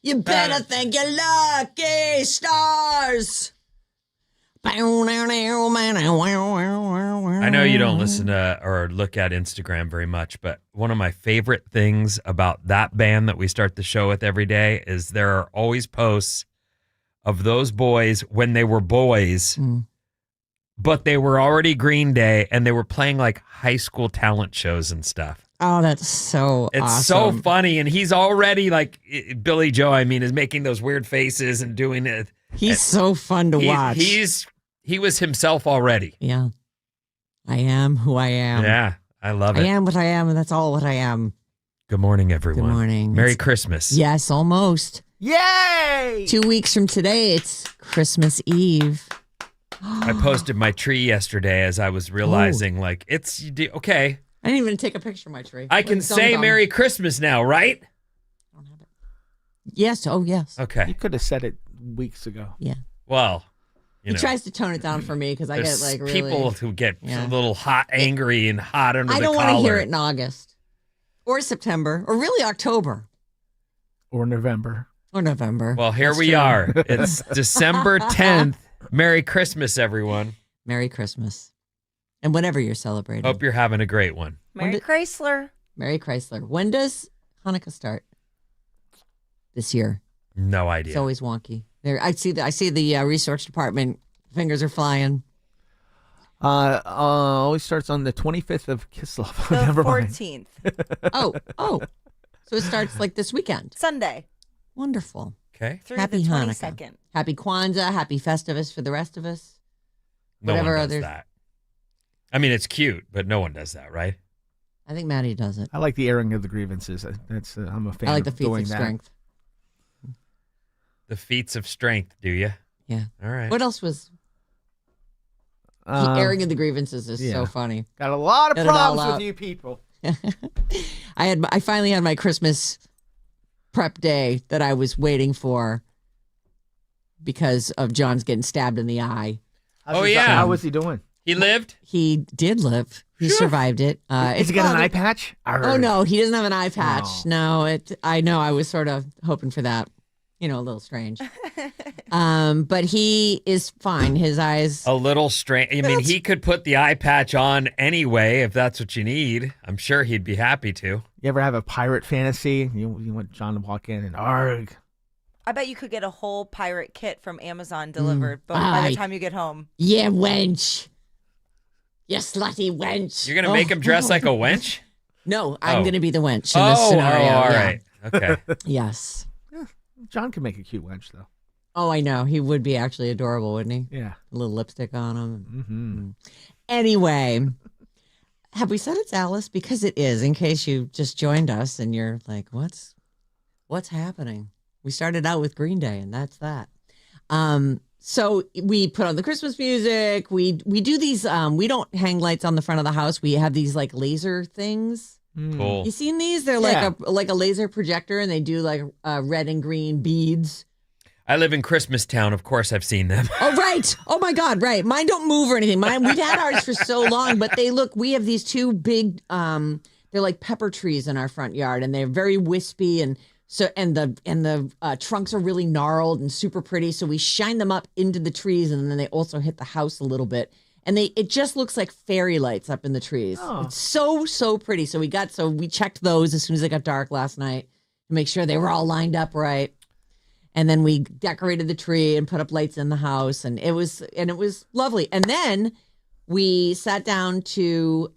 You better thank your lucky stars. I know you don't listen to or look at Instagram very much, but one of my favorite things about that band that we start the show with every day is there are always posts of those boys when they were boys, but they were already Green Day and they were playing like high school talent shows and stuff. Oh, that's so It's awesome. so funny. And he's already like Billy Joe, is making those weird faces and doing it. He's so fun to watch. He was himself already. Yeah. I am who I am. Yeah, I love it. I am what I am, and that's all what I am. Good morning, everyone. Good morning. Merry Christmas. Yes, almost. Yay! 2 weeks from today, it's Christmas Eve. I posted my tree yesterday as I was realizing, it's okay. I didn't even take a picture of my tree. I can say Merry Christmas now, right? I don't have it. Yes. Oh, yes. Okay. You could have said it weeks ago. Yeah. Well, he tries to tone it down for me because I get like really... people who get a little angry and hot under the collar. I don't want to hear it in August or September or really October. Or November. Or November. Well, here we are. It's December 10th. Merry Christmas, everyone. Merry Christmas. And whatever you're celebrating. Hope you're having a great one. Merry Chrysler. Merry Chrysler. When does Hanukkah start? This year. No idea. It's always wonky. There, I see the research department fingers are flying. Always starts on the 25th of Kislev. The Never mind. 14th. Oh. So it starts like this weekend. Sunday. Wonderful. Okay. Through Happy the Hanukkah. 22nd. Happy Kwanzaa. Happy Festivus for the rest of us. No Whatever one does others. that. I mean, it's cute, but no one does that, right? I think Maddie does it. I like the airing of the grievances. I'm a fan I like the of feats doing of that. strength. The feats of strength, do you? Yeah. All right. What else was... The airing of the grievances is so funny. Got a lot of Get it all problems out. with you people. I finally had my Christmas prep day that I was waiting for because of John's getting stabbed in the eye. How was he doing? He lived? He did live. He survived it. Did he get an eye patch? Oh no, he doesn't have an eye patch. No, I know. I was sort of hoping for that. A little strange. But he is fine. His eyes. A little strange. I mean, he could put the eye patch on anyway if that's what you need. I'm sure he'd be happy to. You ever have a pirate fantasy? You want John to walk in and arg. I bet you could get a whole pirate kit from Amazon delivered by the time you get home. Yeah, wench. You slutty wench. You're going to make him dress like a wench? No, I'm going to be the wench in this scenario. All right. Okay. Yes. John can make a cute wench, though. Oh, I know. He would be actually adorable, wouldn't he? Yeah. A little lipstick on him. Anyway, have we said it's Alice? Because it is, in case you just joined us and you're like, what's happening? We started out with Green Day, and that's that. So we put on the Christmas music. We do these, we don't hang lights on the front of the house. We have these like laser things. Cool. You seen these? They're like a laser projector, and they do like red and green beads. I live in Christmas Town. Of course, I've seen them. Oh, right. Oh, my God. Right. Mine don't move or anything. We've had ours for so long, but we have these two big, they're like pepper trees in our front yard, and they're very wispy. And the trunks are really gnarled and super pretty. So we shine them up into the trees, and then they also hit the house a little bit. And it just looks like fairy lights up in the trees. Oh. It's so pretty. So we checked those as soon as it got dark last night to make sure they were all lined up right. And then we decorated the tree and put up lights in the house, and it was lovely. And then we sat down to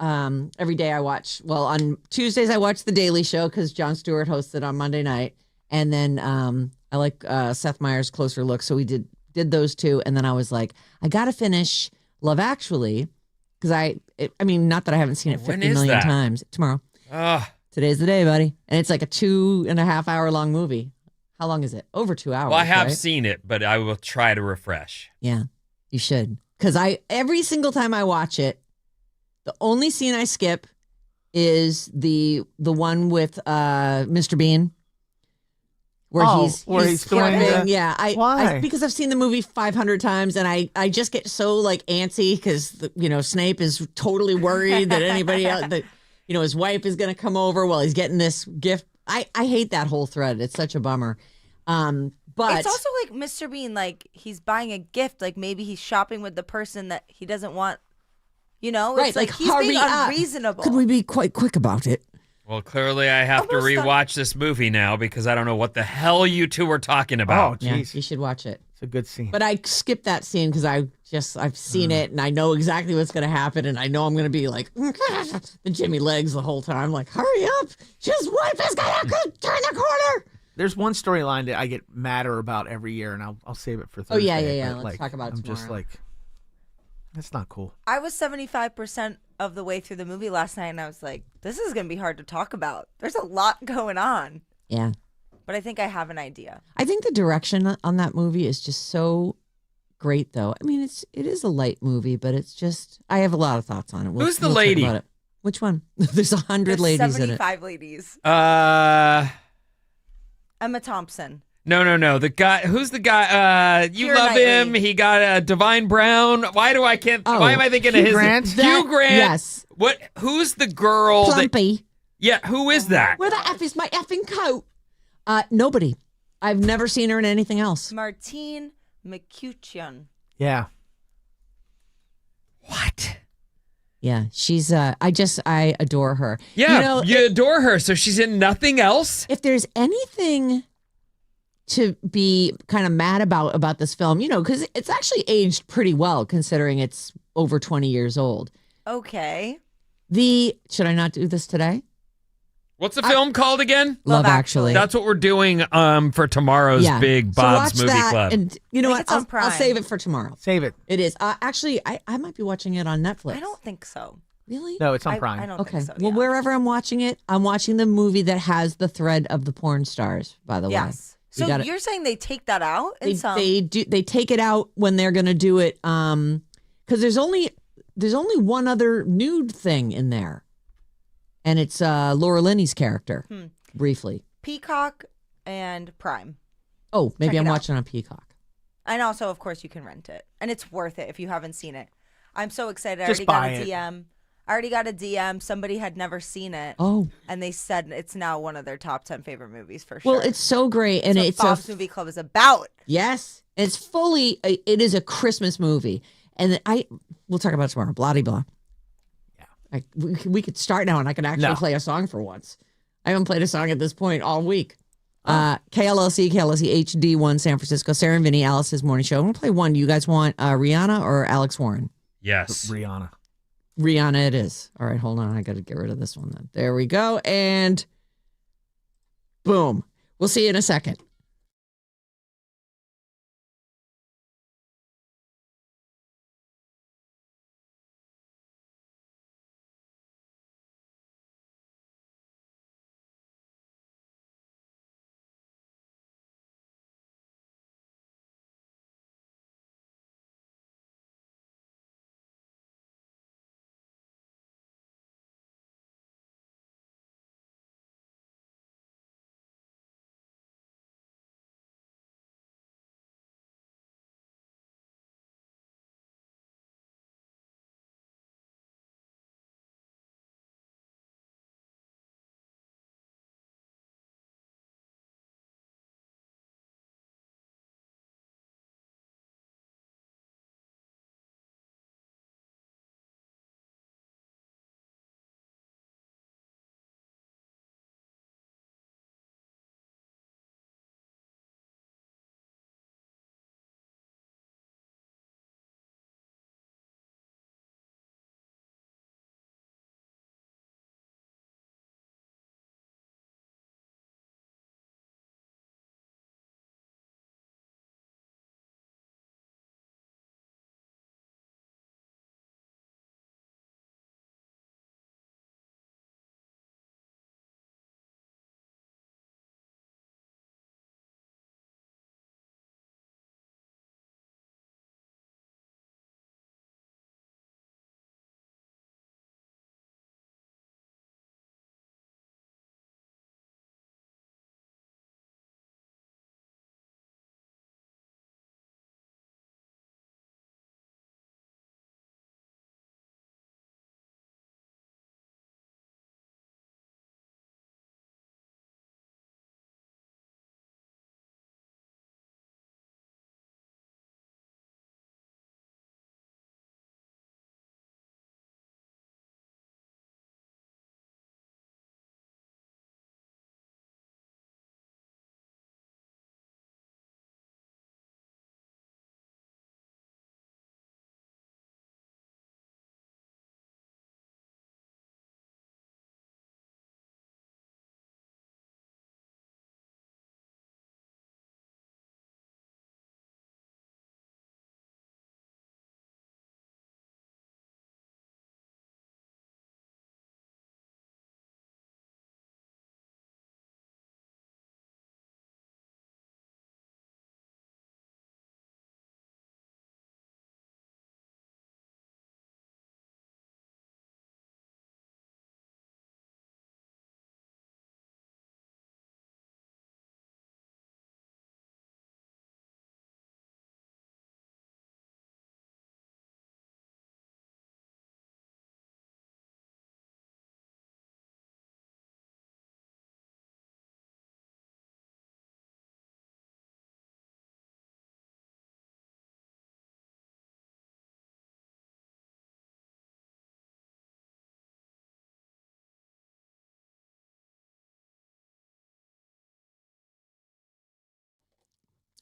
every day I watch. Well, on Tuesdays I watch The Daily Show because Jon Stewart hosts it on Monday night, and then I like Seth Meyers' Closer Look. So we did those two, and then I was like, I gotta finish Love Actually because I mean, not that I haven't seen it 50 million times. Tomorrow. Today's the day, buddy, and it's like a 2.5 hour long movie. How long is it? Over 2 hours. Well, I have right? seen it, but I will try to refresh. Yeah, you should. Because every single time I watch it, the only scene I skip is the one with Mr. Bean. Where he's doing flipping. Yeah, why? Because I've seen the movie 500 times, and I just get so like antsy because Snape is totally worried that anybody else, that his wife is going to come over while he's getting this gift. I hate that whole thread. It's such a bummer. But It's also like Mr. Bean, like he's buying a gift, like maybe he's shopping with the person that he doesn't want. You know, right, it's like he's hurry being up. unreasonable. Could we be quite quick about it? Well, clearly I have to Almost done. rewatch this movie now because I don't know what the hell you two were talking about. Oh, Yeah, jeez. you should watch it. It's a good scene. But I skipped that scene because I've seen it and I know exactly what's going to happen and I know I'm going to be like the Jimmy legs the whole time. Like, hurry up, just wipe this guy out, turn the corner. There's one storyline that I get madder about every year, and I'll save it for Thursday. Oh yeah. but, Let's talk about it I'm tomorrow. just like, that's not cool. I was 75% of the way through the movie last night, and I was like, this is going to be hard to talk about. There's a lot going on. Yeah. But I think I have an idea. I think the direction on that movie is just so great, though. I mean, it is a light movie, but it's just I have a lot of thoughts on it. Who's the talk lady? about it. Which one? There's 100 There's ladies in it. 75 ladies. Emma Thompson. No. The guy, who's the guy? You Keira love Knightley. him. He got a Divine Brown. Why am I thinking Hugh of his? Grant? Hugh Grant. Yes. What? Who's the girl? Plumpy. Who is that? Where the F is my effing coat? Nobody. I've never seen her in anything else. Martine McCutcheon. Yeah. What? Yeah, she's I adore her. Yeah, you adore her, so she's in nothing else? If there's anything to be kind of mad about this film, because it's actually aged pretty well considering it's over 20 years old. Okay. Should I not do this today? What's the film called again? Love Actually. That's what we're doing for tomorrow's big Bob's so watch Movie that, Club. And you know I what? think it's on I'll Prime. save it for tomorrow. Save it. It is. Actually, I might be watching it on Netflix. I don't think so. Really? No, it's on I Prime. don't Okay. think so. Well, yeah. wherever I'm watching it, I'm watching the movie that has the thread of the porn stars, by the way. Yes. We So gotta- you're saying they take that out in some? They take it out when they're going to do it because there's only one other nude thing in there, and it's Laura Linney's character. Briefly. Peacock and Prime. Oh, maybe Check I'm it out. watching on Peacock. And also, of course, you can rent it. And it's worth it if you haven't seen it. I'm so excited. Just I buy already got a it. DM. I already got a DM. Somebody had never seen it. Oh, And they said it's now one of their top 10 favorite movies for sure. well, it's so great, and That's it's what Bob's Movie Club is about. yes, it's fully. It is a Christmas movie, and we'll talk about it tomorrow. Blah de blah. Yeah, we could start now, and I can actually play a song for once. I haven't played a song at this point all week. KLLC HD1 San Francisco, Sarah and Vinnie, Alice's morning show. I'm gonna play one. Do you guys want Rihanna or Alex Warren? Yes. Rihanna. Rihanna it is. All right, hold on. I got to get rid of this one then. There we go. And boom. We'll see you in a second.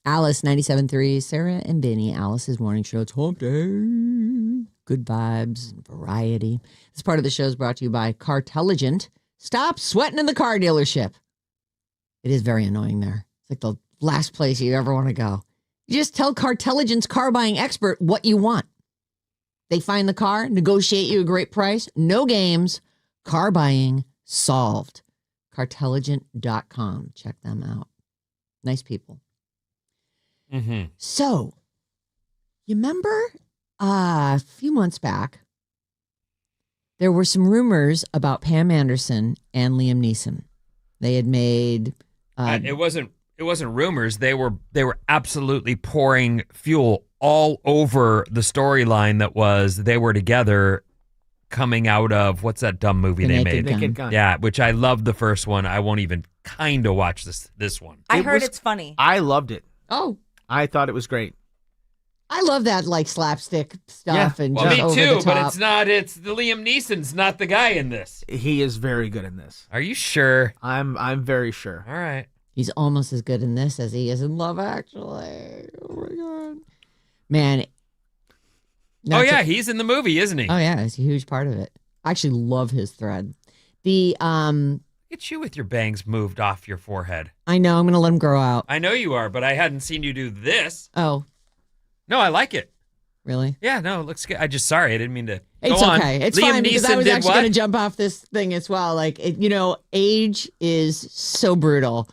Alice 97.3, Sarah and Vinnie, Alice's morning show. It's hump day. Good vibes and variety. This part of the show is brought to you by Cartelligent. Stop sweating in the car dealership. It is very annoying there. It's like the last place you ever want to go. You just tell Cartelligent's car buying expert what you want. They find the car, negotiate you a great price, no games, car buying solved. Cartelligent.com. Check them out. Nice people. Mm-hmm. So, you remember a few months back, there were some rumors about Pam Anderson and Liam Neeson. They had made it wasn't rumors. They were absolutely pouring fuel all over the storyline that was they were together coming out of what's that dumb movie they made? Naked Gun. Yeah, which I love the first one. I won't even kind of watch this one. I heard it's funny. I loved it. Oh, I thought it was great. I love that like slapstick stuff and Well, just me over too, the but top. it's not. It's the Liam Neeson's not the guy in this. He is very good in this. Are you sure? I'm very sure. All right. He's almost as good in this as he is in Love Actually. Oh my god, man! Oh yeah, he's in the movie, isn't he? Oh yeah, it's a huge part of it. I actually love his thread. The Look at you with your bangs moved off your forehead. I know I'm gonna let him grow out. I know you are, but I hadn't seen you do this. Oh, No, I like it. really? Yeah, no, it looks good. I didn't mean to. It's Go on. okay. It's Liam fine because I Neeson was did actually what? going to jump off this thing as well. Like, age is so brutal.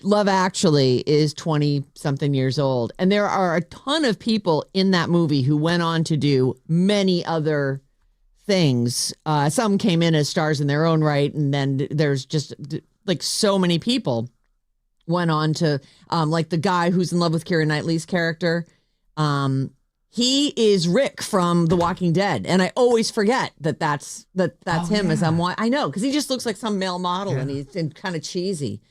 Love Actually is 20-something years old. And there are a ton of people in that movie who went on to do many other things. Some came in as stars in their own right. And then there's just like so many people went on to, like the guy who's in love with Keira Knightley's character. He is Rick from The Walking Dead, and I always forget that's him. As I know because he just looks like some male model, and he's kind of cheesy,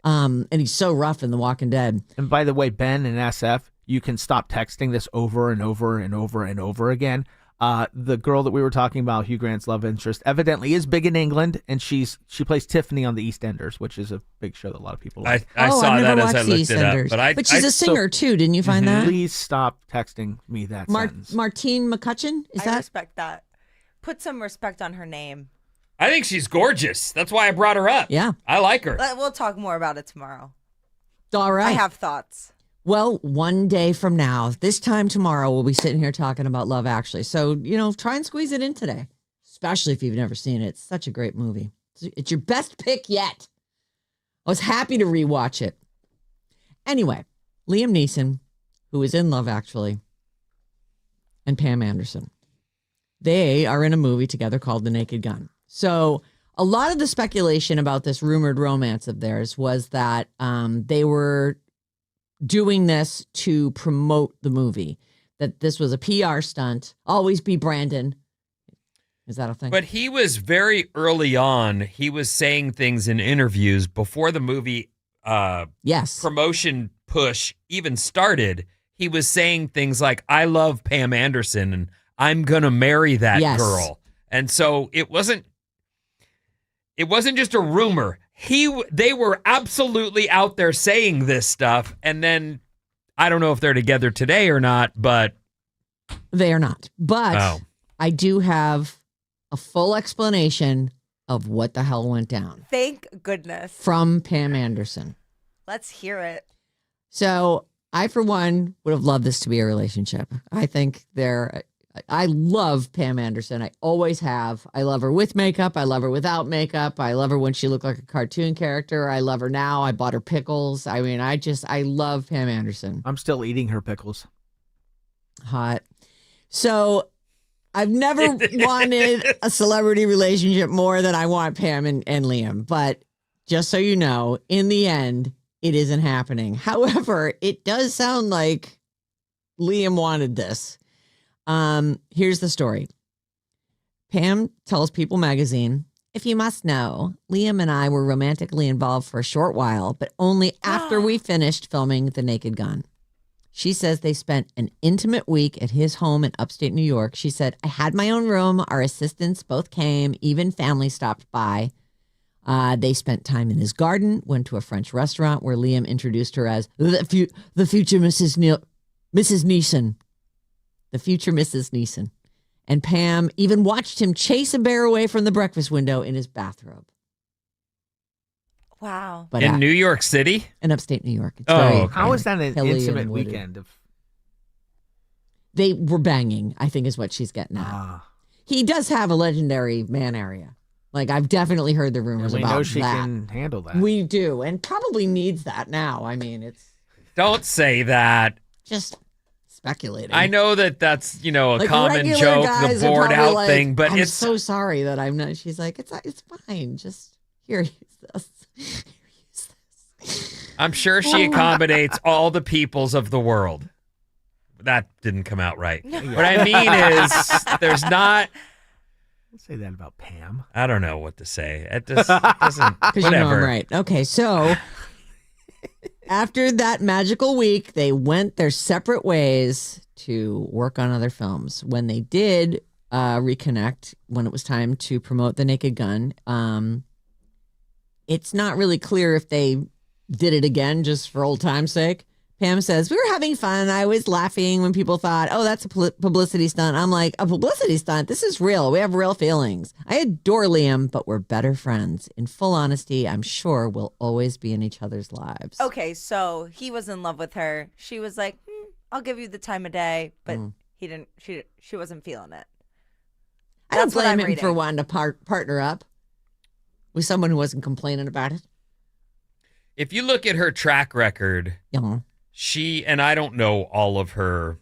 and he's so rough in The Walking Dead. And by the way, Ben and SF, you can stop texting this over and over and over and over again. The girl that we were talking about, Hugh Grant's love interest, evidently is big in England, and she plays Tiffany on the EastEnders, which is a big show that a lot of people like. I saw I've that never as I watched looked it up, EastEnders. but she's a singer too. Didn't you find that? Please stop texting me that sentence. Martine McCutcheon? Is I that? respect that. Put some respect on her name. I think she's gorgeous. That's why I brought her up. Yeah. I like her. We'll talk more about it tomorrow. All right. I have thoughts. Well, one day from now, this time tomorrow, we'll be sitting here talking about Love Actually. So, try and squeeze it in today, especially if you've never seen it. It's such a great movie. It's your best pick yet. I was happy to rewatch it. Anyway, Liam Neeson, who is in Love Actually, and Pam Anderson. They are in a movie together called The Naked Gun. So a lot of the speculation about this rumored romance of theirs was that they were doing this to promote the movie, that this was a PR stunt. Always be Brandon. Is that a thing? But he was very early on. He was saying things in interviews before the movie yes. promotion push even started. He was saying things like, I love Pam Anderson and I'm going to marry that Yes. girl. And so it wasn't just a rumor. They were absolutely out there saying this stuff. And then I don't know if they're together today or not, but They are not. But Oh. I do have a full explanation of what the hell went down Thank goodness. from Pam Anderson. Let's hear it. So I, for one, would have loved this to be a relationship. I think I love Pam Anderson. I always have. I love her with makeup. I love her without makeup. I love her when she looked like a cartoon character. I love her now. I bought her pickles. I mean, I love Pam Anderson. I'm still eating her pickles. Hot. So I've never wanted a celebrity relationship more than I want Pam and Liam. But just so you know, in the end, it isn't happening. However, it does sound like Liam wanted this. Here's the story. Pam tells People magazine, if you must know, Liam and I were romantically involved for a short while, but only after we finished filming The Naked Gun. She says they spent an intimate week at his home in upstate New York. She said, I had my own room. Our assistants both came. Even family stopped by. They spent time in his garden, went to a French restaurant where Liam introduced her as the future Mrs. Neeson. The future Mrs. Neeson. And Pam even watched him chase a bear away from the breakfast window in his bathrobe. Wow. But In New York City? in upstate New York. It's Oh, very, okay. How is that an hilly and intimate wooded. weekend of? They were banging, I think is what she's getting at. He does have a legendary man area. Like, I've definitely heard the And rumors we about know she that. can handle that. We do, and probably needs that now. I mean, it's Don't say that. just speculating. I know that that's, a Like, common regular joke, guys the are bored probably out like, thing, but I'm it's so sorry that I'm not. She's like, it's fine. Just here, use this. Here, use this. I'm sure she accommodates all the peoples of the world. That didn't come out right. What I mean is there's not, Don't say that about Pam. I don't know what to say. It just doesn't, Because whatever. you know I'm right. Okay, so after that magical week, they went their separate ways to work on other films. When they did reconnect, when it was time to promote The Naked Gun, it's not really clear if they did it again just for old time's sake. Pam says, we were having fun. I was laughing when people thought, oh, that's a publicity stunt. I'm like, a publicity stunt? This is real. We have real feelings. I adore Liam, but we're better friends. In full honesty, I'm sure we'll always be in each other's lives. Okay, so he was in love with her. She was like, I'll give you the time of day, but he didn't. She wasn't feeling it. I don't That's what blame I'm him for reading. wanting to partner up with someone who wasn't complaining about it. If you look at her track record, Yeah. she, and I don't know all of her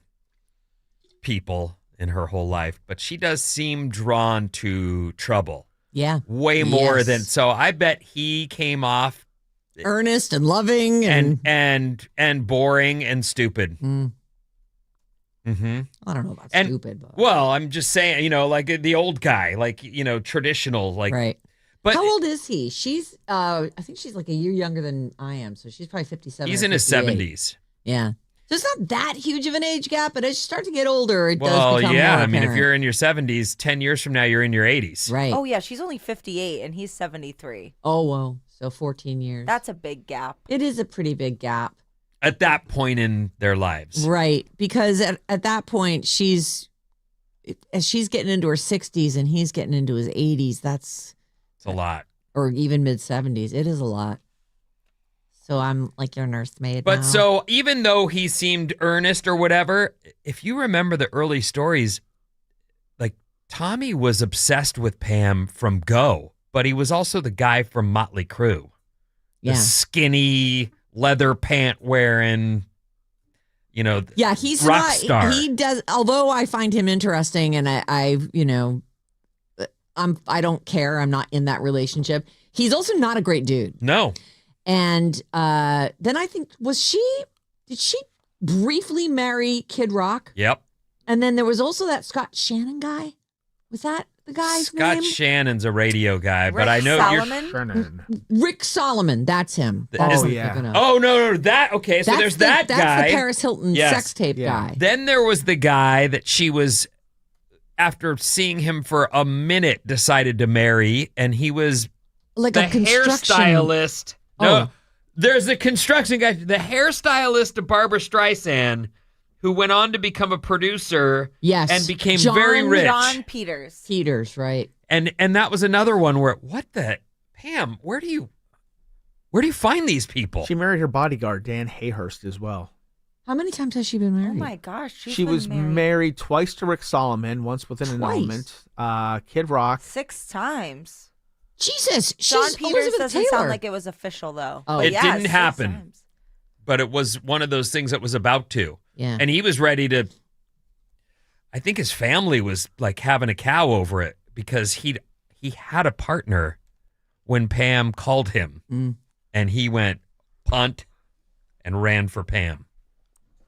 people in her whole life, but she does seem drawn to trouble Yeah. way more Yes. than, so I bet he came off Earnest and loving and boring and stupid. Mm, Mm-hmm. I don't know about And- stupid, but Well, I'm just saying, like the old guy, like, traditional, like, right. but How old is he? She's I think she's like a year younger than I am, so she's probably 57. he's or in his 58. 70s. Yeah. So it's not that huge of an age gap, but as you start to get older, it Well, does become yeah. more I mean, if apparent. you're in your 70s, 10 years from now, you're in your 80s. right. Oh yeah, she's only 58 and he's 73. Oh, well. So 14 years. That's a big gap. It is a pretty big gap. At that point in their lives. Right. Because at that point, as she's getting into her 60s and he's getting into his 80s, It's a lot. or even mid 70s. It is a lot. So I'm like your nursemaid. But now. so even though he seemed earnest or whatever, if you remember the early stories, like Tommy was obsessed with Pam from Go, but he was also the guy from Motley Crue. yeah. The skinny leather pant wearing, Yeah, he's rock not. star. He does. Although I find him interesting, and I don't care. I'm not in that relationship. He's also not a great dude. No. And then I think did she briefly marry Kid Rock? Yep. And then there was also that Scott Shannon guy. Was that the guy's Scott name? Shannon's a radio guy, but Rick I know Solomon? Shannon. Rick Solomon. That's him. Oh, That's what I'm yeah. thinking of. Oh, no, that, okay, so there's that That's guy. the Paris Hilton Yes. sex tape Yeah. guy. Then there was the guy that she was, after seeing him for a minute, decided to marry, and he was Like the a construction. hairstylist. No, Oh. there's a construction guy, the hairstylist of Barbara Streisand, who went on to become a producer Yes. and became John very rich. John Peters. Peters, right? And that was another one where, what the, Pam, where do you find these people? She married her bodyguard, Dan Hayhurst, as well. How many times has she been married? Oh my gosh, She was married twice to Rick Solomon, once with an annulment. Kid Rock. 6 times. Jesus, John she's Peters Elizabeth doesn't Taylor. sound like it was official though. Oh. But It yeah, didn't 6 happen. times. But it was one of those things that was about to. Yeah. And he was ready to, I think his family was like having a cow over it because he had a partner when Pam called him. Mm. And he went punt and ran for Pam.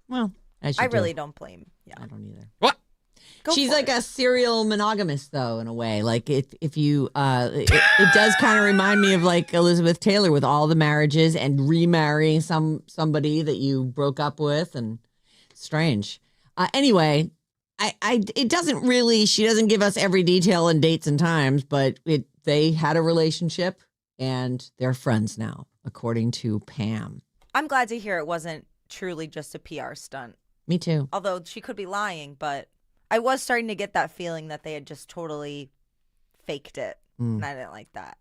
Well, as you I do. really don't blame. Yeah. I don't either. What? Go She's for like it. a serial monogamist, though, in a way. Like if you, it does kind of remind me of like Elizabeth Taylor with all the marriages and remarrying somebody that you broke up with, and strange. Anyway, it doesn't really. She doesn't give us every detail and dates and times, but they had a relationship, and they're friends now, according to Pam. I'm glad to hear it wasn't truly just a PR stunt. Me too. Although she could be lying, but I was starting to get that feeling that they had just totally faked it. And I didn't like that.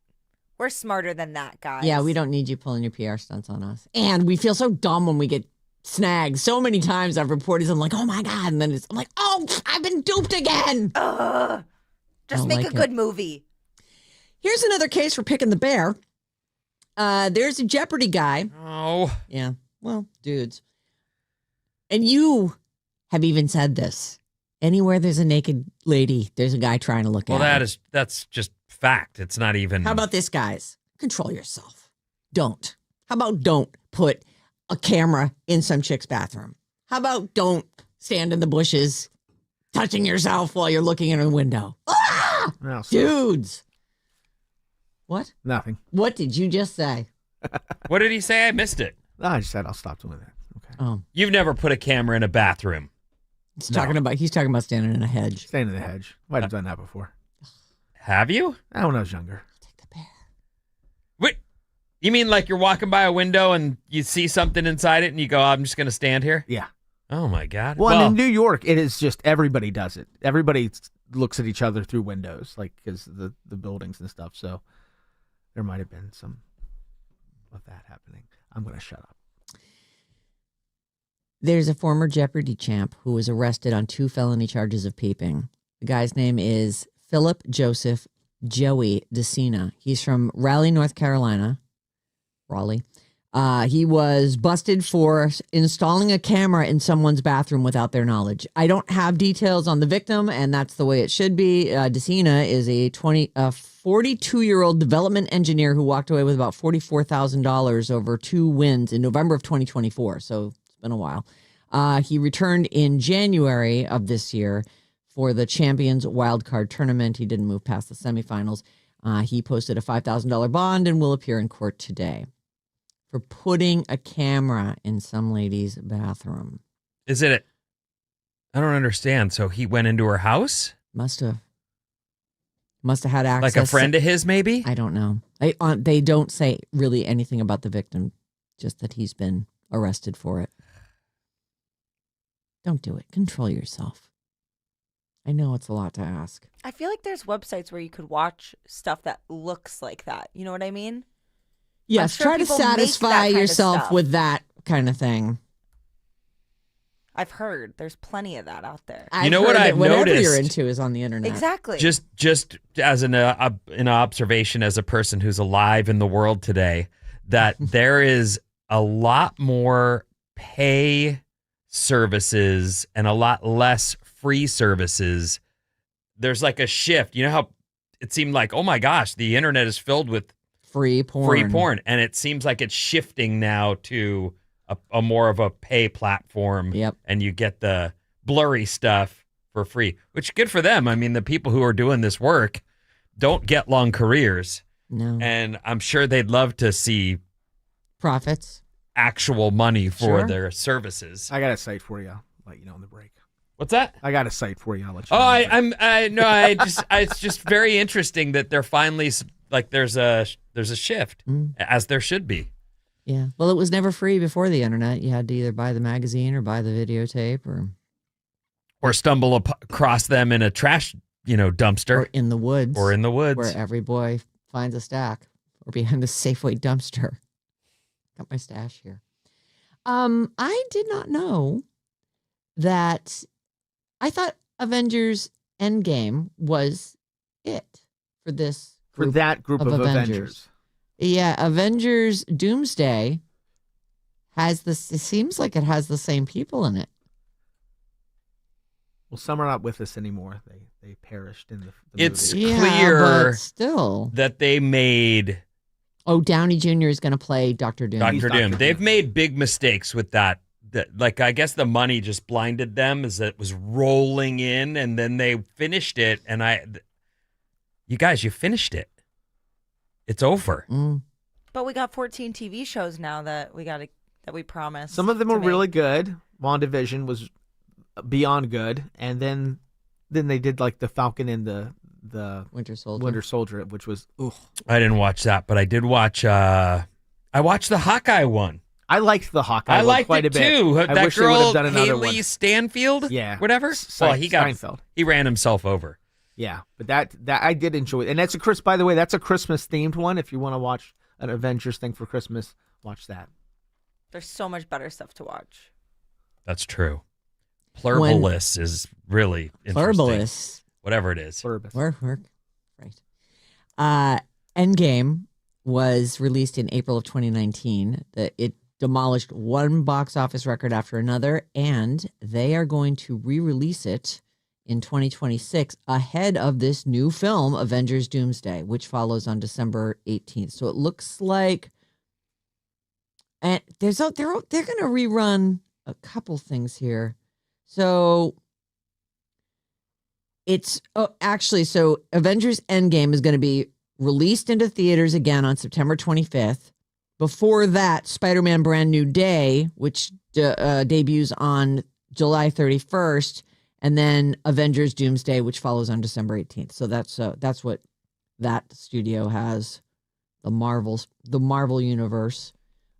We're smarter than that, guys. Yeah, we don't need you pulling your PR stunts on us. And we feel so dumb when we get snagged. So many times I've reported something like, oh my God. And then I'm like, oh, I've been duped again. Ugh. Just make a good movie. Here's another case for picking the bear. There's a Jeopardy guy. Oh. Yeah. Well, dudes. And you have even said this. Anywhere there's a naked lady, there's a guy trying to look at her. That's just fact. It's not even. How about this, guys? Control yourself. Don't. How about don't put a camera in some chick's bathroom? How about don't stand in the bushes touching yourself while you're looking in a window? Ah! No, Dudes. What? Nothing. What did you just say? What did he say? I missed it. No, I just said I'll stop doing that. Okay. Oh, You've never put a camera in a bathroom. he's talking about standing in a hedge. Staying in the hedge. Might have done that before. Have you? When I was younger. Take the bear. Wait. You mean like you're walking by a window and you see something inside it and you go, I'm just going to stand here? Yeah. Oh, my God. Well, and in New York, it is just everybody does it. Everybody looks at each other through windows, like because the buildings and stuff. So there might have been some of that happening. I'm going to shut up. There's a former Jeopardy champ who was arrested on 2 felony charges of peeping. The guy's name is Philip Joseph Joey DeCina. He's from Raleigh, North Carolina. Raleigh. He was busted for installing a camera in someone's bathroom without their knowledge. I don't have details on the victim, and that's the way it should be. DeCina is a 42-year-old development engineer who walked away with about $44,000 over 2 wins in November of 2024. So it's been a while. He returned in January of this year for the Champions Wildcard Tournament. He didn't move past the semifinals. He posted a $5,000 bond and will appear in court today for putting a camera in some lady's bathroom. Is it? I don't understand. So he went into her house? Must have had access. Like a friend of his, maybe? I don't know. They don't say really anything about the victim, just that he's been arrested for it. Don't do it. Control yourself. I know it's a lot to ask. I feel like there's websites where you could watch stuff that looks like that. You know what I mean? Yes, sure try to people make that satisfy kind of yourself stuff. with that kind of thing. I've heard there's plenty of that out there. I've know what heard that I've whatever you're noticed? into is on the internet. Exactly. Just as an observation as a person who's alive in the world today, that there is a lot more pay services and a lot less free services. There's like a shift. You know how it seemed like, oh my gosh, the internet is filled with Free porn. and it seems like it's shifting now to a more of a pay platform. Yep. And you get the blurry stuff for free, which good for them. I mean, the people who are doing this work don't get long careers. No. And I'm sure they'd love to see Profits. actual money for Sure. their services. I got a site for you. I'll let you know on the break. What's that? I got a site for you. I'll let you Oh, know. it's just very interesting that they're finally like there's a shift, as there should be. Yeah. Well, it was never free before the internet. You had to either buy the magazine or buy the videotape Or stumble across them in a trash, dumpster. or in the woods. Where every boy finds a stack, or behind the Safeway dumpster. Got my stash here. I did not know that. I thought Avengers Endgame was it for this for group that group of Avengers. Avengers. Yeah, Avengers Doomsday has this. It seems like it has the same people in it. Well, some are not with us anymore. They perished in the It's movie. Yeah, clear but still. that they made Oh, Downey Jr. is going to play Dr. Doom. Dr. He's Doom. Dr. They've Doom. made big mistakes with that. Like, I guess the money just blinded them as it was rolling in, and then they finished it. And you guys, you finished it. It's over. But we got 14 TV shows now that we promised. Some of them to were make. really good. WandaVision was beyond good, and then they did like the Falcon and the the Winter Soldier. Winter Soldier, which was I didn't watch that, but I did watch. I watched the Hawkeye one. I liked the Hawkeye I one liked quite it a bit. too. I That wish they would girl, have done another Haley one. Stanfield, Yeah, whatever. Steinfeld. He ran himself over. Yeah, but that I did enjoy it, and that's a By the way, that's a Christmas themed one. If you want to watch an Avengers thing for Christmas, watch that. There's so much better stuff to watch. That's true. Pluribus is really interesting. Pluribus. Whatever it is. Pluribus. Work. Right. Endgame was released in April of 2019. It demolished one box office record after another, and they are going to re-release it in 2026 ahead of this new film, Avengers Doomsday, which follows on December 18th. So it looks like, and they're going to rerun a couple things here. So so Avengers Endgame is going to be released into theaters again on September 25th. Before that, Spider-Man Brand New Day, which debuts on July 31st, and then Avengers Doomsday, which follows on December 18th. So that's what that studio has, the Marvel universe.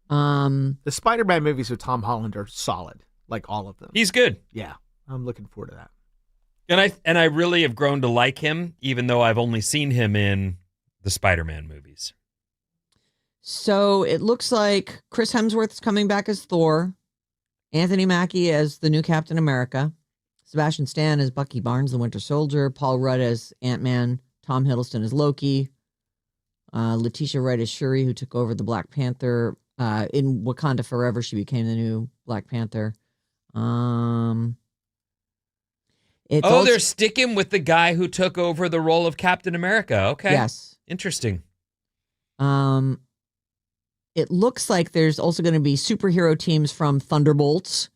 The Spider-Man movies with Tom Holland are solid, like all of them. He's good. Yeah, I'm looking forward to that. And I really have grown to like him, even though I've only seen him in the Spider-Man movies. So it looks like Chris Hemsworth's coming back as Thor, Anthony Mackie as the new Captain America, Sebastian Stan as Bucky Barnes, the Winter Soldier, Paul Rudd as Ant-Man, Tom Hiddleston as Loki, Letitia Wright as Shuri, who took over the Black Panther. In Wakanda Forever, she became the new Black Panther. They're sticking with the guy who took over the role of Captain America. Okay. Yes. Interesting. It looks like there's also going to be superhero teams from Thunderbolts,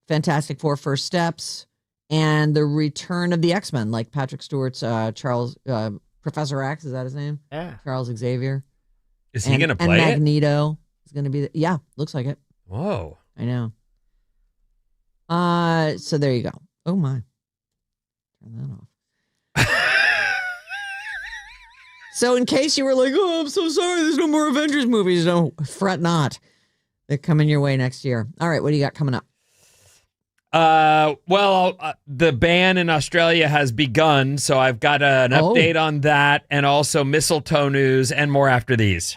Fantastic Four First Steps, and the return of the X-Men, like Patrick Stewart's Professor X, is that his name? Yeah. Charles Xavier. Is he going to play and it? Magneto is going to be looks like it. Whoa. I know. So there you go. Oh my. Turn that off. So in case you were like, oh, I'm so sorry, there's no more Avengers movies. No, fret not. They're coming your way next year. All right, what do you got coming up? The ban in Australia has begun, so I've got an update on that, and also mistletoe news and more after these.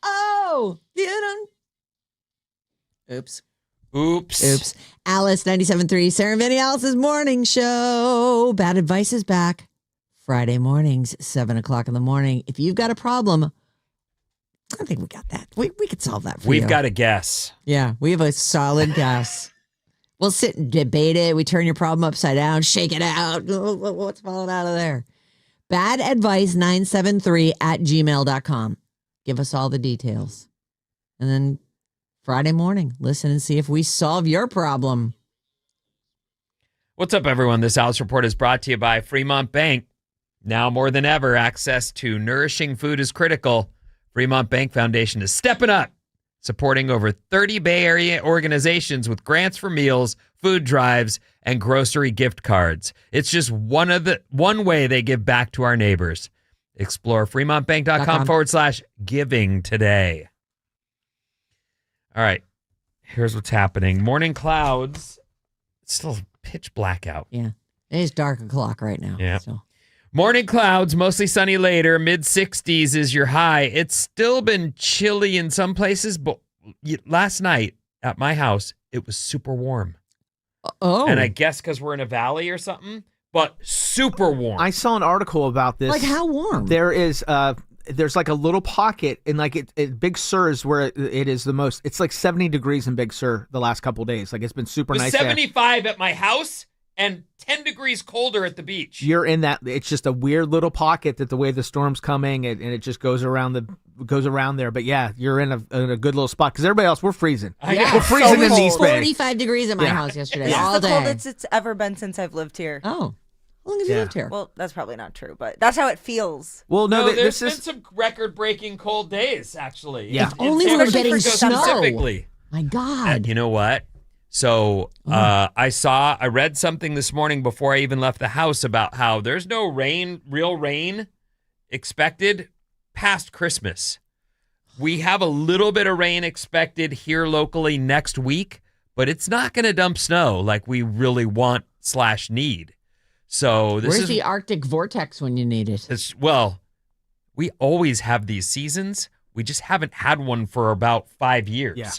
Oh, you don't. Oops. Oops. Alice 97.3, Sarah Vinnie, Alice's morning show. Bad Advice is back. Friday mornings, 7 o'clock in the morning. If you've got a problem, I think we got that. We could solve that for you. We've got a guess. Yeah, we have a solid guess. We'll sit and debate it. We turn your problem upside down, shake it out. What's falling out of there? badadvice973@gmail.com. Give us all the details. And then Friday morning, listen and see if we solve your problem. What's up, everyone? This Alice Report is brought to you by Fremont Bank. Now more than ever, access to nourishing food is critical. Fremont Bank Foundation is stepping up, supporting over 30 Bay Area organizations with grants for meals, food drives, and grocery gift cards. It's just one way they give back to our neighbors. Explore fremontbank.com/giving today. All right, here's what's happening. Morning clouds. It's still pitch black out. Yeah, it is dark o'clock right now. Yeah. So. Morning clouds, mostly sunny later. Mid-60s is your high. It's still been chilly in some places, but last night at my house, it was super warm. Oh. And I guess because we're in a valley or something, but super warm. I saw an article about this. Like how warm? There's like a little pocket in like Big Sur is where it is the most. It's like 70 degrees in Big Sur the last couple of days. Like it's been super It was nice. 75 at my house and 10 degrees colder at the beach. You're in that. It's just a weird little pocket that the way the storm's coming and it just goes around there. But yeah, you're in a good little spot because everybody else we're freezing. Yeah. We're freezing So in the East Bay. 45 degrees at my house yesterday. This all is the day. coldest it's ever been since I've lived here. Oh, how long have you lived here? Well, that's probably not true, but that's how it feels. Well, no, there's this been is some record-breaking cold days, actually. Yeah. If only we were San getting Francisco snow. specifically. My God. You know what? So I read something this morning before I even left the house about how there's no real rain expected past Christmas. We have a little bit of rain expected here locally next week, but it's not going to dump snow like we really want / need. So Where's the Arctic vortex when you need it? We always have these seasons. We just haven't had one for about 5 years. Yeah.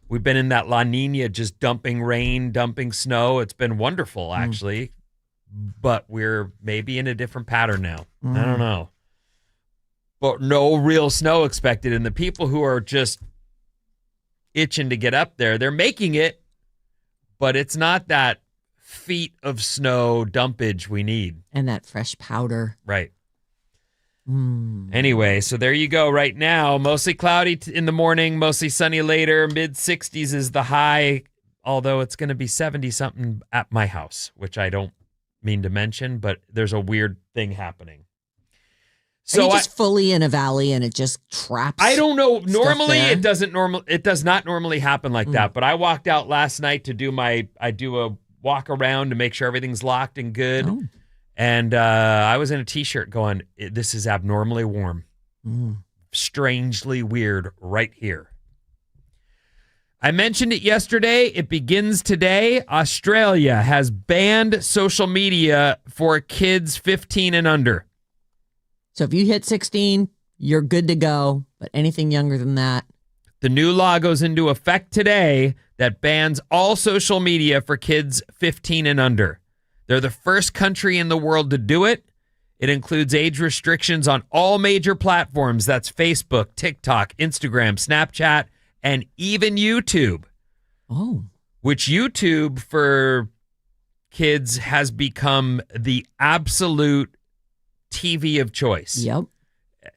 We've been in that La Nina, just dumping rain, dumping snow. It's been wonderful, actually. But we're maybe in a different pattern now. I don't know. But no real snow expected. And the people who are just itching to get up there, they're making it. But it's not that feet of snow dumpage we need. And that fresh powder. Right. Anyway, so there you go. Right now, mostly cloudy in the morning, mostly sunny later. Mid-60s is the high, although it's going to be 70-something at my house, which I don't mean to mention, but there's a weird thing happening. So are you just fully in a valley and it just traps? I don't know. Normally, there? it does not normally happen like that. But I walked out last night to do a walk around to make sure everything's locked and good. Oh. And I was in a T-shirt going, this is abnormally warm. Strangely weird right here. I mentioned it yesterday. It begins today. Australia has banned social media for kids 15 and under. So if you hit 16, you're good to go. But anything younger than that. The new law goes into effect today that bans all social media for kids 15 and under. They're the first country in the world to do it. It includes age restrictions on all major platforms. That's Facebook, TikTok, Instagram, Snapchat, and even YouTube. Oh. Which YouTube for kids has become the absolute TV of choice. Yep.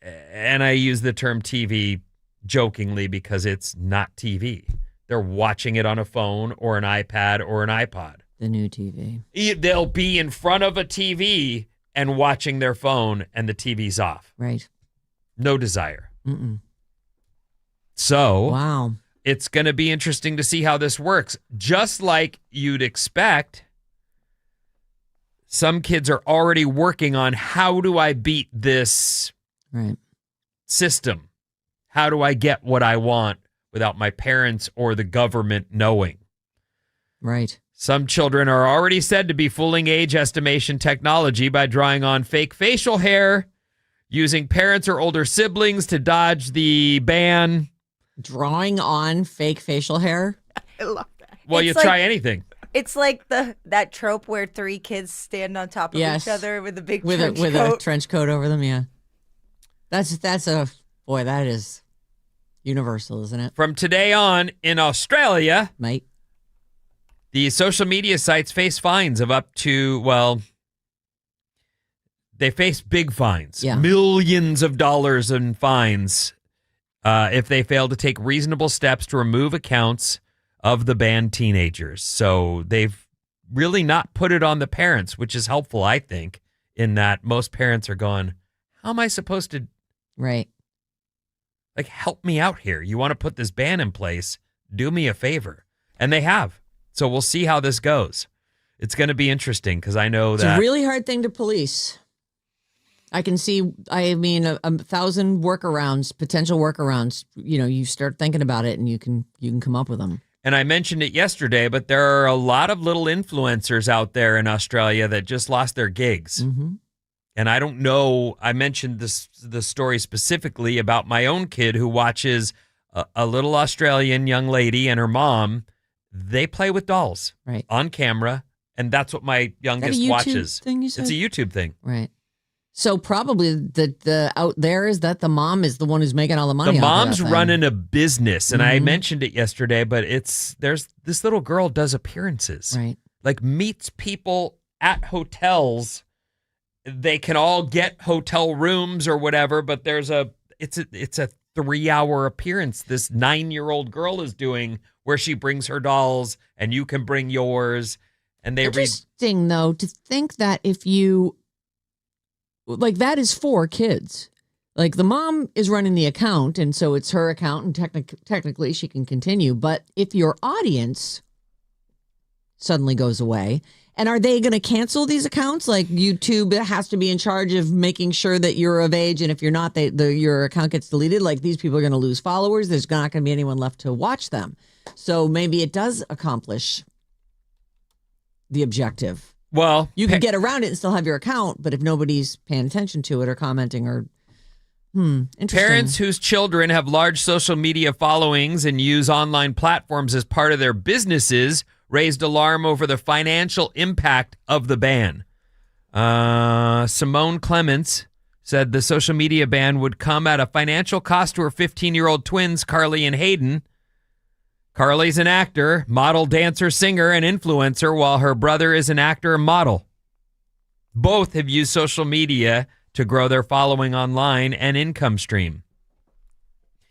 And I use the term TV jokingly because it's not TV. They're watching it on a phone or an iPad or an iPod. The new TV. They'll be in front of a TV and watching their phone and the TV's off. Right. No desire. So wow, it's going to be interesting to see how this works. Just like you'd expect, some kids are already working on how do I beat this system? How do I get what I want without my parents or the government knowing? Right. Some children are already said to be fooling age estimation technology by drawing on fake facial hair, using parents or older siblings to dodge the ban. Drawing on fake facial hair. I love that. Well, It's you like- try anything. It's like that trope where 3 kids stand on top of Yes. each other with a big With trench a coat. trench coat over them, yeah. That is universal, isn't it, From today on in Australia, mate? the social media sites face fines of up to, well, they face big fines. Yeah. Millions of dollars in fines if they fail to take reasonable steps to remove accounts of the banned teenagers. So they've really not put it on the parents, which is helpful, I think, in that most parents are going, how am I supposed to, Right. like, help me out here? You want to put this ban in place? Do me a favor. And they have. So we'll see how this goes. It's going to be interesting because I know It's that a really hard thing to police. I can see, a 1,000 workarounds, potential workarounds. You start thinking about it and you can come up with them. and I mentioned it yesterday, but there are a lot of little influencers out there in Australia that just lost their gigs. Mm-hmm. And I don't know, I mentioned the story specifically about my own kid who watches a little Australian young lady and her mom. They play with dolls Right. on camera, and that's what my youngest YouTube watches. thing you said? It's a YouTube thing. Right. So probably the out there is that the mom is the one who's making all the money. The off of mom's that thing. running a business, and I Mhm. mentioned it yesterday, but there's this little girl does appearances. Right. Like meets people at hotels. They can all get hotel rooms or whatever, but it's a 3-hour appearance this 9-year-old girl is doing where she brings her dolls and you can bring yours, and they read. Interesting though to think that if you like that is for kids. Like the mom is running the account, and so it's her account, and technically she can continue. But if your audience suddenly goes away, and are they going to cancel these accounts? Like YouTube has to be in charge of making sure that you're of age, and if you're not, your account gets deleted. Like these people are going to lose followers. There's not going to be anyone left to watch them. So maybe it does accomplish the objective. Well, You can get around it and still have your account, but if nobody's paying attention to it or commenting or interesting. parents whose children have large social media followings and use online platforms as part of their businesses raised alarm over the financial impact of the ban. Simone Clements said the social media ban would come at a financial cost to her 15-year-old twins, Carly and Hayden. Carly's an actor, model, dancer, singer, and influencer, while her brother is an actor and model. Both have used social media to grow their following online and income stream.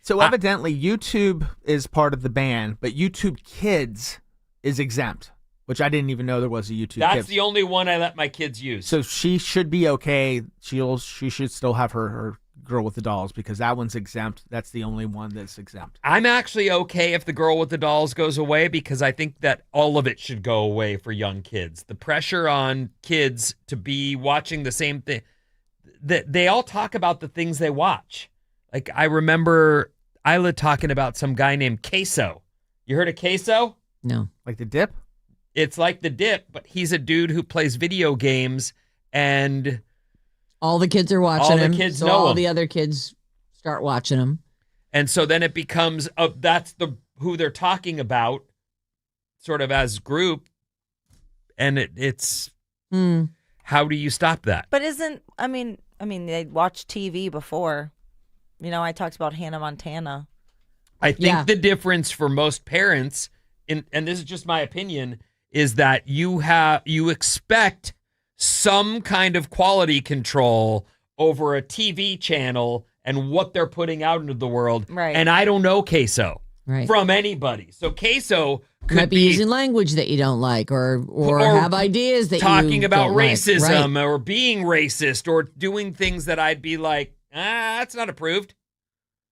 So evidently, YouTube is part of the ban, but YouTube Kids is exempt, which I didn't even know there was a YouTube That's Kids. the only one I let my kids use. So she should be okay. She should still have her girl with the dolls because that one's exempt. That's the only one that's exempt. I'm actually okay if the girl with the dolls goes away because I think that all of it should go away for young kids. The pressure on kids to be watching the same thing. They all talk about the things they watch. Like I remember Isla talking about some guy named Queso. You heard of Queso? No. Like the dip? It's like the dip, but he's a dude who plays video games and All the kids are watching All the him. kids so know all him. the other kids start watching him. And so then it becomes that's who they're talking about, sort of as group, and it's how do you stop that? But I mean they watched TV before. I talked about Hannah Montana. I think Yeah. the difference for most parents, and this is just my opinion, is that you expect some kind of quality control over a TV channel and what they're putting out into the world. Right. And I don't know Queso Right. from anybody. So Queso could Might be using language that you don't like or have ideas that talking you about don't like. racism Right. or being racist or doing things that I'd be like, that's not approved.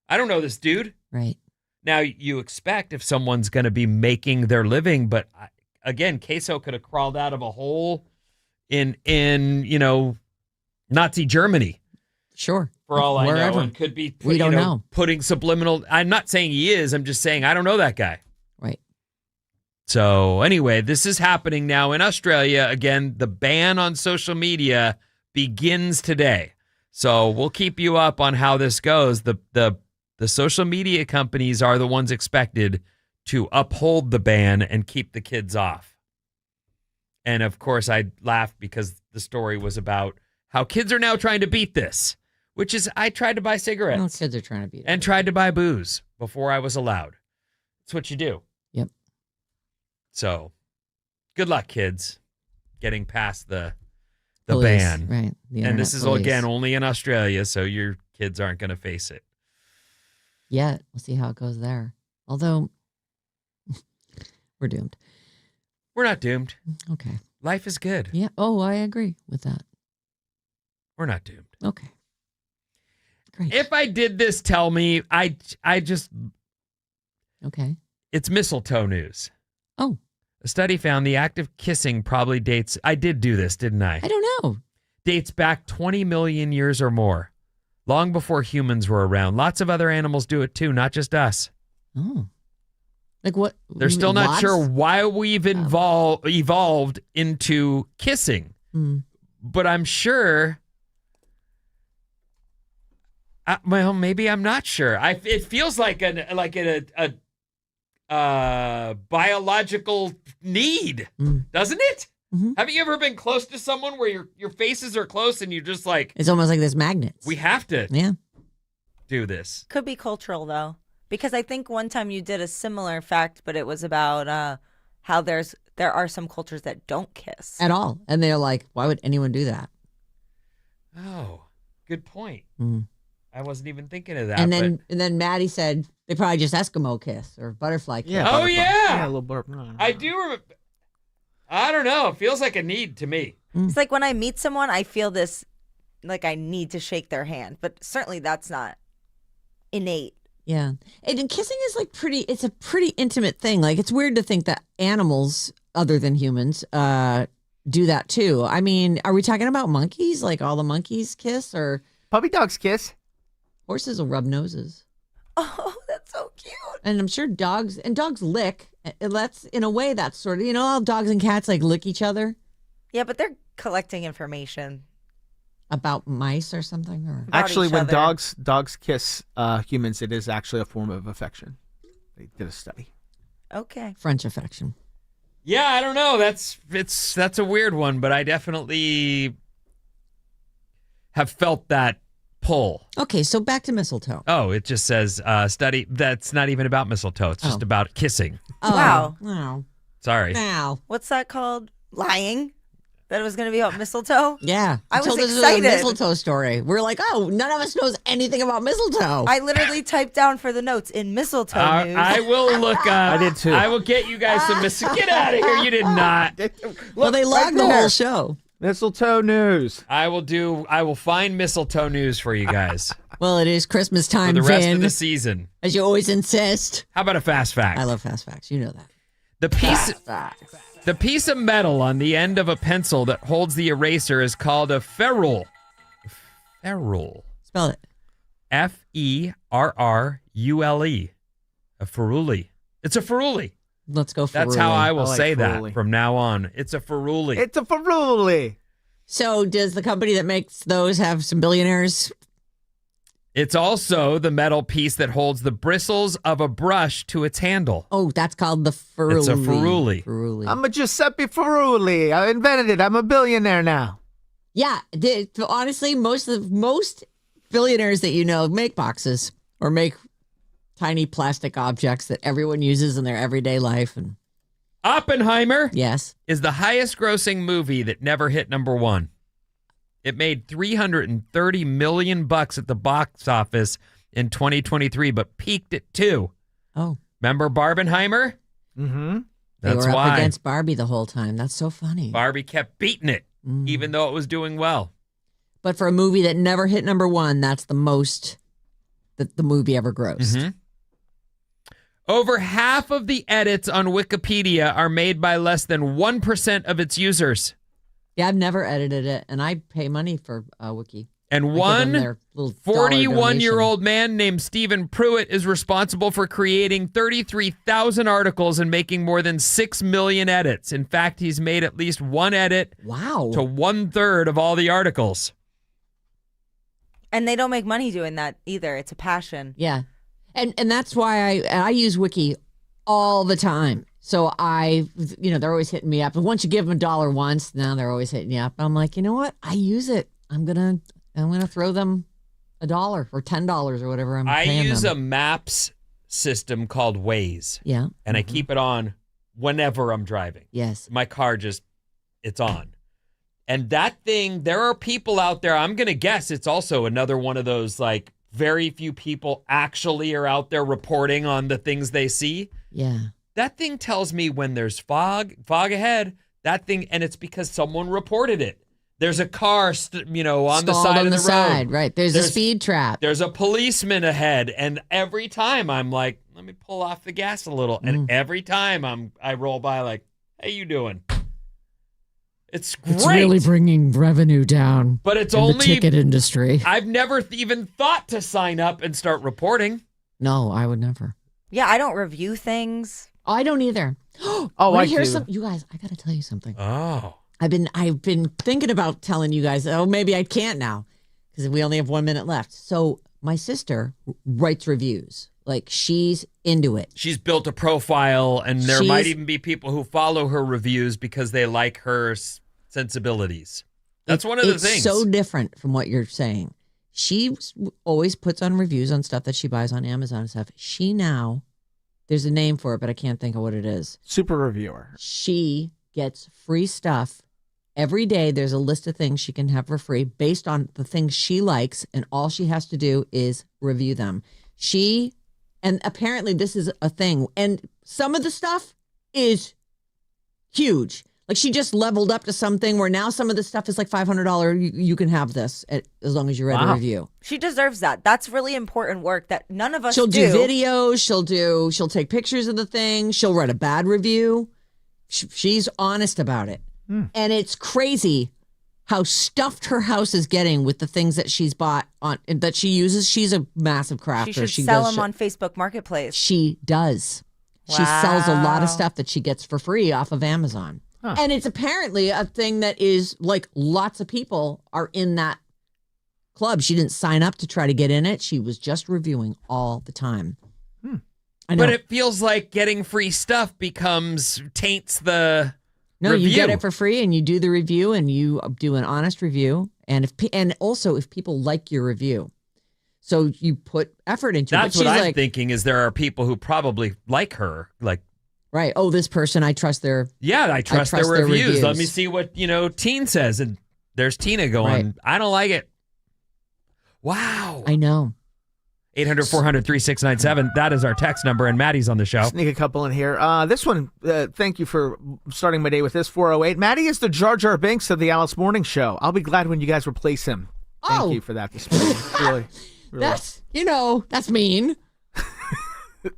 I don't know this dude. Right. Now, you expect if someone's going to be making their living, but again, Queso could have crawled out of a hole in Nazi Germany, Sure. for all I know, Wherever. and could be We don't know. putting subliminal. I'm not saying he is. I'm just saying I don't know that guy. Right. So anyway, this is happening now in Australia. Again, the ban on social media begins today. So we'll keep you up on how this goes. The social media companies are the ones expected to uphold the ban and keep the kids off. And of course, I laughed because the story was about how kids are now trying to beat this, which is I tried to buy cigarettes. No, kids are trying to beat it. And tried to buy booze before I was allowed. That's what you do. Yep. So, good luck, kids, getting past the Police, ban. right? The And this internet is, police. again, only in Australia, so your kids aren't going to face it. Yeah, we'll see how it goes there. Although, we're doomed. We're not doomed. Okay. Life is good. Yeah. Oh, I agree with that. We're not doomed. Okay. Great. If I did this, tell me. I just, Okay. it's mistletoe news. Oh, A study found the act of kissing probably dates, I did do this, didn't I? I don't know. Dates back 20 million years or more, long before humans were around. Lots of other animals do it too, not just us. Oh. Like what? They're still not Lots? sure why we've evolved into kissing, but I'm sure. Well, maybe I'm not sure. It feels like a biological need, doesn't it? Mm-hmm. Haven't you ever been close to someone where your faces are close and you're just like, It's almost like this magnets. we have to Yeah. do this? Could be cultural though, because I think one time you did a similar fact, but it was about how there are some cultures that don't kiss. At all. And they're like, why would anyone do that? Oh, good point. Mm. I wasn't even thinking of that. And then Maddie said they probably just Eskimo kiss or butterfly kiss. Yeah. Oh, butterfly. yeah. A little burp. I do remember. I don't know. It feels like a need to me. It's like when I meet someone, I feel this, like I need to shake their hand, but certainly that's not innate. Yeah. And kissing is like it's a pretty intimate thing. Like it's weird to think that animals other than humans do that too. I mean, are we talking about monkeys? Like all the monkeys kiss, or Puppy dogs kiss. horses will rub noses? Oh, that's so cute. And I'm sure dogs lick. That's in a way that's sort of, you know, how dogs and cats like lick each other Yeah, but they're collecting information. about mice or something, or About Actually, each when other. dogs kiss humans, it is actually a form of affection. They did a study. Okay. French affection. Yeah, I don't know. That's a weird one, but I definitely have felt that pull. Okay, so back to mistletoe. Oh, it just says study that's not even about mistletoe. It's just about kissing. Oh, Wow. Oh, Sorry. wow. What's that called? Lying? That it was going to be about mistletoe? Yeah. I was told us excited. a mistletoe story. We're like, oh, none of us knows anything about mistletoe. I literally typed down for the notes in mistletoe news. I will look up. I did too. I will get you guys some Get out of here. You did not. well, they logged the whole show. Mistletoe news. I will find mistletoe news for you guys Well, it is Christmas for time, the rest Vin, of the season. as you always insist. How about a fast fact? I love fast facts. You know that. The piece of metal on the end of a pencil that holds the eraser is called a ferrule. Ferrule. Spell it. Ferrule. A ferrule. It's a ferrule. Let's go for That's how I will I like say ferrule. that from now on. It's a ferrule. It's a ferrule. So does the company that makes those have some billionaires? It's also the metal piece that holds the bristles of a brush to its handle. Oh, that's called the ferrule. It's a ferrule. Ferrule. I'm a Giuseppe Ferruli. I invented it. I'm a billionaire now. Yeah, honestly, most billionaires that you know make boxes or make tiny plastic objects that everyone uses in their everyday life. And Oppenheimer yes, is the highest grossing movie that never hit number one. It made $330 million at the box office in 2023, but peaked at 2. oh, Remember Barbenheimer? Mm-hmm. they That's were why up against Barbie the whole time. That's so funny. Barbie kept beating it, even though it was doing well. But for a movie that never hit number one, that's the most that the movie ever grossed. Mhm. Over half of the edits on Wikipedia are made by less than 1% of its users. Yeah, I've never edited it, and I pay money for Wiki. And I give them one their little 41-year-old man named Stephen Pruitt is responsible for creating 33,000 articles and making more than 6 million edits. In fact, he's made at least one edit Wow. to 1/3 of all the articles. And they don't make money doing that either. It's a passion. Yeah. And that's why I use Wiki all the time. So they're always hitting me up. And once you give them $1 once, now they're always hitting you up. I'm like, you know what? I use it. I'm gonna throw them $1 or $10 or whatever I'm I paying use them. a maps system called Waze. Yeah. And I keep it on whenever I'm driving. Yes. My car it's on. And that thing, there are people out there, I'm going to guess it's also another one of those, like, very few people actually are out there reporting on the things they see. Yeah. That thing tells me when there's fog ahead, that thing, and it's because someone reported it. There's a car, on the Stalled side on of the road. side, right. There's a speed trap. There's a policeman ahead, and every time I'm like, let me pull off the gas a little. And every time I roll by like, how you doing? It's great. It's really bringing revenue down. But it's in only the ticket industry. I've never even thought to sign up and start reporting. No, I would never. Yeah, I don't review things. I don't either. I do. You guys, I got to tell you something. Oh. I've been thinking about telling you guys. Oh, maybe I can't now because we only have 1 minute left. So my sister writes reviews. Like, she's into it. She's built a profile, and there might even be people who follow her reviews because they like her sensibilities. That's one of the things. It's so different from what you're saying. She always puts on reviews on stuff that she buys on Amazon and stuff. There's a name for it, but I can't think of what it is. Super reviewer. She gets free stuff. Every day there's a list of things she can have for free based on the things she likes, and all she has to do is review them. And apparently this is a thing. And some of the stuff is huge. Like, she just leveled up to something where now some of the stuff is like $500. You can have this as long as you read a review. She deserves that. That's really important work that none of us She'll do videos. She'll take pictures of the thing. She'll write a bad review. She's honest about it. And it's crazy how stuffed her house is getting with the things that she's bought that she uses. She's a massive crafter. She should sell them on Facebook Marketplace. She does. Wow. She sells a lot of stuff that she gets for free off of Amazon. Huh. And it's apparently a thing that is like lots of people are in that club. She didn't sign up to try to get in it. She was just reviewing all the time. I know. But it feels like getting free stuff taints the review. You get it for free and you do the review and you do an honest review. And also if people like your review. So you put effort into it. That's what I'm thinking is there are people who probably like her. Like, right. Oh, this person, I trust their... Yeah, I trust their reviews. Let me see what, Teen says. And there's Tina going, right. I don't like it. Wow. I know. 800-400-3697. That is our text number, and Maddie's on the show. Sneak a couple in here. This one, thank you for starting my day with this, 408. Maddie is the Jar Jar Binks of the Alice Morning Show. I'll be glad when you guys replace him. Thank you for that this morning. Really. That's mean.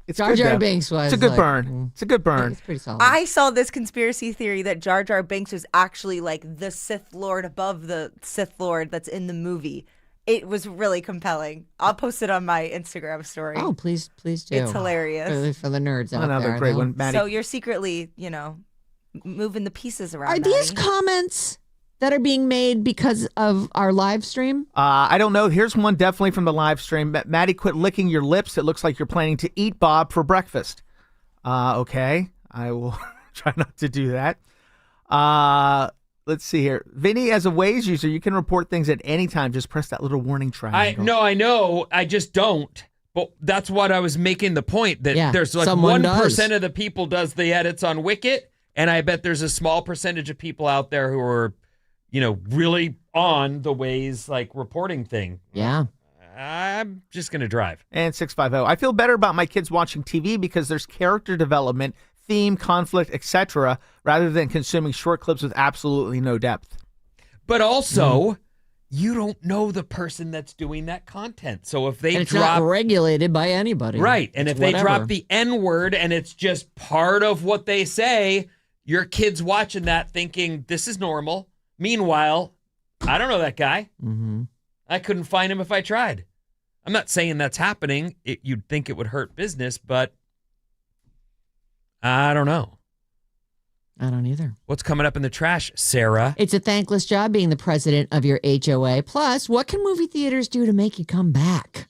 It's Jar Jar Binks was. It's a good burn. It's a good burn. It's pretty solid. I saw this conspiracy theory that Jar Jar Binks was actually like the Sith Lord above the Sith Lord that's in the movie. It was really compelling. I'll post it on my Instagram story. Oh, please do. It's hilarious. For the nerds out there. Another great one, Maddie. So you're secretly, moving the pieces around. Are these comments that are being made because of our live stream? I don't know. Here's one definitely from the live stream. Maddie, quit licking your lips. It looks like you're planning to eat Bob for breakfast. Okay. I will try not to do that. Let's see here. Vinny, as a Waze user, you can report things at any time. Just press that little warning triangle. I know. I just don't. But that's what I was making the point that there's like 1% of the people does the edits on Wicket, and I bet there's a small percentage of people out there who are, really on the Waze like reporting thing. Yeah. I'm just gonna drive. And 650. I feel better about my kids watching TV because there's character development, theme, conflict, etc., rather than consuming short clips with absolutely no depth. But also, you don't know the person that's doing that content. So if they it's not regulated by anybody. Right. And if they drop the N-word and it's just part of what they say, your kid's watching that thinking, this is normal. Meanwhile, I don't know that guy. Mm-hmm. I couldn't find him if I tried. I'm not saying that's happening. You'd think it would hurt business, but I don't know. I don't either. What's coming up in the trash, Sarah? It's a thankless job being the president of your HOA. Plus, what can movie theaters do to make you come back?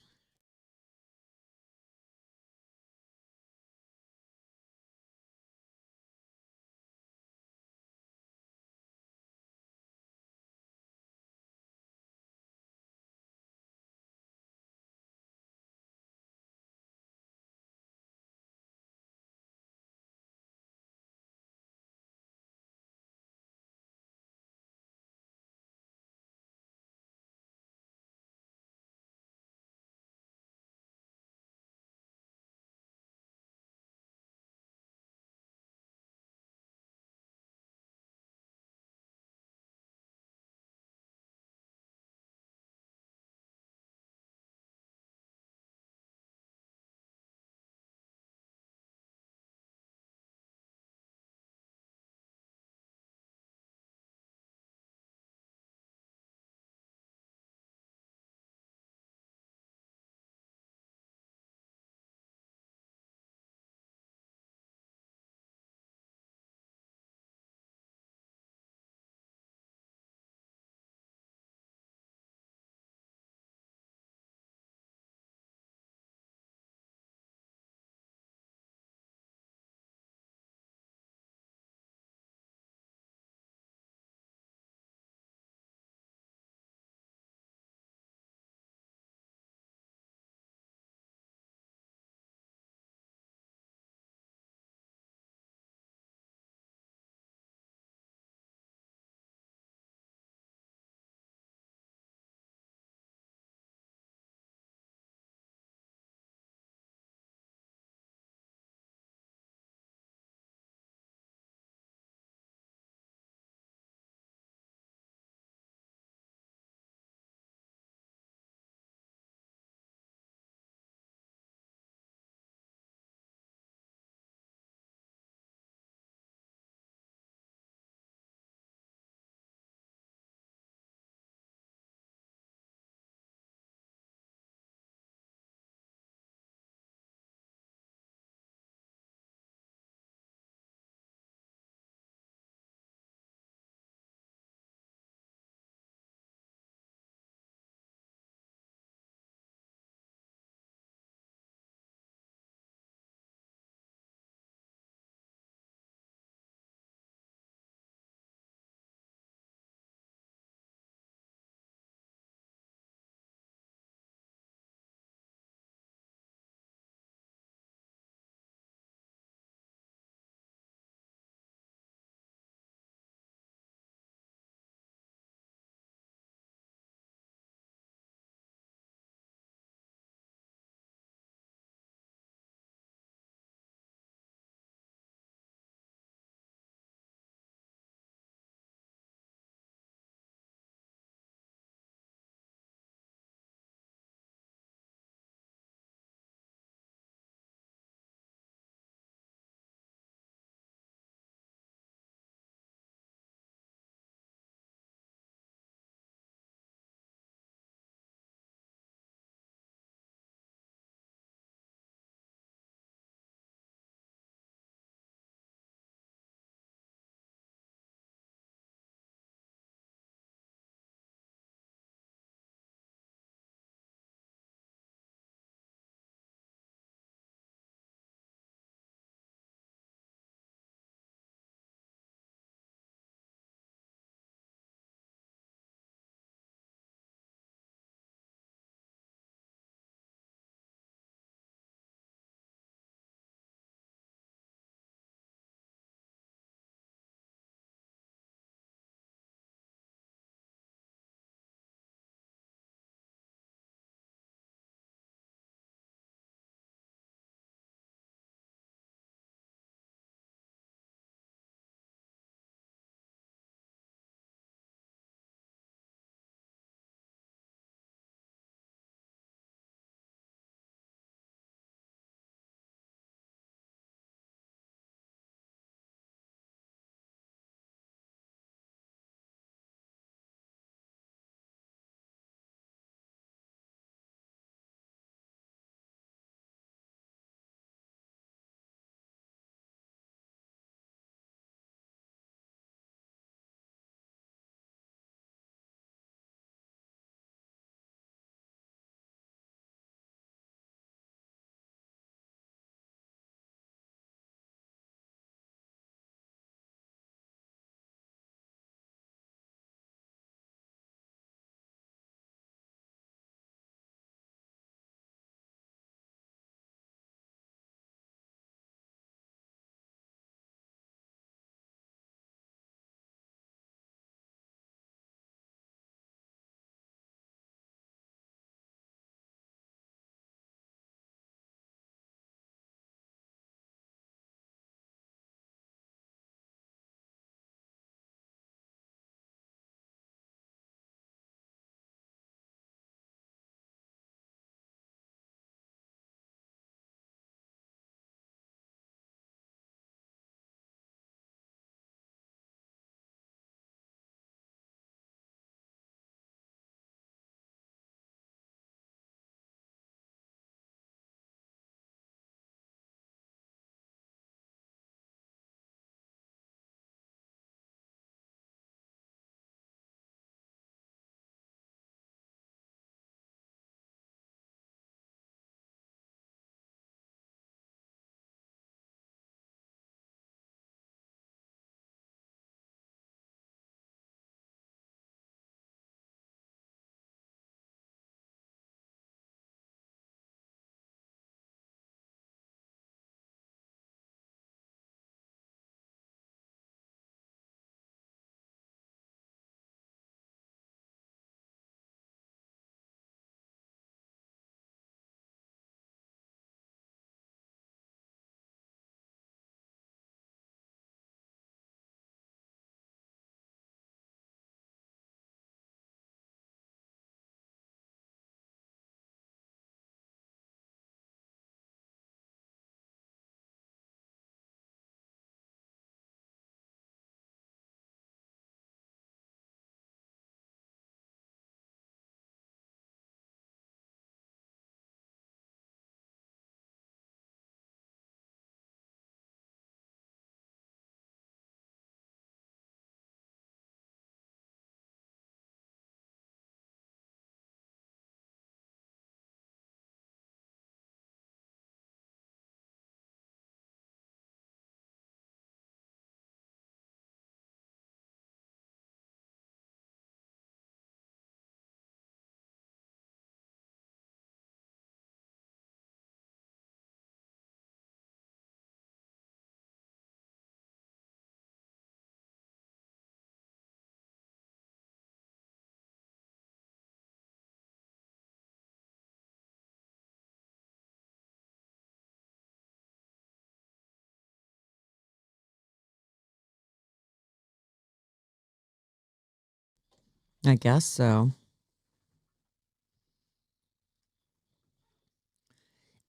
I guess so.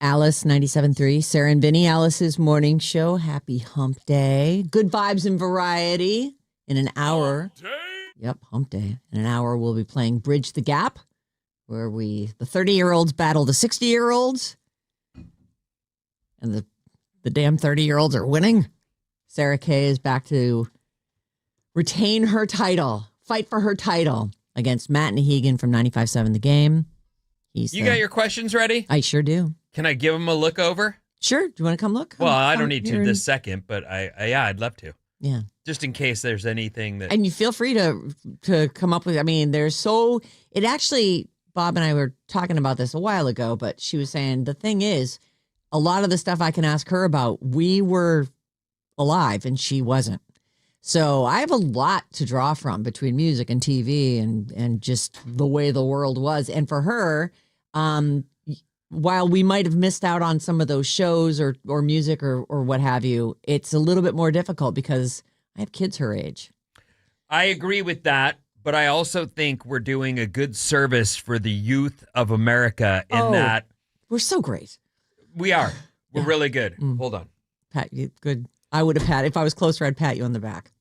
Alice 97.3, Sarah and Vinnie, Alice's morning show. Happy hump day. Good vibes and variety. In an hour. Yep, hump day. In an hour, we'll be playing Bridge the Gap, where the 30-year-olds battle the 60-year-olds. And the damn 30-year-olds are winning. Sarah Kay is back to retain her title, fight for her title against Matt Nahegan from 95.7 The Game. You got your questions ready? I sure do. Can I give him a look over? Sure. Do you want to come look? Well, I don't need to this second, but I'd love to. Yeah. Just in case there's anything that. And you feel free to come up with. I mean, it actually. Bob and I were talking about this a while ago, but she was saying the thing is, a lot of the stuff I can ask her about, we were alive and she wasn't. So I have a lot to draw from between music and TV and just the way the world was. And for her, while we might have missed out on some of those shows or music or what have you, it's a little bit more difficult because I have kids her age. I agree with that, but I also think we're doing a good service for the youth of America in that. We're so great. We are. We're really good. Hold on. Pat, you good. I would have if I was closer, I'd pat you on the back.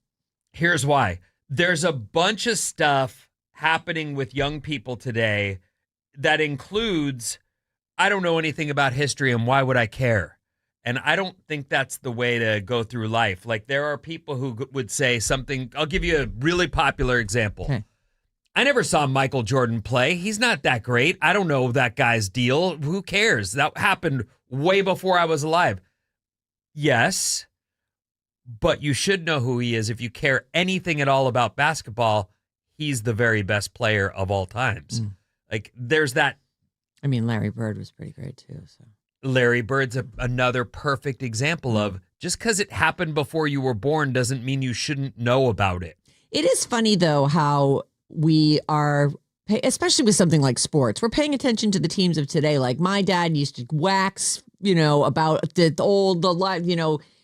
Here's why. There's a bunch of stuff happening with young people today that includes, I don't know anything about history and why would I care? And I don't think that's the way to go through life. Like there are people who would say something. I'll give you a really popular example. Okay. I never saw Michael Jordan play. He's not that great. I don't know that guy's deal. Who cares? That happened way before I was alive. Yes, but you should know who he is. If you care anything at all about basketball, he's the very best player of all times. Like there's that. I mean, Larry Bird was pretty great too. So Larry Bird's another perfect example of just because it happened before you were born doesn't mean you shouldn't know about it. It is funny though how we are, especially with something like sports, we're paying attention to the teams of today. Like my dad used to wax, about the old,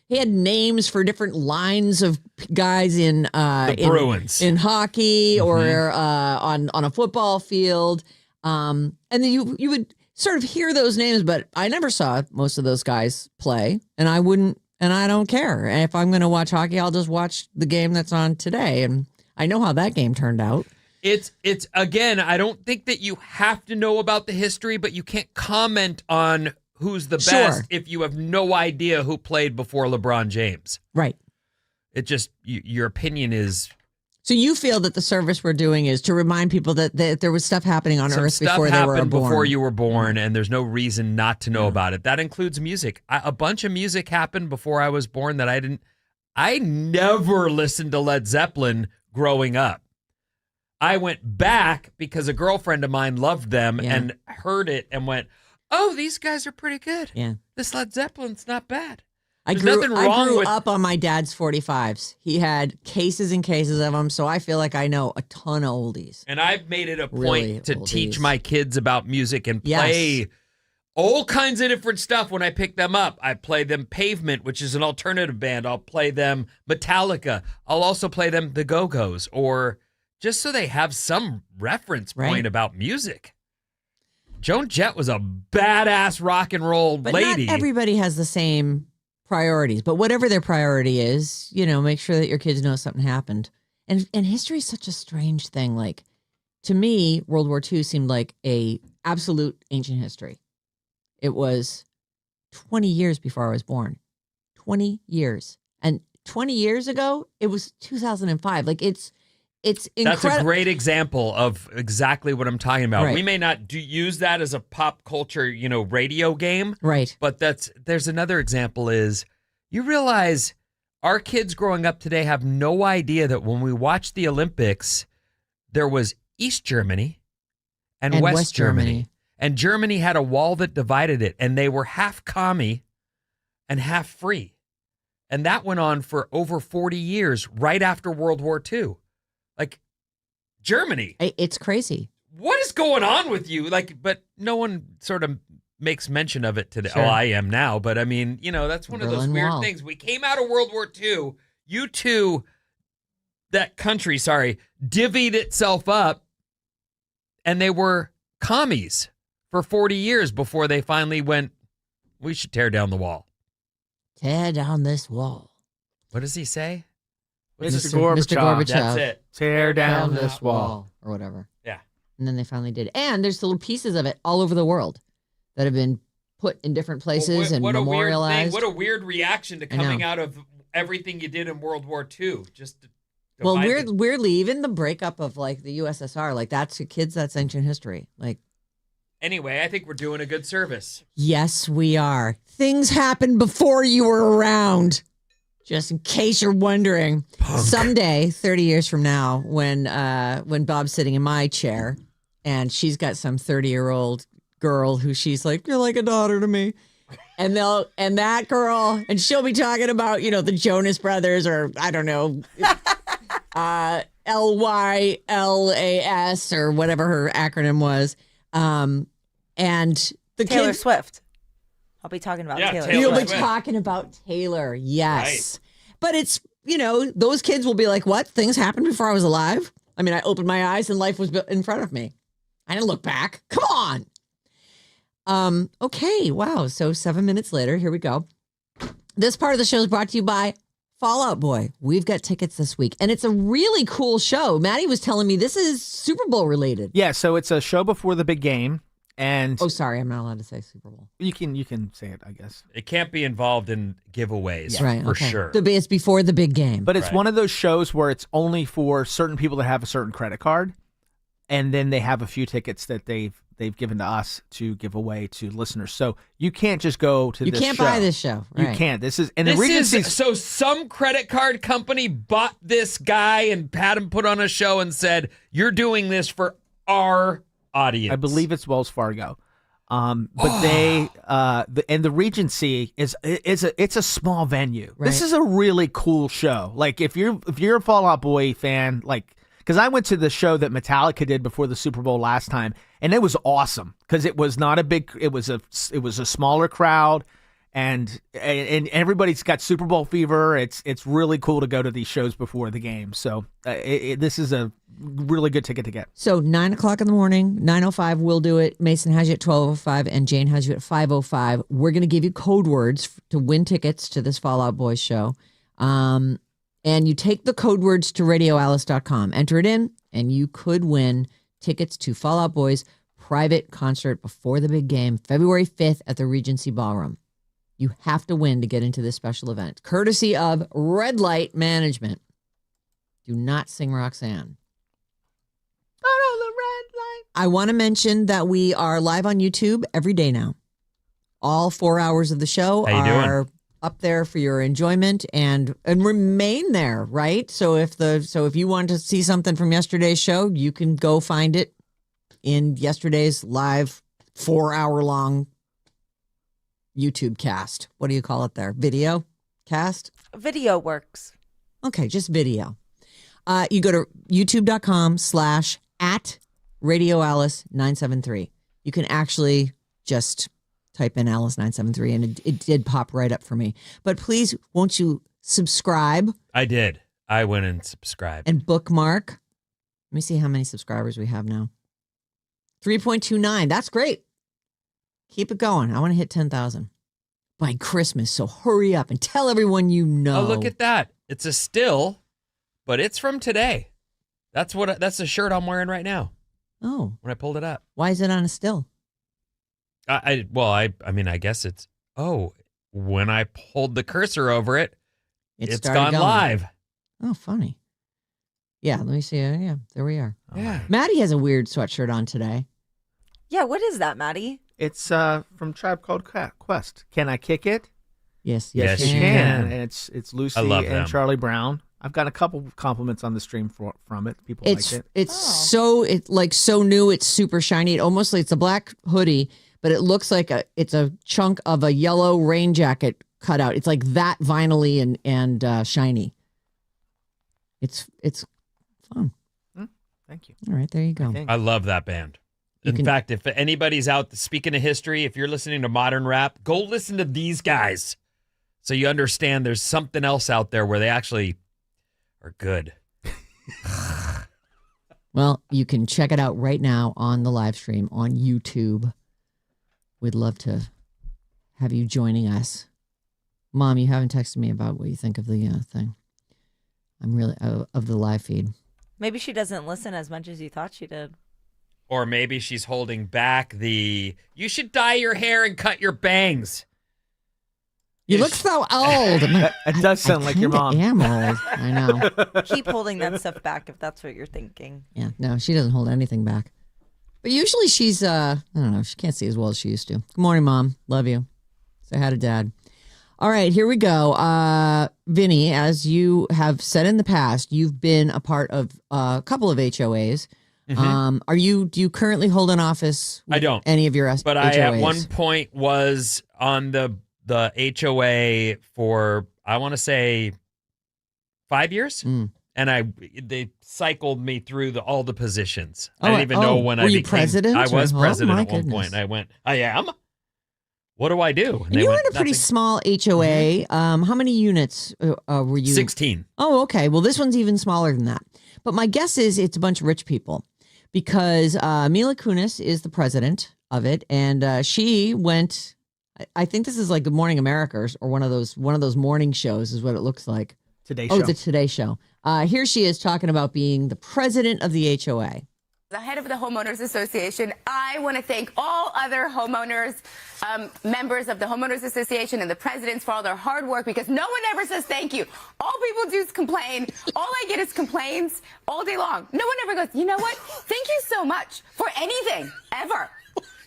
he had names for different lines of guys in Bruins in hockey or on a football field. And then you would sort of hear those names, but I never saw most of those guys play, and I wouldn't, and I don't care. And if I'm going to watch hockey, I'll just watch the game that's on today, and I know how that game turned out. It's again, I don't think that you have to know about the history, but you can't comment on who's the best if you have no idea who played before LeBron James. Right. It just, your opinion is. So you feel that the service we're doing is to remind people that there was stuff happening on Earth before they were born. Before you were born, and there's no reason not to know about it. That includes music. A bunch of music happened before I was born that I never listened to Led Zeppelin growing up. I went back because a girlfriend of mine loved them and heard it and went, oh, these guys are pretty good. Yeah. This Led Zeppelin's not bad. I grew up on my dad's 45s. He had cases and cases of them, so I feel like I know a ton of oldies. And I've made it a point Really to oldies. teach my kids about music and play all kinds of different stuff when I pick them up. I play them Pavement, which is an alternative band. I'll play them Metallica. I'll also play them the Go-Go's, or just so they have some reference point about music. Joan Jett was a badass rock and roll lady. Not everybody has the same priorities, but whatever their priority is, make sure that your kids know something happened. And history is such a strange thing. Like, to me, World War II seemed like a absolute ancient history. It was 20 years before I was born. 20 years. And 20 years ago, it was 2005. Like, it's incredible. That's a great example of exactly what I'm talking about. Right. We may not use that as a pop culture, radio game. Right. But there's another example is you realize our kids growing up today have no idea that when we watched the Olympics, there was East Germany and West Germany. And Germany had a wall that divided it, and they were half commie and half free. And that went on for over 40 years, right after World War II. Like, Germany. It's crazy. What is going on with you? Like, but no one sort of makes mention of it today. Sure. Oh, I am now. But I mean, that's one of those Berlin weird Wall. things. We came out of World War II. You two that country, divvied itself up, and they were commies for 40 years before they finally went, we should tear down the wall. Tear down this wall. What does he say? Mr. Mr. Gorbachev. That's it. Tear down Down this wall. or whatever. Yeah. And then they finally did. And there's little pieces of it all over the world that have been put in different places and what memorialized. What a weird reaction to I know. coming out of everything you did in World War II. Just to Well, divide the- weirdly, even the breakup of like the USSR, like that's to kids, that's ancient history. Like, Anyway, I think we're doing a good service. yes, we are. Things happened before you were around. Just in case you're wondering, someday, 30 years from now, when Bob's sitting in my chair, and she's got some 30-year-old girl who she's like, you're like a daughter to me. And that girl, and she'll be talking about, the Jonas Brothers, or I don't know, LYLAS or whatever her acronym was. And the Taylor kids, Swift. I'll be talking about Yeah, Taylor Taylor you'll be Swift. Swift. talking about Taylor. Yes. But it's, those kids will be like, what? Things happened before I was alive? I mean, I opened my eyes and life was in front of me. I didn't look back. Come on. Okay. Wow. So 7 minutes later, here we go. This part of the show is brought to you by Fall Out Boy. We've got tickets this week, and it's a really cool show. Maddie was telling me this is Super Bowl related. Yeah, so it's a show before the big game, and Oh, sorry. I'm not allowed to say Super Bowl. you can say it, I guess. It can't be involved in giveaways, Right. for okay. sure. It's before the big game. But it's Right. one of those shows where it's only for certain people that have a certain credit card, and then they have a few tickets that they've given to us to give away to listeners. So you can't just go to you this can't show. buy this show. You Right. can't. This is This Regency. is so some credit card company bought this guy and had him put on a show and said, "You're doing this for our audience." I believe it's Wells Fargo. But they the Regency is a small venue. Right. This is a really cool show. Like if you're a Fall Out Boy fan, like because I went to the show that Metallica did before the Super Bowl last time, and it was awesome because it was not a big. It was a smaller crowd, and everybody's got Super Bowl fever. It's really cool to go to these shows before the game. So this is a really good ticket to get. So 9 o'clock in the morning, 9:05, we'll do it. Mason has you at 12:05, and Jane has you at 5:05. We're going to give you code words to win tickets to this Fall Out Boys show. And you take the code words to radioalice.com, enter it in, and you could win tickets to Fall Out Boys private concert before the big game, February 5th at the Regency Ballroom. You have to win to get into this special event, courtesy of Red Light Management. Do not sing Roxanne. I want to mention that we are live on YouTube every day now. All 4 hours of the show How you doing? are up there for your enjoyment and remain there, right? So if you want to see something from yesterday's show, you can go find it in yesterday's live 4 hour long YouTube cast. What do you call it there? Video cast? Video works. Okay, just video. You go to youtube.com/@RadioAlice973. You can actually just type in Alice973 and it did pop right up for me. But please, won't you subscribe I did. I went and subscribed. and bookmark? Let me see how many subscribers we have now. 3.29. That's great. Keep it going. I want to hit 10,000 by Christmas. So hurry up and tell everyone you know. Oh, look at that. It's a still, but it's from today. That's the shirt I'm wearing right now Oh, when I pulled it up. why is it on a still? I mean, I guess it's, when I pulled the cursor over it, it's started gone going. live. Oh, funny. Yeah, let me see. Yeah, there we are. Yeah. Maddie has a weird sweatshirt on today. Yeah, what is that, Maddie? It's from Tribe Called Quest. Can I kick it? Yes, Yes, you you can. can. And it's Lucy I love and them. Charlie Brown. I've got a couple compliments on the stream from it. People It's like it. it's Oh. so new. It's super shiny. It almost like it's a black hoodie, but it looks like it's a chunk of a yellow rain jacket cut out. It's like that vinyl-y and shiny. It's fun. Thank you. All right, there you go. Thank I love that band. You In can- fact, if anybody's out, speaking of history, if you're listening to modern rap, go listen to these guys so you understand there's something else out there where they actually are good. Well, you can check it out right now on the live stream on YouTube. We'd love to have you joining us. Mom, you haven't texted me about what you think of the thing. I'm really of the live feed. Maybe she doesn't listen as much as you thought she did. Or maybe she's holding back you should dye your hair and cut your bangs. You look so old. It does sound like your mom. I am old. I know. Keep holding that stuff back if that's what you're thinking. Yeah, no, she doesn't hold anything back. But usually she's, I don't know, she can't see as well as she used to. Good morning, Mom. Love you. Say hi to Dad. All right, here we go. Vinnie, as you have said in the past, you've been a part of a couple of HOAs. Mm-hmm. Do you currently hold an office? I don't. Any of your But HOAs? I at one point was on the HOA for, I want to say, 5 years. And they cycled me through all the positions. I didn't even know when I became president. I was president at one goodness. point. And I went, I am? What do I do? And you were in a pretty small HOA. How many units were you? 16. Oh, okay. Well, this one's even smaller than that. But my guess is it's a bunch of rich people because Mila Kunis is the president of it. And she went, I think this is like Good Morning America or one of those morning shows is what it looks like. Today Show. Oh, the Today Show. Here she is talking about being the president of the HOA. The head of the Homeowners Association, I want to thank all other homeowners, members of the Homeowners Association and the presidents for all their hard work because no one ever says thank you. All people do is complain. All I get is complaints all day long. No one ever goes, you know what? Thank you so much for anything, ever.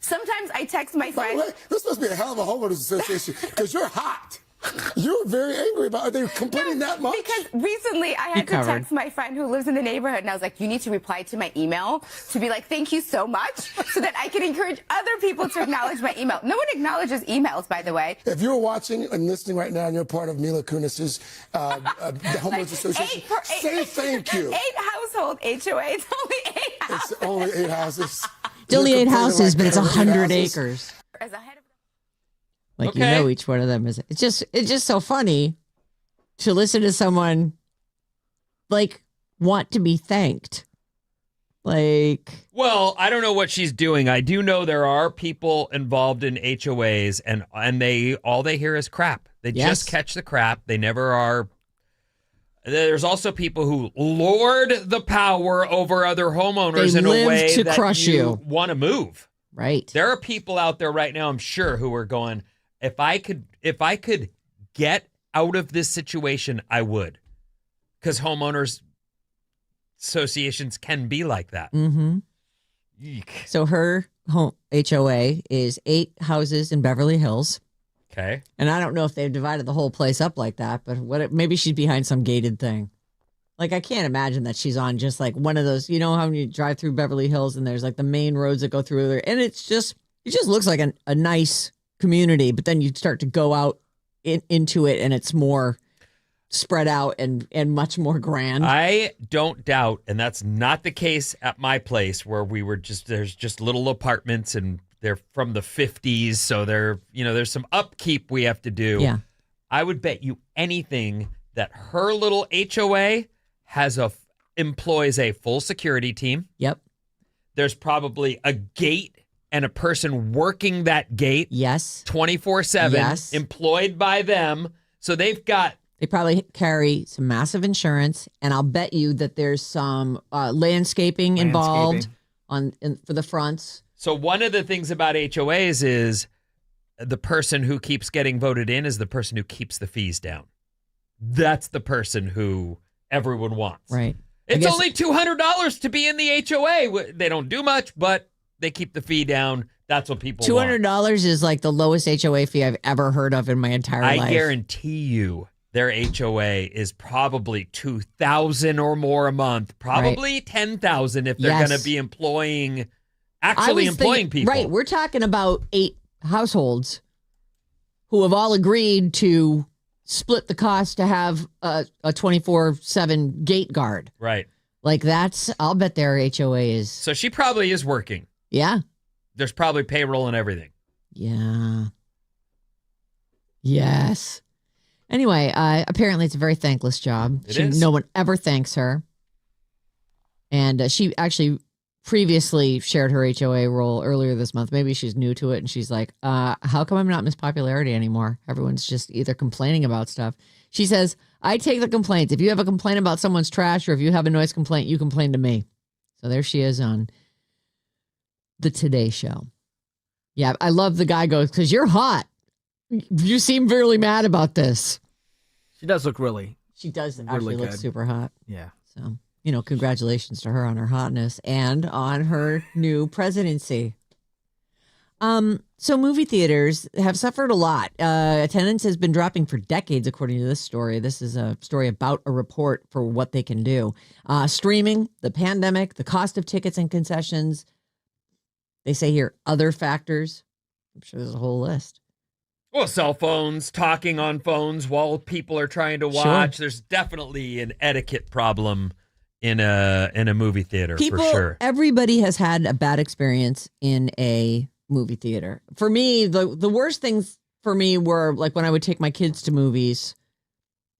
Sometimes I text my friend. By the way, this must be a hell of a homeowners association because you're hot. You're very angry about. Are they complaining that much? Because recently I had to text my friend who lives in the neighborhood, and I was like, you need to reply to my email to be like, thank you so much, so that I can encourage other people to acknowledge my email. No one acknowledges emails, by the way. If you're watching and listening right now and you're part of Mila Kunis's the homeowners association, say thank you. 8 household HOA. It's only 8 houses. It's only 8 houses. It's only 8 houses, like but it's 100 houses. acres. As a head of Like, you know, each one of them is. It's just so funny to listen to someone like want to be thanked. Like, well, I don't know what she's doing. I do know there are people involved in HOAs, and they all they hear is crap. They just catch the crap. They never are. There's also people who lord the power over other homeowners in a way to that crush you want to move. Right. There are people out there right now, I'm sure, who are going, if I could get out of this situation, I would. Because homeowners associations can be like that. Mm-hmm. Eek. So her home HOA is 8 houses in Beverly Hills. Okay. And I don't know if they've divided the whole place up like that, but maybe she's behind some gated thing. Like, I can't imagine that she's on just like one of those, you know, how when you drive through Beverly Hills and there's like the main roads that go through there. And it just looks like a nice community. But then you start to go out into it and it's more spread out and much more grand. I don't doubt, and that's not the case at my place where there's just little apartments and they're from the 50s. So there's some upkeep we have to do. Yeah. I would bet you anything that her little HOA employs a full security team. Yep. There's probably a gate and a person working that gate. Yes. 24/7. Yes. Employed by them. So they probably carry some massive insurance, and I'll bet you that there's some landscaping involved for the fronts. So one of the things about HOAs is the person who keeps getting voted in is the person who keeps the fees down. That's the person who everyone wants. Right. It's only $200 to be in the HOA. They don't do much, but they keep the fee down. That's what people want. $200 is like the lowest HOA fee I've ever heard of in my entire life. I guarantee you their HOA is probably $2,000 or more a month, probably $10,000 if they're going to be employing people. Right. We're talking about 8 households who have all agreed to split the cost to have a 24/7 gate guard. Right. Like I'll bet their HOA is. So she probably is working. Yeah. There's probably payroll and everything. Yeah. Yes. Anyway, apparently it's a very thankless job. It is. No one ever thanks her. And she actually previously shared her HOA role earlier this month. Maybe she's new to it, and she's like, how come I'm not Miss Popularity anymore? Everyone's just either complaining about stuff. She says, I take the complaints. If you have a complaint about someone's trash or if you have a noise complaint, you complain to me. So there she is on the Today Show. Yeah, I love the guy goes, because you're hot. You seem really mad about this. She does look really. She does really actually look good. super hot. Yeah. So, congratulations to her on her hotness and on her new presidency. So movie theaters have suffered a lot. Attendance has been dropping for decades, according to this story. This is a story about a report for what they can do. Streaming, the pandemic, the cost of tickets and concessions. They say here, other factors. I'm sure there's a whole list. Well, cell phones, talking on phones while people are trying to watch. Sure. There's definitely an etiquette problem in a movie theater, for sure. Everybody has had a bad experience in a movie theater. For me, the worst things for me were like when I would take my kids to movies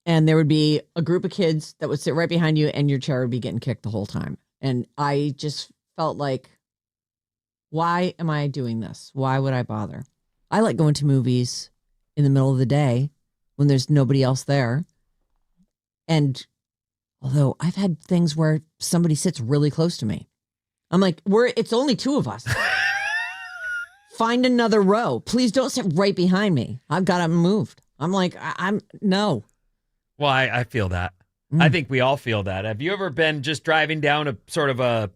and there would be a group of kids that would sit right behind you and your chair would be getting kicked the whole time. And I just felt like, why am I doing this? Why would I bother? I like going to movies in the middle of the day when there's nobody else there. And although I've had things where somebody sits really close to me, I'm like, it's only two of us. Find another row. Please don't sit right behind me. I've got to move. I'm like, no. Well, I feel that. I think we all feel that. Have you ever been just driving down a sort of a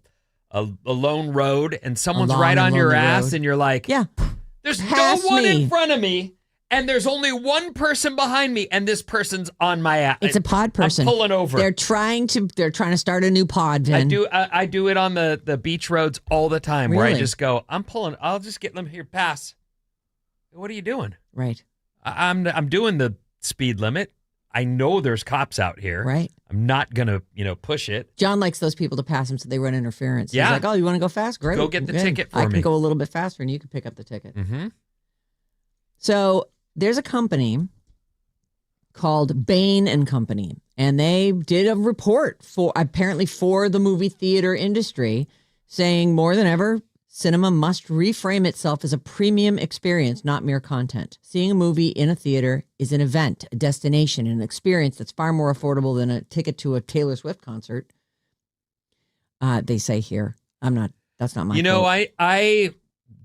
lone road and someone's right on your ass road. And you're like, yeah, there's no one in front of me and there's only one person behind me and this person's on my ass. It's a pod person. I'm pulling over. They're trying to start a new pod, Vin. I do it on the beach roads all the time. Really? Where I just go, I'll just get them here, pass. What are you doing? Right. I'm doing the speed limit. I know there's cops out here. Right. I'm not going to, push it. John likes those people to pass him so they run interference. Yeah. He's like, oh, you want to go fast? Great. Go get the ticket for me. I me. can go a little bit faster and you can pick up the ticket. Mm-hmm. So there's a company called Bain and Company, and they did a report for the movie theater industry saying more than ever, cinema must reframe itself as a premium experience, not mere content. Seeing a movie in a theater is an event, a destination, an experience that's far more affordable than a ticket to a Taylor Swift concert. They say here. That's not my quote. I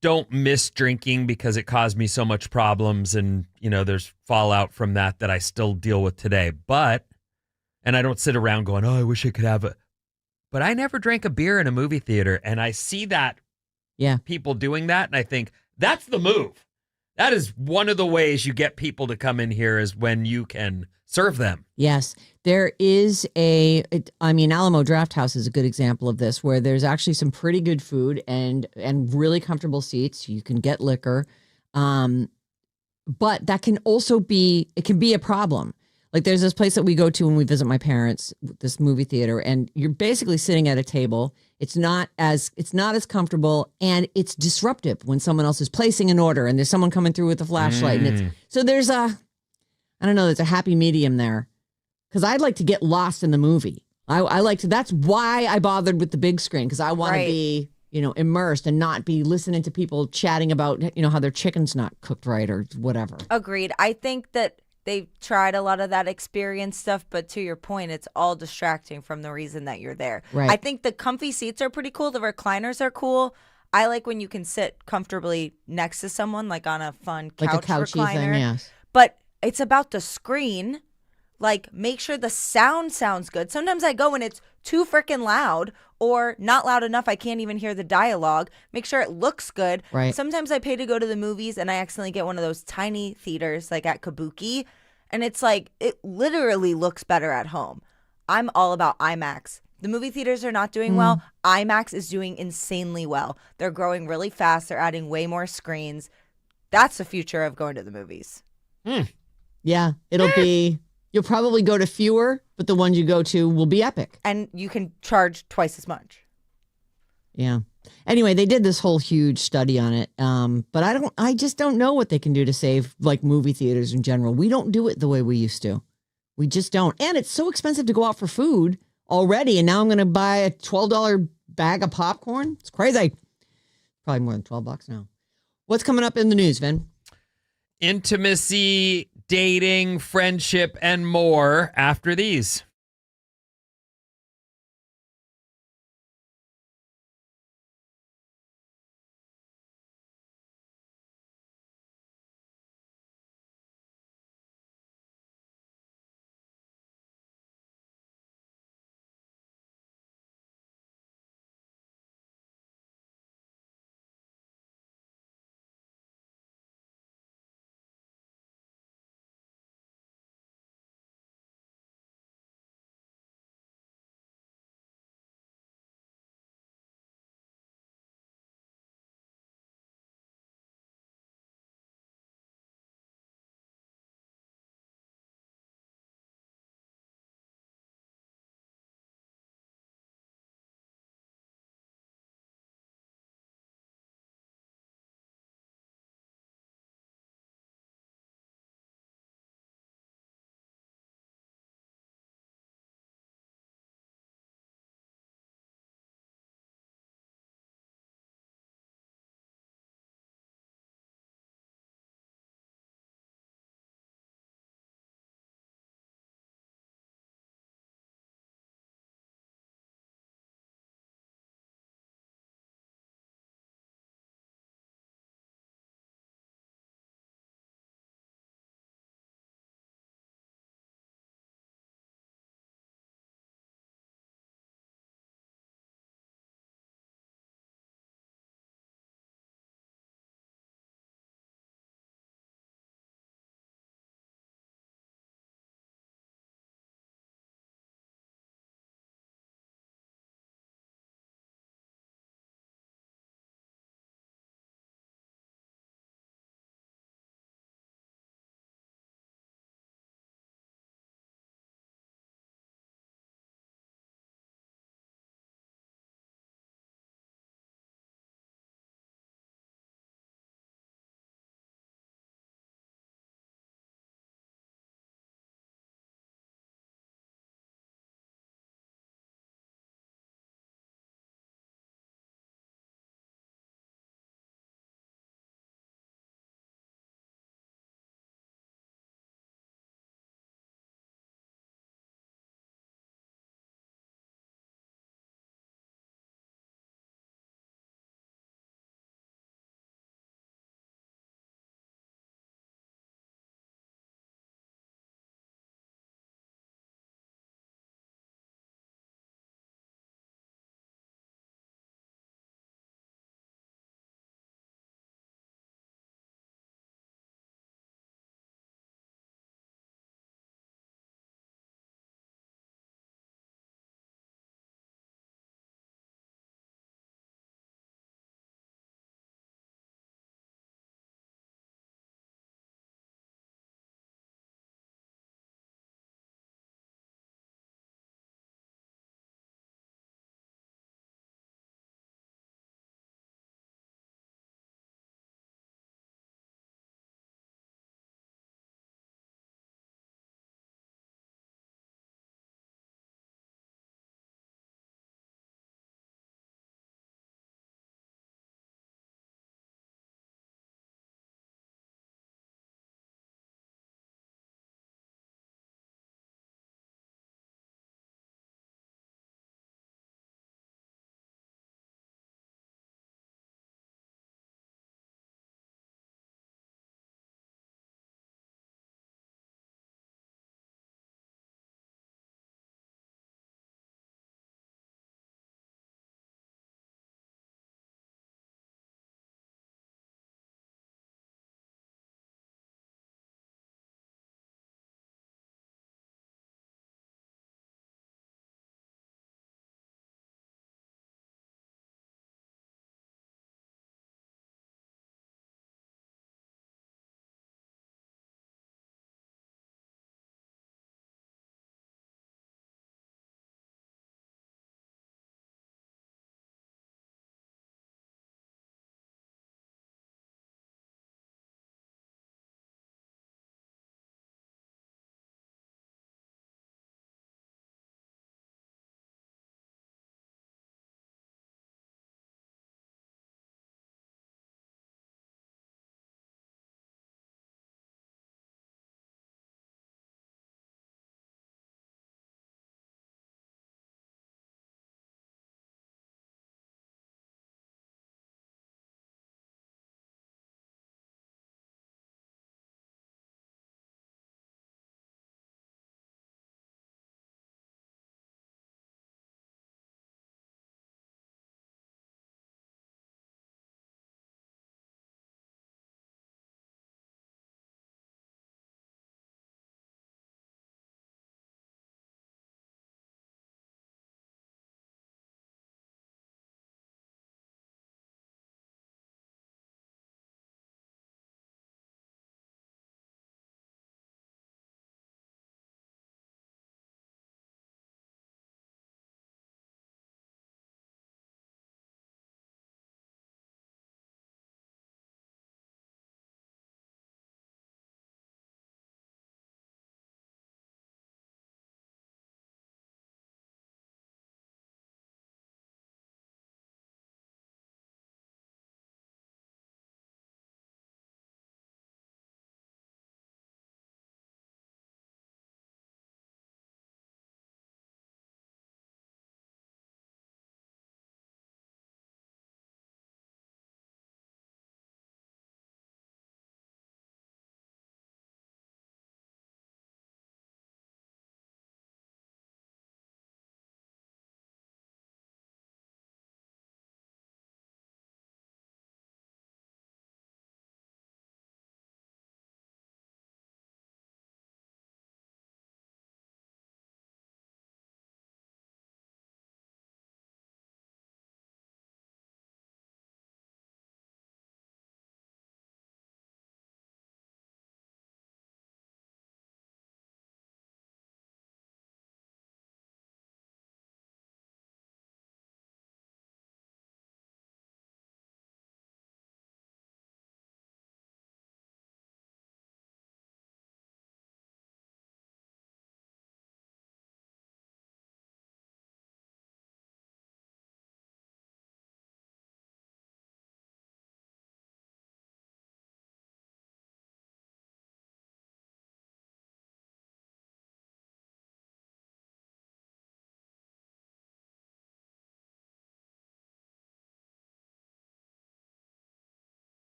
don't miss drinking because it caused me so much problems and, there's fallout from that I still deal with today. And I don't sit around going, oh, I wish I could have it. But I never drank a beer in a movie theater. And I see that. Yeah, people doing that. And I think that's the move. That is one of the ways you get people to come in here is when you can serve them. Yes, there is Alamo Draft House is a good example of this, where there's actually some pretty good food and really comfortable seats. You can get liquor. But that can also be a problem. Like there's this place that we go to when we visit my parents, this movie theater, and you're basically sitting at a table. It's not as comfortable, and it's disruptive when someone else is placing an order and there's someone coming through with a flashlight. And there's there's a happy medium there. Because I'd like to get lost in the movie. I like to. That's why I bothered with the big screen, because I want to be immersed and not be listening to people chatting about how their chicken's not cooked right or whatever. Agreed. I think that they've tried a lot of that experience stuff, but to your point, it's all distracting from the reason that you're there. Right. I think the comfy seats are pretty cool. The recliners are cool. I like when you can sit comfortably next to someone, like on a fun couch like a couchy recliner. Thing, yes. But it's about the screen. Like, make sure the sound sounds good. Sometimes I go and it's too freaking loud or not loud enough. I can't even hear the dialogue. Make sure it looks good. Right. Sometimes I pay to go to the movies and I accidentally get one of those tiny theaters like at Kabuki. And it's like, it literally looks better at home. I'm all about IMAX. The movie theaters are not doing well. IMAX is doing insanely well. They're growing really fast. They're adding way more screens. That's the future of going to the movies. Yeah, it'll be... You'll probably go to fewer, but the ones you go to will be epic. And you can charge twice as much. Yeah. Anyway, they did this whole huge study on it. But I just don't know what they can do to save like movie theaters in general. We don't do it the way we used to. We just don't. And it's so expensive to go out for food already, and now I'm going to buy a $12 bag of popcorn. It's crazy. Probably more than $12 now. What's coming up in the news, Vin? Intimacy, dating, friendship, and more after these.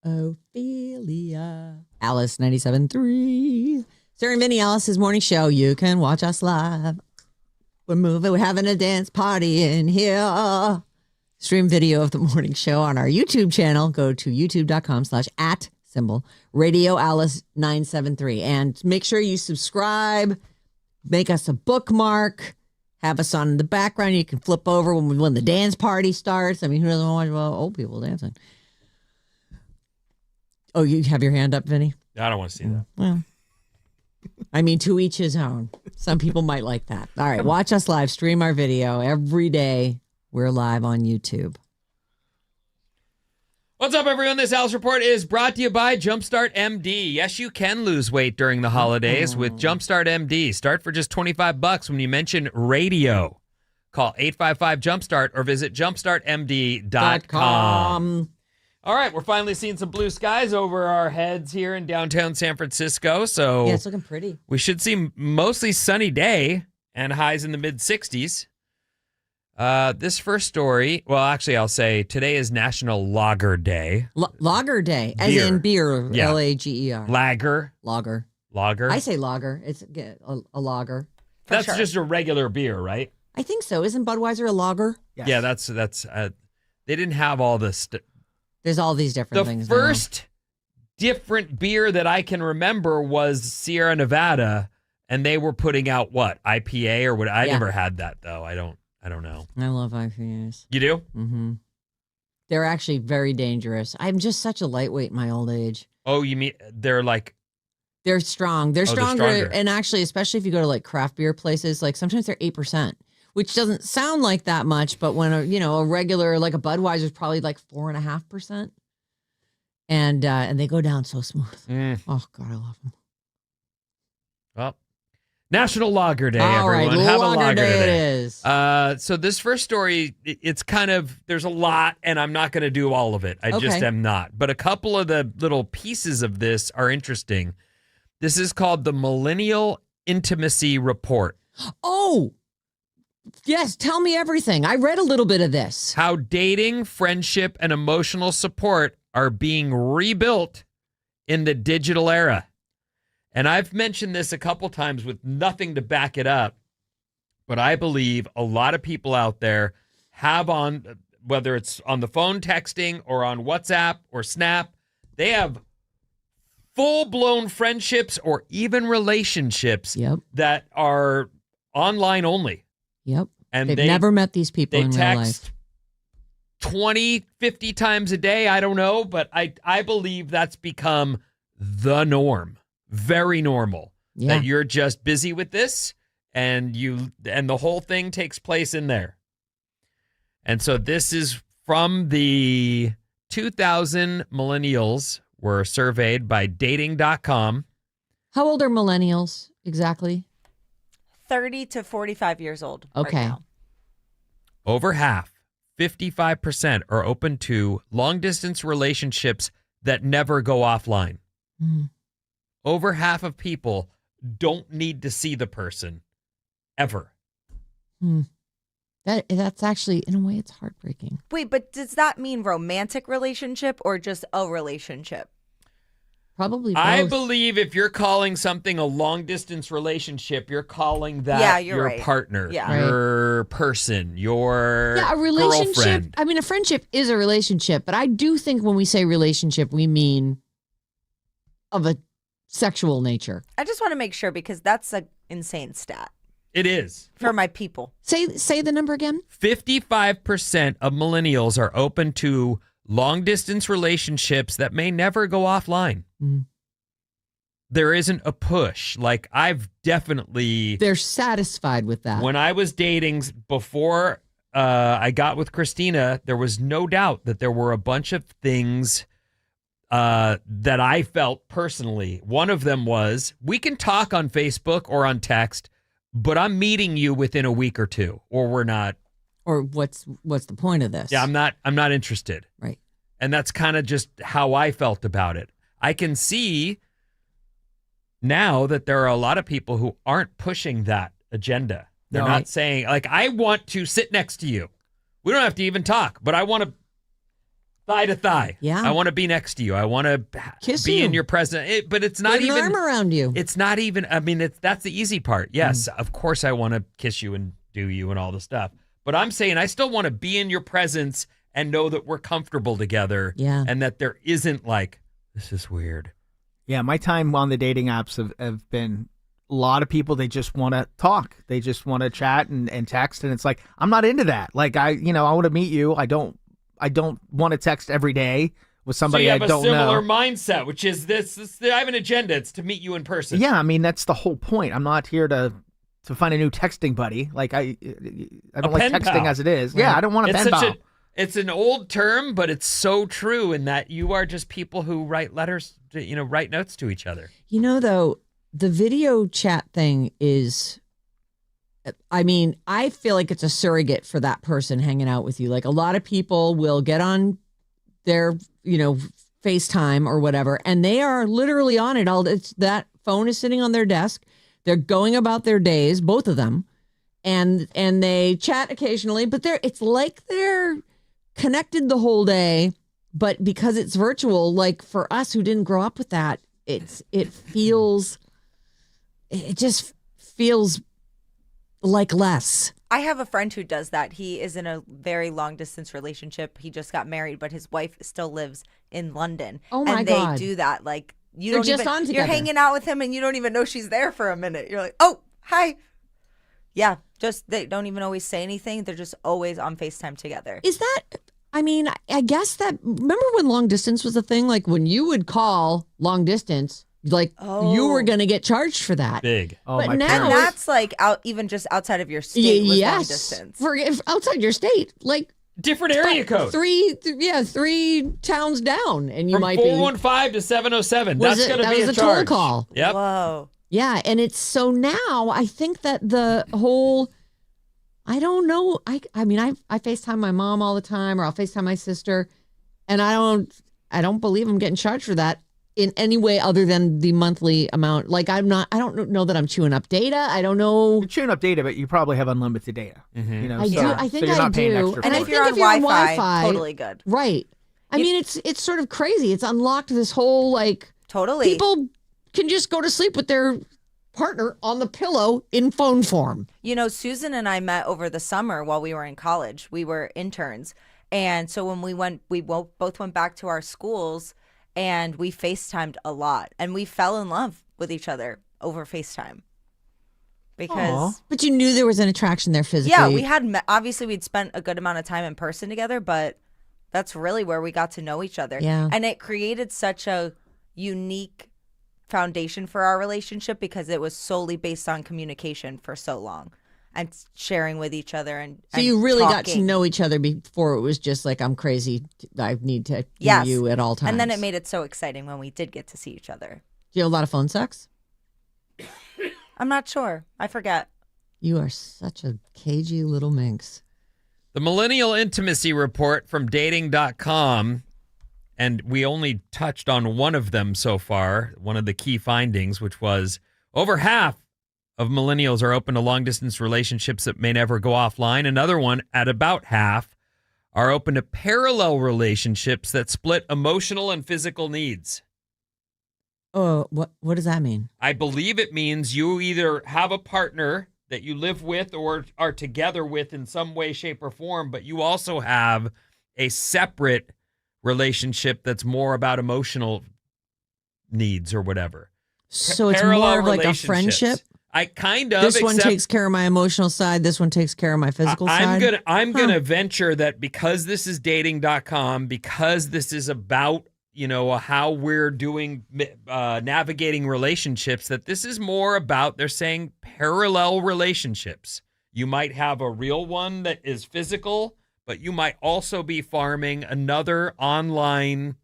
Ophelia. Alice 97.3. Sarah Vinnie, Alice's morning show. You can watch us live. We're having a dance party in here. Stream video of the morning show on our YouTube channel. Go to youtube.com/@Radio Alice 973. And make sure you subscribe. Make us a bookmark. Have us on in the background. You can flip over when the dance party starts. I mean, who doesn't want to watch old people dancing? Oh, you have your hand up, Vinny? I don't want to see that. Well, I mean, to each his own. Some people might like that. All right, watch us live. Stream our video every day. We're live on YouTube. What's up, everyone? This Alice Report is brought to you by Jumpstart MD. Yes, you can lose weight during the holidays with Jumpstart MD. Start for just $25 when you mention radio. Call 855-JUMPSTART or visit jumpstartmd.com. All right, we're finally seeing some blue skies over our heads here in downtown San Francisco. So Yeah, it's looking pretty. we should see mostly sunny day and highs in the mid-60s. This first story, well, actually, I'll say today is National Lager Day. Lager Day, as Beer. in beer, Yeah. Lager. Lager. Lager. Lager. I say lager. It's a lager. That's sure. just a regular beer, right? I think so. Isn't Budweiser a lager? Yes. Yeah, that's they didn't have all this. There's all these different The things. now. first different beer that I can remember was Sierra Nevada, and they were putting out what, IPA or what? I Yeah. never had that though. I don't know. I love IPAs. You do? Mm-hmm. They're actually very dangerous. I'm just such a lightweight in my old age. Oh, you mean they're like They're strong. They're they're stronger. stronger. And actually, especially if you go to like craft beer places, like sometimes they're 8%, which doesn't sound like that much. But when a regular, like a Budweiser is probably like 4.5%. And they go down so smooth. Oh, God, I love them. well, National Lager Day, All right, everyone. Have a Lager lager Day it today. is. So this first story, it's kind of, there's a lot, and I'm not going to do all of it. I just Okay. am not. But a couple of the little pieces of this are interesting. This is called the Millennial Intimacy Report. Oh, yes. Tell me everything. I read a little bit of this. How dating, friendship, and emotional support are being rebuilt in the digital era. And I've mentioned this a couple times with nothing to back it up, but I believe a lot of people out there have on, whether it's on the phone texting or on WhatsApp or Snap, they have full-blown friendships or even relationships Yep. that are online only. Yep. And They've they never met these people they in real text life. 20, 50 times a day. I don't know, but I believe that's become the norm. Very normal. Yeah. That you're just busy with this and the whole thing takes place in there. And so this is from the 2,000 millennials were surveyed by dating.com. How old are millennials exactly? 30 to 45 years old. Okay. Right now. Over half, 55%, are open to long-distance relationships that never go offline. Mm. Over half of people don't need to see the person ever. That's actually, in a way, it's heartbreaking. Wait, but does that mean romantic relationship or just a relationship? Probably both. I believe if you're calling something a long-distance relationship, you're calling that Yeah, you're your right. partner, Yeah. your person, your Yeah, a relationship. girlfriend. I mean, a friendship is a relationship, but I do think when we say relationship, we mean of a sexual nature. I just want to make sure because that's an insane stat It is. for my people. Say the number again. 55% of millennials are open to long-distance relationships that may never go offline. Mm. There isn't a push. Like, I've definitely... They're satisfied with that. When I was dating before I got with Christina, there was no doubt that there were a bunch of things that I felt personally. One of them was, we can talk on Facebook or on text, but I'm meeting you within a week or two, or we're not. Or what's the point of this? Yeah, I'm not interested. Right. And that's kind of just how I felt about it. I can see now that there are a lot of people who aren't pushing that agenda. They're No, not saying, like, I want to sit next to you. We don't have to even talk, but I want to thigh to thigh. Yeah. I want to be next to you. I want to Kiss be you. in your presence. But it's not Put an even arm around you. It's not even. I mean, that's the easy part. Yes, of course, I want to kiss you and do you and all the stuff. But I'm saying I still want to be in your presence and know that we're comfortable together. Yeah. And that there isn't like, this is weird. Yeah, my time on the dating apps have been a lot of people, they just want to talk. They just want to chat and text. And it's like, I'm not into that. Like, I want to meet you. I don't want to text every day with somebody I don't know. So you have a similar mindset, which is this. I have an agenda. It's to meet you in person. Yeah, I mean, that's the whole point. I'm not here to find a new texting buddy. Like, I don't like texting pal. as it is. Right. Yeah, I don't want a pen pal. It's an old term, but it's so true in that you are just people who write letters, write notes to each other. Though, the video chat thing is, I mean, I feel like it's a surrogate for that person hanging out with you. Like a lot of people will get on their, FaceTime or whatever, and they are literally on it all. That phone is sitting on their desk. They're going about their days, both of them, and they chat occasionally, but it's like they're connected the whole day. But because it's virtual, like for us who didn't grow up with that, it just feels like less. I have a friend who does that. He is in a very long distance relationship. He just got married, but his wife still lives in London. Oh my God. God. They do that. Like They're just on together. You're hanging out with him and you don't even know she's there for a minute. You're like, oh, hi. Yeah. Just they don't even always say anything. They're just always on FaceTime together. Is that, I mean, I guess that, remember when long distance was a thing? Like when you would call long distance, like you were going to get charged for that. Big. Oh, but my now parents. And that's like even just outside of your state was long distance. If outside your state, like Different area code. Three towns down, and you From might 415 to 707. That's going to be a toll charge. call. Yep. Whoa. Yeah, and it's so now I think that the whole, I don't know. I mean, I FaceTime my mom all the time, or I'll FaceTime my sister, and I don't believe I'm getting charged for that in any way other than the monthly amount. Like I don't know that I'm chewing up data. I don't know. You're chewing up data, but you probably have unlimited data. Mm-hmm. I do. I think so you're I not paying do. extra And for I it. If think you're on if you're on Wi-Fi, totally good. Right. I mean, it's sort of crazy. It's unlocked this whole like Totally. people can just go to sleep with their partner on the pillow in phone form. Susan and I met over the summer while we were in college. We were interns. And so when we both went back to our schools and we FaceTimed a lot. And we fell in love with each other over FaceTime. Because, But you knew there was an attraction there physically. yeah, we had, obviously we'd spent a good amount of time in person together, but that's really where we got to know each other. Yeah. And it created such a unique foundation for our relationship because it was solely based on communication for so long and sharing with each other. So you really got to talking. know each other before it was just like, I'm crazy. I need to hear Yes. you at all times. And then it made it so exciting when we did get to see each other. Do you have a lot of phone sex? I'm not sure. I forget. You are such a cagey little minx. The Millennial Intimacy Report from dating.com, and we only touched on one of them so far, one of the key findings, which was over half of millennials are open to long-distance relationships that may never go offline. Another one, at about half, are open to parallel relationships that split emotional and physical needs. Oh, what does that mean? I believe it means you either have a partner that you live with or are together with in some way, shape, or form, but you also have a separate relationship that's more about emotional needs or whatever. So it's Parallel more of like a relationships. friendship? I kind of. This one except takes care of my emotional side. This one takes care of my physical side. I'm gonna venture that because this is dating.com, because this is about, how we're doing navigating relationships, that this is more about, they're saying, parallel relationships. You might have a real one that is physical, but you might also be farming another online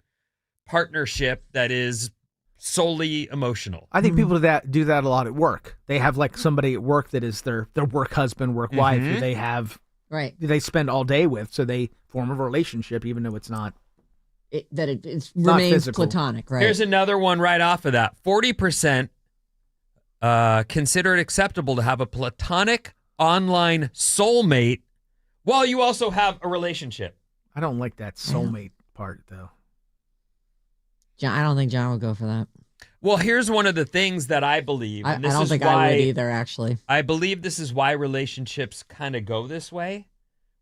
partnership that is solely emotional. I think people do that a lot at work. They have like somebody at work that is their work husband, work wife, who they have, Right. they spend all day with, so they form a relationship even though it's not. It not remains physical. platonic, right? Here's another one right off of that. 40% consider it acceptable to have a platonic online soulmate while you also have a relationship. I don't like that soulmate part, though. John, I don't think John would go for that. Well, here's one of the things that I believe. I And this don't is think why I would either, actually. I believe this is why relationships kind of go this way.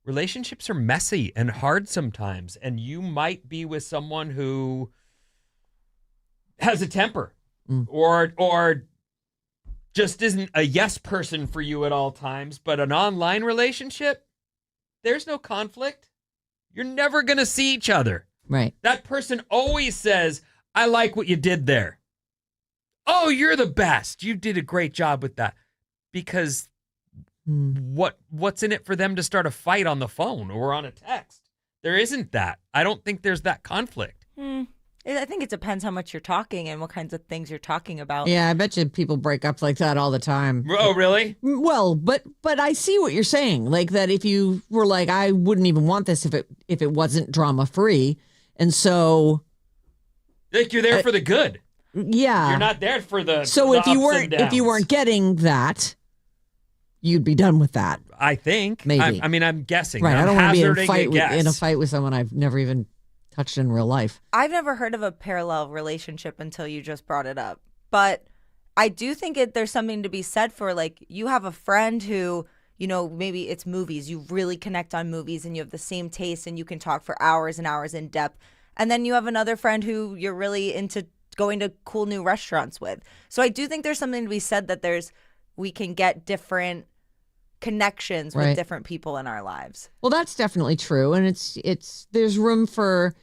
Relationships are messy and hard sometimes, and you might be with someone who has a temper or just isn't a yes person for you at all times. But an online relationship, there's no conflict. You're never going to see each other. Right. That person always says, I like what you did there. Oh, you're the best. You did a great job with that. Because what's in it for them to start a fight on the phone or on a text? There isn't that. I don't think there's that conflict. I think it depends how much you're talking and what kinds of things you're talking about. Yeah, I bet you people break up like that all the time. Oh, really? Well, but I see what you're saying. Like that if you were like, I wouldn't even want this if it wasn't drama free. And so Like you're there for the good. yeah. You're not there for the So the if you ups and weren't downs. getting that, you'd be done with that. I think. Maybe. I mean, I'm guessing. Right. I'm I don't want to be hazarding in a guess. fight with someone I've never even touched in real life. I've never heard of a parallel relationship until you just brought it up. But I do think there's something to be said for, like, you have a friend who, you know, maybe it's movies. You really connect on movies and you have the same taste and you can talk for hours and hours in depth. And then you have another friend who you're really into going to cool new restaurants with. So I do think there's something to be said that we can get different connections with Right. different people in our lives. Well, that's definitely true, and there's room for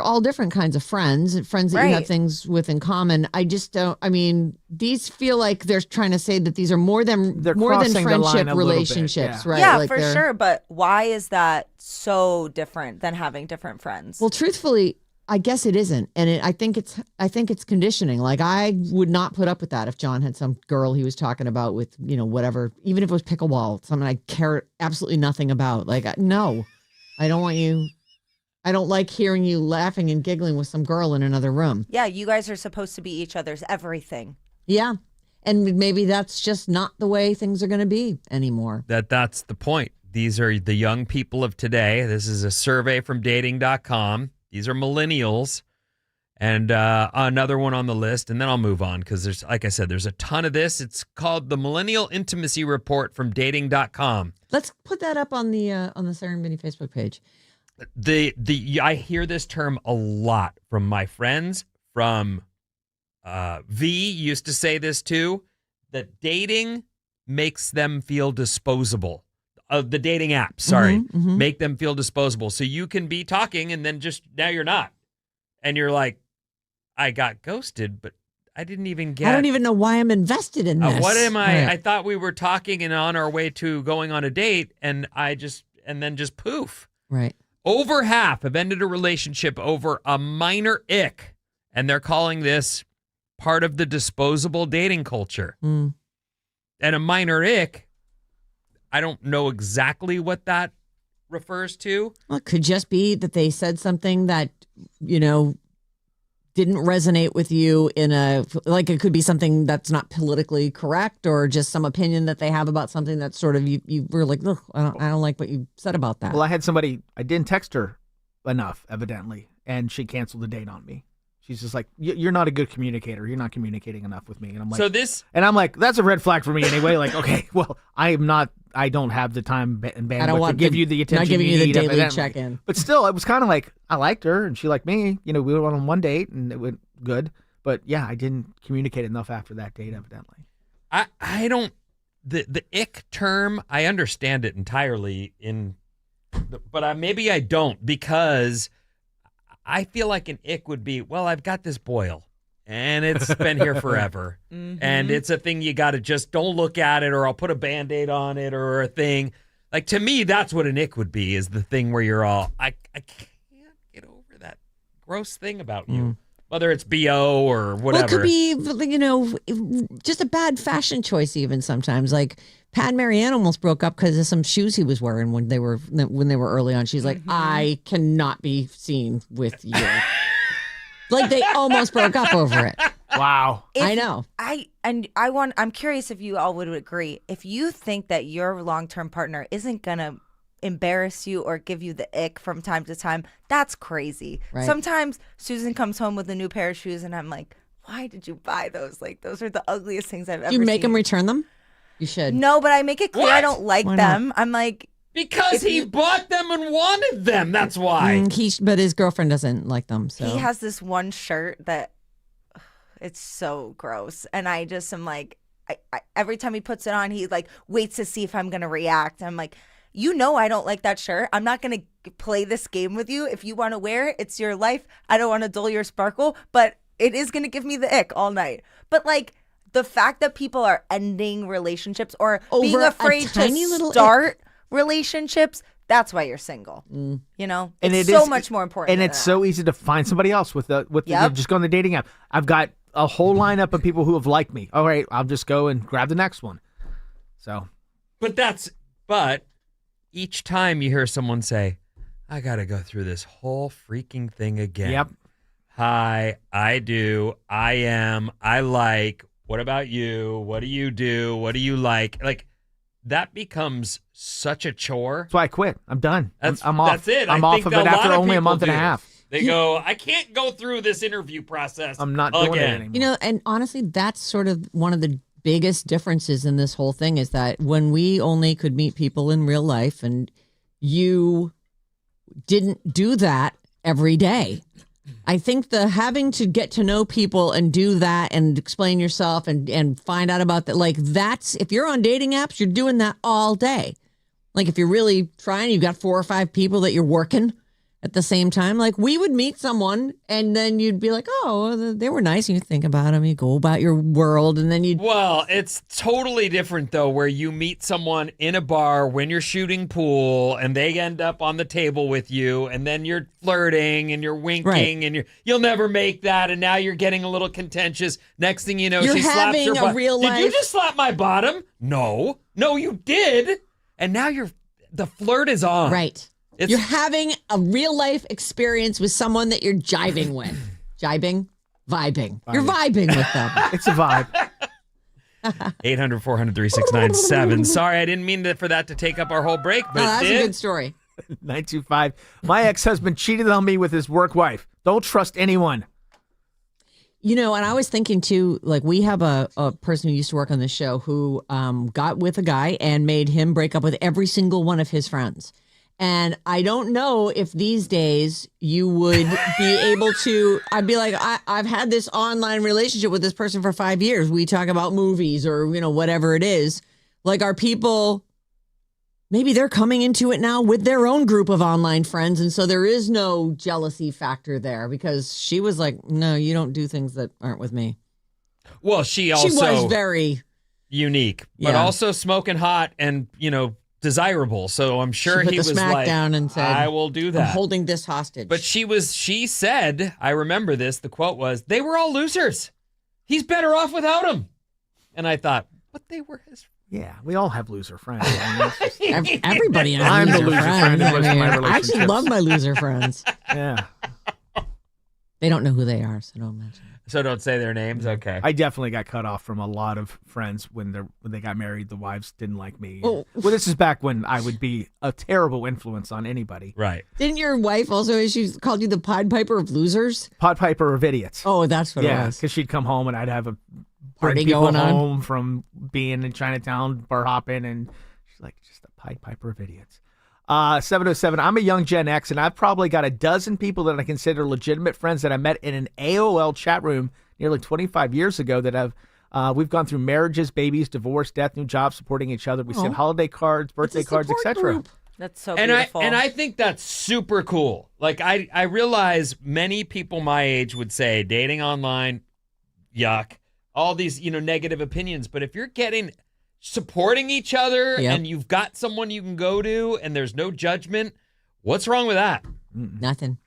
all different kinds of friends that you have Right. things with in common. I just don't. I mean, these feel like they're trying to say that these are more than They're crossing the line friendship a little bit, relationships, yeah. right? Yeah, Like for they're- sure. But why is that so different than having different friends? Well, truthfully, I guess it isn't, and I think it's conditioning. Like I would not put up with that if John had some girl he was talking about with whatever, even if it was pickleball, something I care absolutely nothing about. Like no, I don't want you. I don't like hearing you laughing and giggling with some girl in another room. Yeah, you guys are supposed to be each other's everything. Yeah, and maybe that's just not the way things are going to be anymore. That's the point. These are the young people of today. This is a survey from dating.com. These are millennials. And another one on the list, and then I'll move on because there's, like I said, there's a ton of this. It's called the Millennial Intimacy Report from dating.com. Let's put that up on the Sarah Vinnie Facebook page. I hear this term a lot from my friends. From V used to say this too, that dating makes them feel disposable. The dating apps, sorry, make them feel disposable. So you can be talking and then just now you're not, and you're like, I got ghosted, but I didn't even get. I don't even know why I'm invested in this. What am I? Right. I thought we were talking and on our way to going on a date, and then just poof. Right. Over half have ended a relationship over a minor ick, and they're calling this part of the disposable dating culture. Mm. And a minor ick, I don't know exactly what that refers to. Well, it could just be that they said something that, didn't resonate with you it could be something that's not politically correct or just some opinion that they have about something that sort of you were like, look, I don't like what you said about that. Well, I had somebody, I didn't text her enough, evidently, and she canceled the date on me. She's just like, you're not a good communicator. You're not communicating enough with me. And I'm like, that's a red flag for me anyway. Like, okay, well, I don't have the time and bandwidth to give you the attention not giving you you the need, daily evidently. check-in. But still, it was kind of like, I liked her and she liked me. We went on one date and it went good. But yeah, I didn't communicate enough after that date, evidently. I don't, the ick term, I understand it entirely but maybe I don't, because I feel like an ick would be, well, I've got this boil and it's been here forever. And it's a thing you got to just don't look at it, or I'll put a Band-Aid on it, or a thing. Like, to me, that's what an ick would be, is the thing where you're all, I can't get over that gross thing about you. Whether it's BO or whatever. Well, it could be, just a bad fashion choice even sometimes. Like Pat and Marianne almost broke up because of some shoes he was wearing when they were early on. She's like, I cannot be seen with you. Like they almost broke up over it. Wow. I know. I'm curious if you all would agree. If you think that your long-term partner isn't gonna embarrass you or give you the ick from time to time, that's crazy. Right. Sometimes Susan comes home with a new pair of shoes and I'm like, why did you buy those? Like, those are the ugliest things I've ever Do seen. you make them return them? You should. No, but I make it clear I What? don't like Why not? them. I'm like, Because he bought them and wanted them. That's why. But his girlfriend doesn't like them. So he has this one shirt that it's so gross. And I just am like, every time he puts it on, he like waits to see if I'm going to react. I'm like, you know, I don't like that shirt. I'm not going to play this game with you. If you want to wear it, it's your life. I don't want to dull your sparkle, but it is going to give me the ick all night. But like the fact that people are ending relationships or being Over a afraid tiny to little ick. start relationships, that's why you're single. You know, And it's it so is- much more important. And than it's that. so easy to find somebody else with Yep. just go on the dating app. I've got a whole lineup of people who have liked me. All right, I'll just go and grab the next one. So But each time you hear someone say, I got to go through this whole freaking thing again. Yep. Hi, I do. I am. I like. What about you? What do you do? What do you like? Like, that becomes such a chore. that's why I quit. I'm done. That's I'm off. That's it. I'm I off think of that it a lot after of only a people month and a do. half. They go, I can't go through this interview process. I'm not doing it again. anymore. You know, and honestly, that's sort of one of the biggest differences in this whole thing is that when we only could meet people in real life and you didn't do that every day. I think the having to get to know people and do that and explain yourself and find out about that, like that's, if you're on dating apps, you're doing that all day. Like if you're really trying, you've got 4 or 5 people that you're working at the same time. Like we would meet someone and then you'd be like, oh, they were nice. And you think about them, you go about your world and then you Well, it's totally different though, where you meet someone in a bar when you're shooting pool and they end up on the table with you and then you're flirting and you're winking Right. and you'll never make that and now you're getting a little contentious. Next thing you know, You're she slaps having her a butt. real Did you life- just slap my bottom? No, you did. And now the flirt is on. Right. It's- You're having a real life experience with someone that you're jiving with. Jibing? Vibing. You're vibing with them. It's a vibe. 800-400-3697. Sorry, I didn't mean for that to take up our whole break, but No, it that's did. a good story. 925. My ex-husband cheated on me with his work wife. Don't trust anyone. You know, and I was thinking too, like we have a person who used to work on the show who got with a guy and made him break up with every single one of his friends. And I don't know if these days you would be able to, I'd be like, I've had this online relationship with this person for 5 years. We talk about movies or, you know, whatever it is. Like, are people, maybe they're coming into it now with their own group of online friends. And so there is no jealousy factor there because she was like, no, you don't do things that aren't with me. Well, she She also was very, unique, but Yeah. also smoking hot and, desirable. So I'm sure She put he the was smack like, down and said, I will do I'm that. holding this hostage. But she said, I remember this, the quote was, they were all losers. He's better off without him. And I thought, but they were his. Yeah, we all have loser friends. I mean, it's just- Everybody has I'm the loser loser friends. friend in most of my I actually relationships. love my loser friends. yeah, They don't know who they are, so don't mention it. So don't say their names. Okay. I definitely got cut off from a lot of friends when they got married. The wives didn't like me. Oh. Well, this is back when I would be a terrible influence on anybody. Right. Didn't your wife also, she called you the Pied Piper of losers? Pot Piper of idiots. Oh, that's what it yeah, was. because she'd come home and I'd have a Party bring people going on. home from being in Chinatown, bar hopping, and she's like, just a Pied Piper of idiots. 707. I'm a young Gen X, and I've probably got a dozen people that I consider legitimate friends that I met in an AOL chat room nearly 25 years ago that have. We've gone through marriages, babies, divorce, death, new jobs, supporting each other. We send holiday cards, birthday It's a cards, support etc. group. That's so And beautiful. I think that's super cool. Like I realize many people my age would say dating online, yuck, all these, negative opinions. But if you're supporting each other Yep. and you've got someone you can go to and there's no judgment, what's wrong with that? Nothing.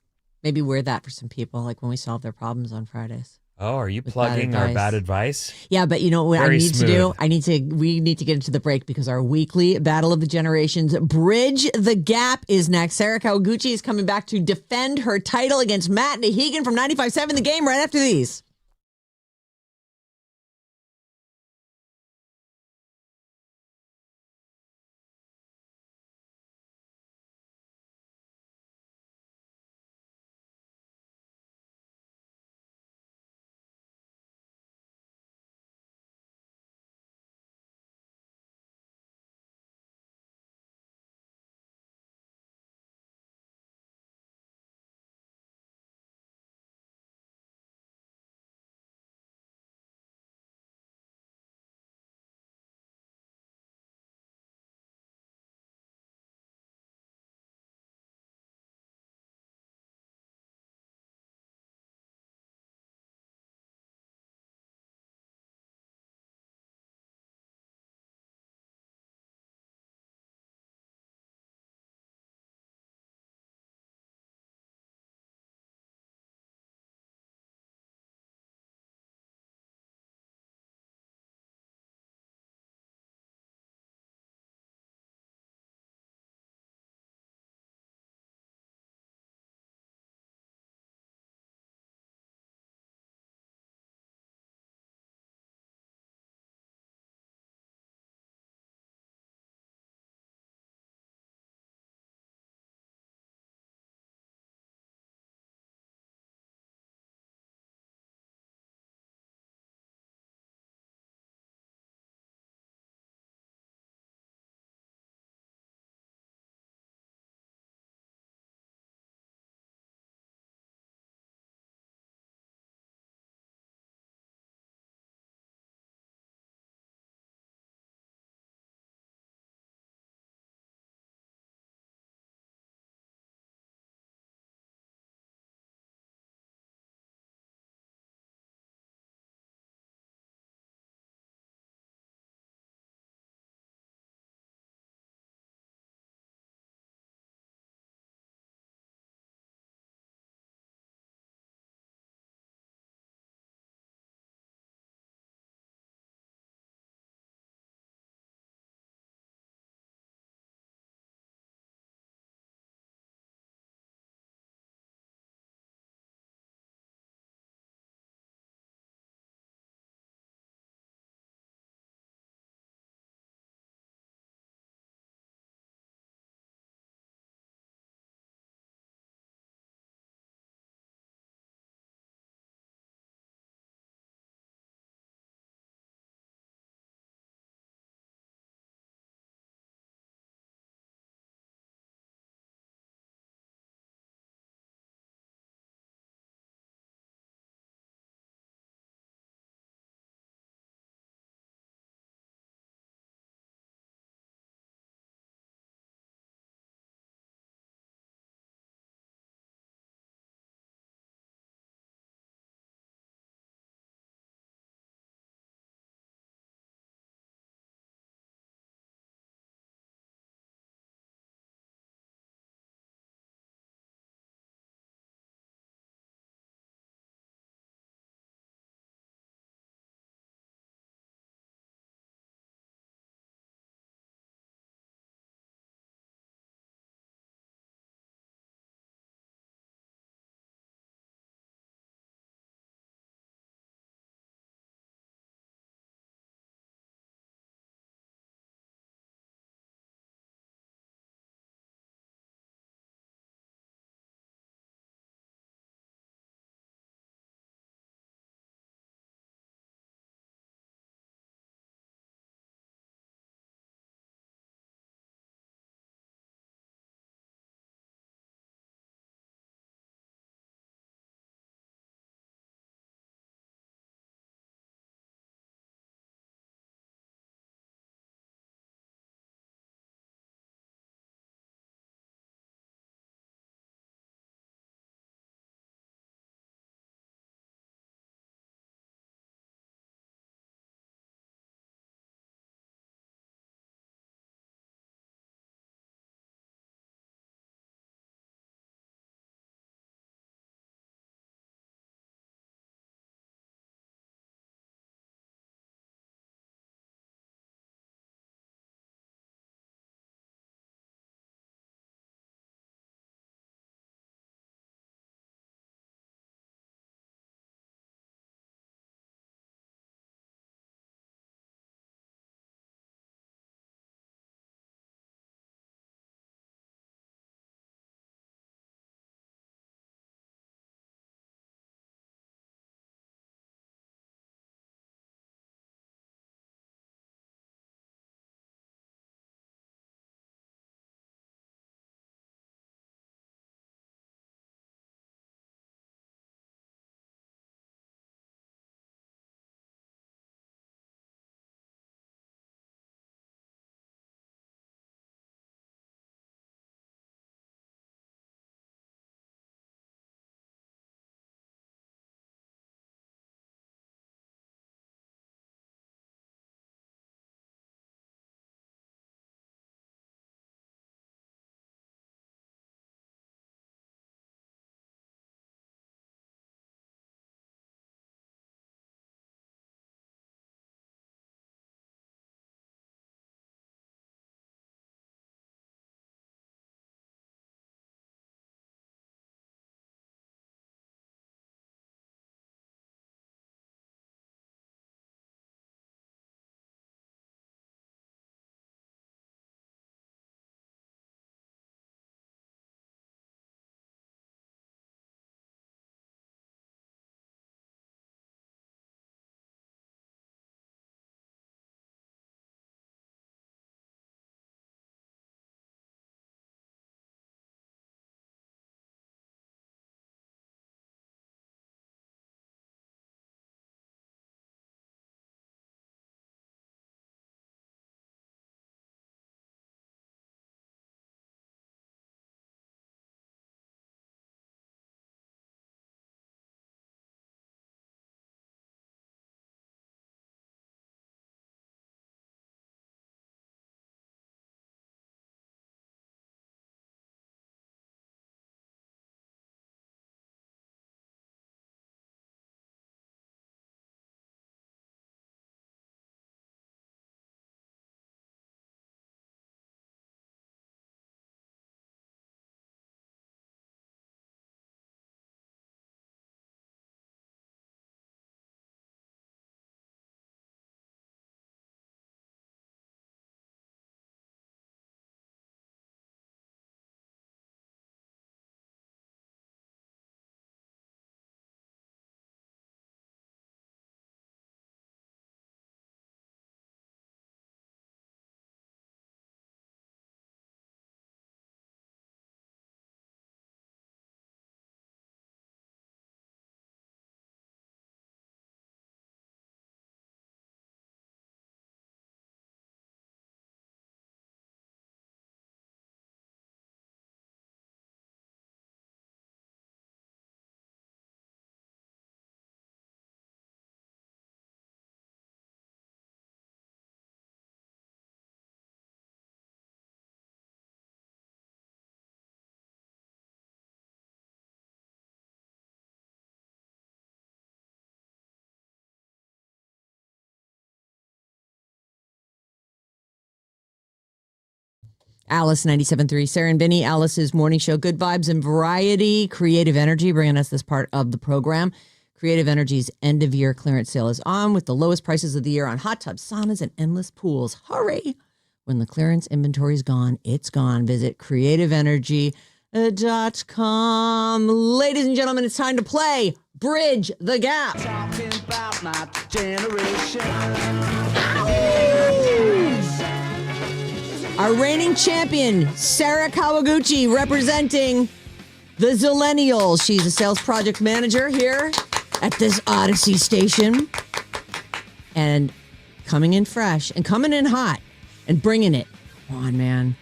Maybe we're that for some people, like when we solve their problems on Fridays. Oh, are you With plugging bad our advice. bad advice? Yeah, but you know what Very I need to do? smooth. We need to get into the break because our weekly Battle of the Generations Bridge the Gap is next. Sarah Kawaguchi is coming back to defend her title against Matt Nahigan from 95.7 The Game right after these. Alice 97.3, Sarah and Vinnie, Alice's morning show, good vibes and variety. Creative Energy bringing us this part of the program. Creative Energy's end of year clearance sale is on with the lowest prices of the year on hot tubs, saunas, and endless pools. Hurry! When the clearance inventory is gone, it's gone. Visit creativeenergy.com. Ladies and gentlemen, it's time to play Bridge the Gap. Talking about my generation. Our reigning champion, Sarah Kawaguchi, representing the Zillennials. She's a sales project manager here at this Odyssey station. And coming in fresh and coming in hot and bringing it. Come on, man.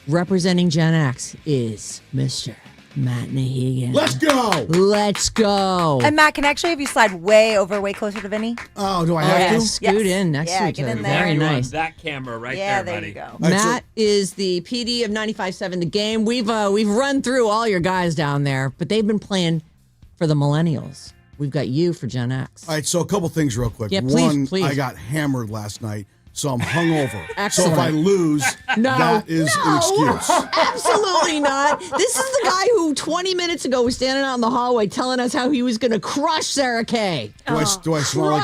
Representing Gen X is Mr. Matt Nahigan. Let's go. Let's go. And Matt, can I actually have you slide way closer to Vinny? Oh, do I have to? Scoot in next to each get other. in there. Very You on nice. that camera right Yeah, there, there buddy. you go. All right, Matt is the PD of 95.7 The Game. We've run through all your guys down there, but they've been playing for the millennials. We've got you for Gen X. All right, so a couple things real quick. Yeah, One, please. I got hammered last night, so I'm hungover. Excellent. So if I lose, that is an excuse. Absolutely not. This is the guy who 20 minutes ago was standing out in the hallway telling us how he was going to crush Sarah Kay. Do I smell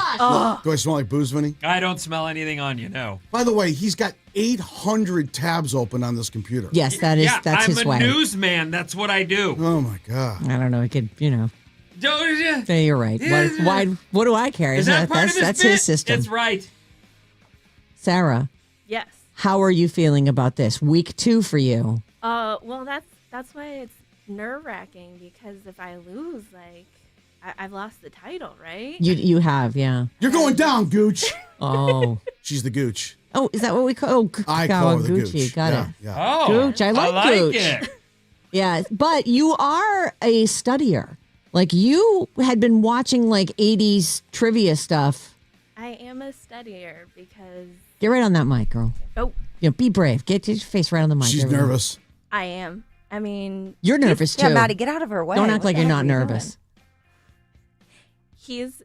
like booze, Vinny? I don't smell anything on you, no. By the way, he's got 800 tabs open on this computer. Yes, that's I'm his a way. newsman. That's what I do. Oh my God. I don't know. He could, Don't you? Yeah, you're right. What do I care? Is that part of that's bit? his system. It's right. Sarah, Yes. how are you feeling about this? Week 2 for you. Well, that's why it's nerve wracking because if I lose, like, I've lost the title, right? You have, yeah. You're going down, Gooch. Oh. She's the Gooch. Oh, is that what we call? I call her the Gucci. Gooch. Got yeah, it. Yeah. Oh, Gooch, I like Gooch. it. Yeah, but you are a studier. Like you had been watching like 80s trivia stuff. I am a studier because Get right on that mic, girl. Be brave. Get your face right on the mic. She's There we go. nervous. I am. I mean, You're nervous too. Yeah, Maddie, get out of her way. Don't act What like the you're heck not are you nervous. he's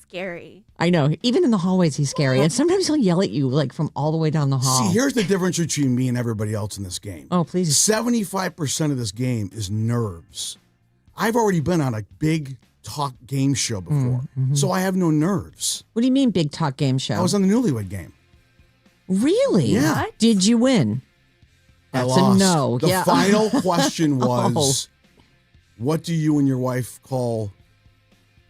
scary. I know. Even in the hallways, he's scary, and sometimes he'll yell at you like from all the way down the hall. See, here's the difference between me and everybody else in this game. Oh, please. 75% of this game is nerves. I've already been on a big talk game show before, so I have no nerves. What do you mean, big talk game show? I was on the Newlywed Game. Really? Yeah. What? Did you win? That's I lost. a no. The Yeah. final question was, what do you and your wife call,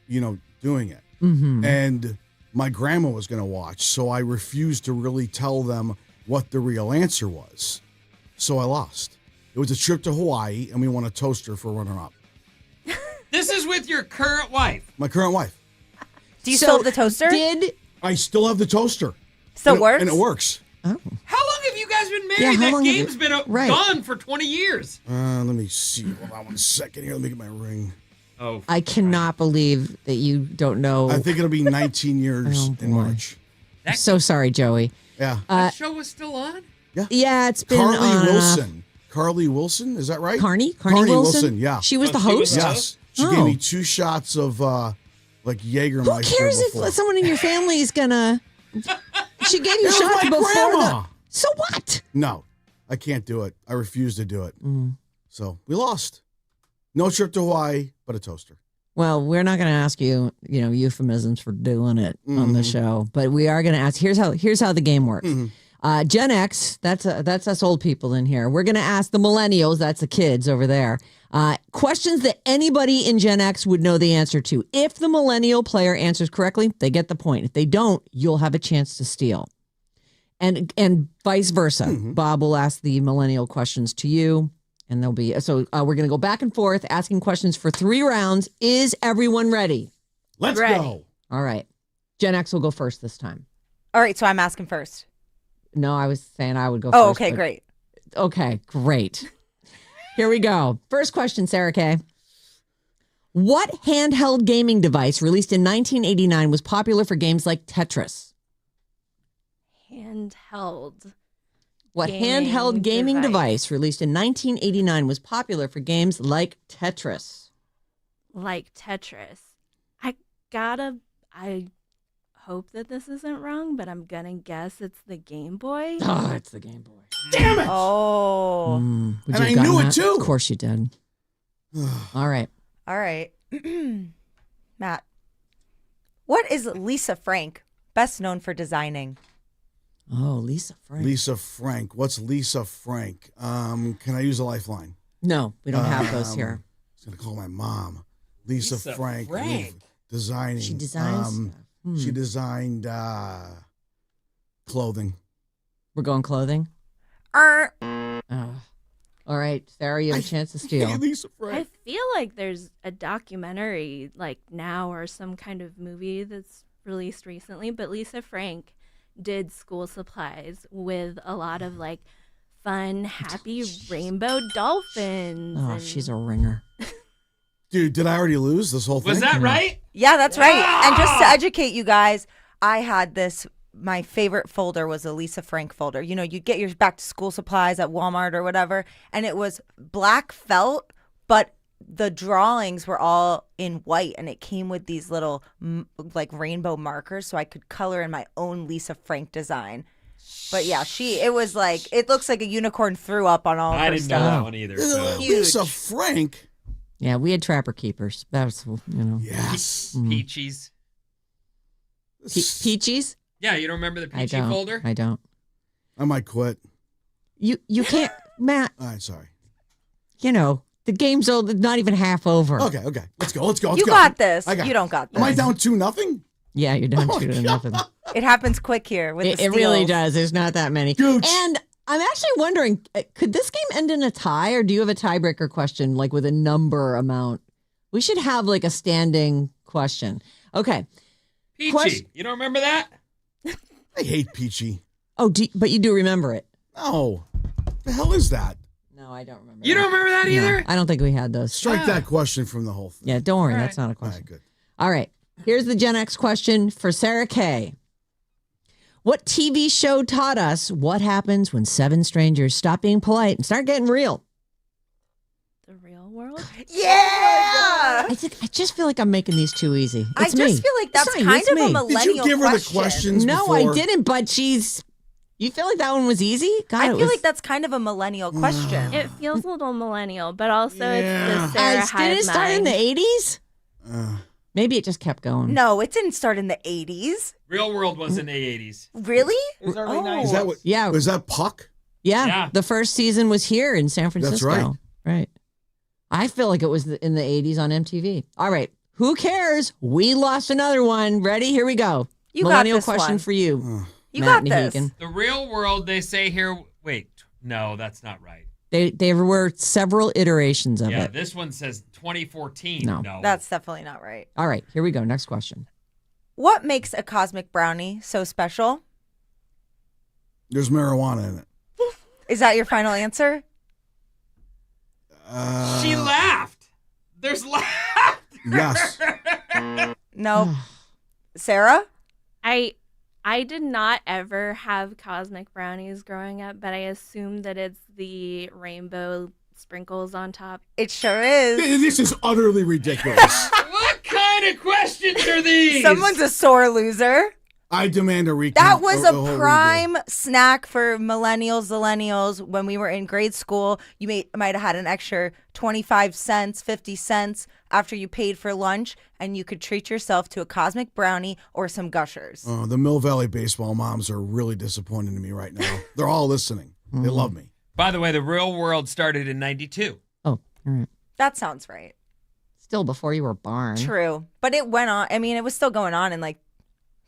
doing it? Mm-hmm. And my grandma was going to watch, so I refused to really tell them what the real answer was. So I lost. It was a trip to Hawaii, and we won a toaster for runner-up. This is with your current wife. My current wife. Do you still have the toaster? I still have the toaster. Still And works? And it works. How long have you guys been Yeah, married? how That long have game's you- been right. gone for 20 years. Let me see. Hold on 1 second here. Let me get my ring. Oh, I cannot believe that you don't know. I think it'll be 19 years Oh, in boy. March. I'm so sorry, Joey. Yeah. that show was still on? Yeah, it's been Carly on, Wilson. Carly Wilson, is that right? Carney Wilson, yeah. She was Oh, the she was host. the Yes. She Oh. gave me 2 shots of Jägermeister. Who cares before. if someone in your family is gonna? She gave you It was shots my before grandma. So what? No, I can't do it. I refuse to do it. Mm. So we lost. No trip to Hawaii, but a toaster. Well, we're not going to ask you, euphemisms for doing it on the show, but we are going to ask. Here's how the game works. Gen X, that's us old people in here. We're going to ask the millennials, that's the kids over there, questions that anybody in Gen X would know the answer to. If the millennial player answers correctly, they get the point. If they don't, you'll have a chance to steal. And vice versa. Bob will ask the millennial questions to you. And they'll be we're going to go back and forth asking questions for 3 rounds. Is everyone ready? Let's Ready. go. All right. Gen X will go first this time. All right, so I'm asking first. No, I was saying I would go Oh, first. okay, but- great. Okay, great. Here we go. First question, Sarah Kay. What handheld gaming device released in 1989 was popular for games like Tetris? Handheld. What Gaming handheld gaming device. device released in 1989 was popular for games like Tetris? Like Tetris. hope that this isn't wrong, but I'm gonna guess it's the Game Boy. Oh, it's the Game Boy. Damn it! Oh. Would And you have I knew gotten it, that? too. Of course you did. All right. All right. Matt. What is Lisa Frank best known for designing? Oh, Lisa Frank. Lisa Frank. What's Lisa Frank? Can I use a lifeline? No, we don't have those here. I was going to call my mom. Lisa Frank. Designing. She designs stuff. She designed clothing. We're going clothing? Er, All right, Sarah, you have a chance to steal. Hey, Lisa I Frank. feel like there's a documentary like now or some kind of movie that's released recently, but Lisa Frank did school supplies with a lot of like fun, happy rainbow dolphins. Oh, and- she's a ringer. Dude, did I already lose this whole thing? Was that right? yeah, that's right. And just to educate you guys, I had this. My favorite folder was a Lisa Frank folder. You know, you get your back to school supplies at Walmart or whatever, and it was black felt, but the drawings were all in white, and it came with these little like rainbow markers, so I could color in my own Lisa Frank design. But yeah, it was like, it looks like a unicorn threw up on all of I her didn't know stuff. that one either. So. Lisa Frank. Yeah, we had Trapper Keepers. That was, Yes. Peaches. Peaches? Yeah, you don't remember the I Peachy don't. folder? I don't. I might quit. You can't, Matt. All right, sorry. The game's not even half over. Okay. Let's go. You got this. I got You don't got this. Am I down 2-0? Yeah, you're down Oh, 2-0. It happens quick here with the It really steals. does. There's not that many. Dude. And I'm actually wondering, could this game end in a tie, or do you have a tiebreaker question, like with a number amount? We should have like a standing question. Okay. Peachy. You don't remember that? I hate Peachy. Oh, but you do remember it. No. The hell is that? No, I don't remember. You don't remember that either? No, I don't think we had those. Strike that question from the whole thing. Yeah, don't worry. All That's not a All question. right, good. All right. Here's the Gen X question for Sarah K. What TV show taught us what happens when 7 strangers stop being polite and start getting real? The Real World. Yeah. I just feel like I'm making these too easy. I It's just me. feel like that's It's fine. kind It's of a me. millennial Did you give her question. the questions No, before? I didn't, but you feel like that one was easy? God, I it feel was- like that's kind of a millennial question. It feels a little millennial, but also Yeah. it's the Sarah didn't hive it start in the mind. 80s? Maybe it just kept going. No, it didn't start in the 80s. Real World was in the 80s. Really? It was early Oh. 90s. Is that what? Yeah. Was that Puck? Yeah, Yeah. the first season was here in San Francisco. right. Right. I feel like it was in the 80s on MTV. All right. Who cares? We lost another one. Ready? Here we go. You got Millennial this question one. for you. You Matt got this. Nahigan. The Real World, they say here. Wait, no, that's not right. There were several iterations of Yeah, it. this one says 2014. No. That's definitely not right. All right. Here we go. Next question. What makes a cosmic brownie so special? There's marijuana in it. Is that your final answer? She laughed. There's laughter. Yes. No. Sarah? I did not ever have cosmic brownies growing up, but I assume that it's the rainbow sprinkles on top. It sure is. This is utterly ridiculous. What kind of questions are these? Someone's a sore loser. I demand a recount. That was whole a prime snack for millennials when we were in grade school. You might have had an extra 25 cents, 50 cents after you paid for lunch, and you could treat yourself to a cosmic brownie or some Gushers. redo. The Mill Valley baseball moms are really disappointed in me right now. They're all listening. They love me. By the way, the Real World started in 92. Oh, all right. That sounds right. Still before you were born. True. But it went on. I mean, it was still going on in like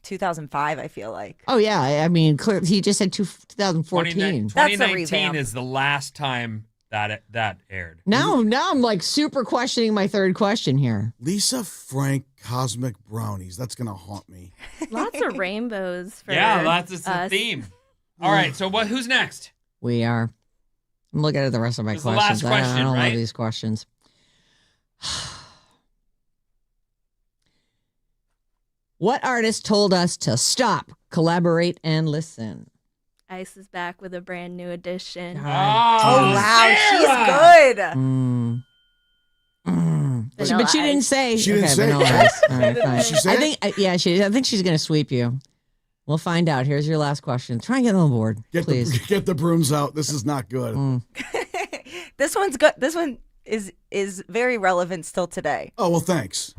2005, I feel like. Oh, yeah. I mean, he just said 2014. That's a 2019 revamp. is the last time that aired. Now I'm like super questioning my third question here. Lisa Frank cosmic brownies. That's gonna haunt me. Lots of rainbows for Yeah, that's the us. theme. All right, so who's next? We are. I'm looking at the rest of my This is the questions. last question, I don't right? love these questions. What artist told us to stop, collaborate, and listen? Ice is back with a brand new edition. Oh, wow. Sarah! She's good. Mm. The Vanilla But she didn't Ice. say. She didn't say. Vanilla Ice. All right, fine. She said I think. I think she's going to sweep you. We'll find out. Here's your last question. Try and get on the board, please. Get the brooms out. This is not good. This one's good. This one is very relevant still today. Oh, well, thanks.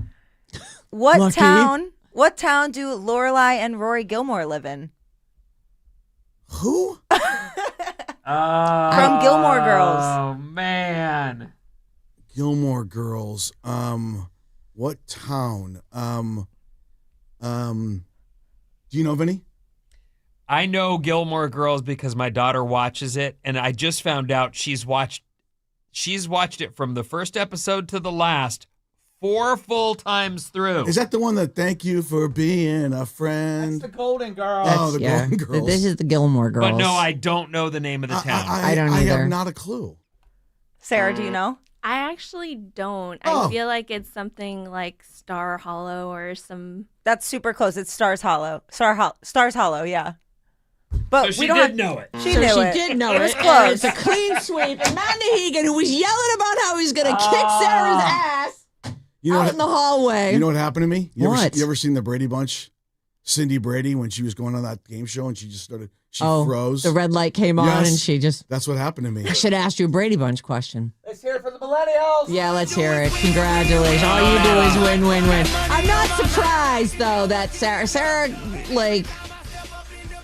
What Lucky. What town do Lorelai and Rory Gilmore live in? Who? From Gilmore Girls. Oh man. Gilmore Girls. What town? Do you know, Vinny? I know Gilmore Girls because my daughter watches it, and I just found out she's watched it from the first episode to the last 4 full times through. Is that the one that thank you for being a friend? That's the Golden Girl. Oh, the Golden Girls. This is the Gilmore Girls. But no, I don't know the name of the town. I don't I either. have not a clue. Sarah, do you know? I actually don't. Oh. I feel like it's something like Star Hollow or some. That's super close. It's Stars Hollow. Stars Hollow, yeah. But So she we don't did have, know it. She So knew she it. did know It was and close. It's a clean sweep. And Matt Nahigan, who was yelling about how he's going to kick Sarah's ass You know out what, in the hallway. you know what happened to me? What? You ever seen the Brady Bunch? Cindy Brady, when she was going on that game show and she just started, she oh, froze. the red light came on Yes. and she just. That's what happened to me. I should have asked you a Brady Bunch question. Let's hear it for the millennials. Yeah, let's hear it. Congratulations. All you do is win, win, win. I'm not surprised, though, that Sarah, like,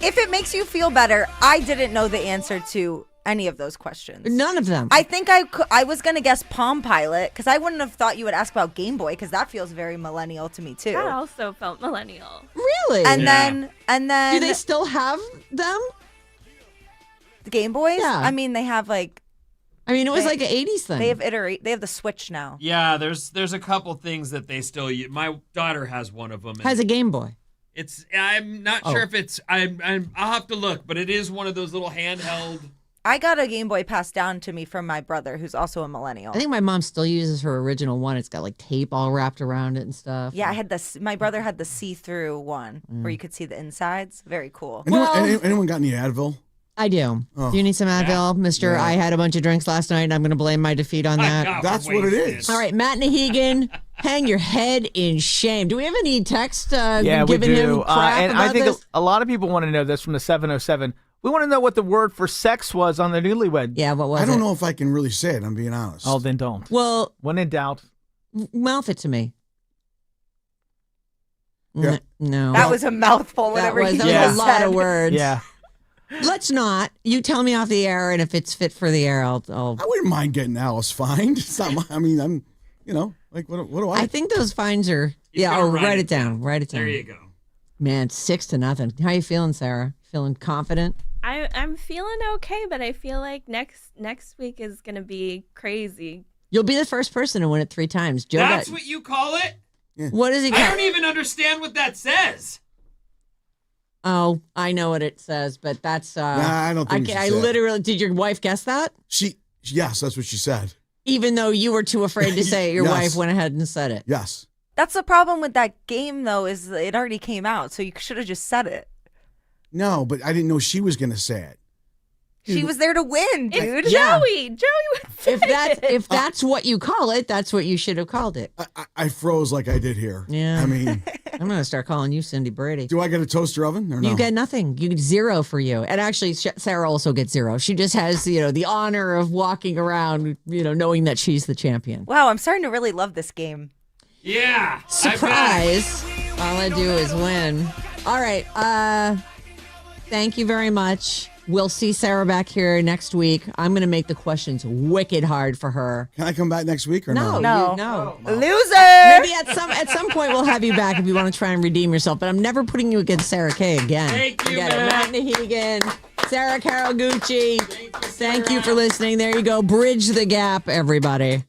If it makes you feel better, I didn't know the answer to any of those questions. none of them. I think I was going to guess Palm Pilot because I wouldn't have thought you would ask about Game Boy because that feels very millennial to me, too. That also felt millennial. Really? And Yeah. then do they still have them? the Game Boys? Yeah. I mean, they have like, I mean, it was They- like an 80s thing. they have the Switch now. Yeah, there's a couple things that they still use. My daughter has one of them. and Has a Game Boy. I'm not Oh. sure if it's. I'll have to look, but it is one of those little handheld. I got a Game Boy passed down to me from my brother, who's also a millennial. I think my mom still uses her original one. It's got like tape all wrapped around it and stuff. Yeah, I had this. My brother had the see-through one where you could see the insides. Very cool. Anyone got any Advil? I do. Oh. Do you need some Advil, Mister? Yeah. I had a bunch of drinks last night, and I'm going to blame my defeat on that. got That's what it wasted. is. All right, Matt Nahigan, hang your head in shame. Do we have any text Yeah, we giving him do. crap And about I think this? a lot of people want to know this from the 707. We want to know what the word for sex was on the newlywed. Yeah, what was I don't it? know if I can really say it. I'm being honest. Oh, then don't. Well, When in doubt. mouth it to me. Yeah. No. That was a mouthful. that Whatever was, he that Yeah. was a just lot said. of words. Yeah. Let's not. You tell me off the air, and if it's fit for the air, I'll I wouldn't mind getting Alice fined. It's not my, I mean, I'm, like, what do I? I think those fines are. You Yeah. gotta Oh, write write it it down. Write it down. There you go. Man, 6-0. How you feeling, Sarah? Feeling confident? I'm feeling okay, but I feel like next week is gonna be crazy. You'll be the first person to win it 3 times. Joe, That's what you call it? what does he I got? don't even understand what that says. Oh, I know what it says, but that's. Nah, I don't think I she said. literally. Did your wife guess that? Yes, that's what she said. Even though you were too afraid to say it, your Yes. wife went ahead and said it. Yes. That's the problem with that game, though, is it already came out, so you should have just said it. No, but I didn't know she was going to say it. She was there to win, dude. It's Joey. Joey would say If that's what you call it, that's what you should have called it. I froze like I did here. Yeah. I mean, I'm gonna start calling you Cindy Brady. do I get a toaster oven or no? You get nothing. You get 0 for you. And actually, Sarah also gets 0. She just has, the honor of walking around, knowing that she's the champion. Wow, I'm starting to really love this game. Yeah. I bet. Surprise! All I do is win. All right. Thank you very much. We'll see Sarah back here next week. I'm going to make the questions wicked hard for her. Can I come back next week or no? No. No. Loser! Maybe at some point we'll have you back if you want to try and redeem yourself. But I'm never putting you against Sarah Kay again. Thank you, Forget it. Matt. Matt Nahigan, Sarah Karaguchi. Thank you for listening. There you go. Bridge the gap, everybody.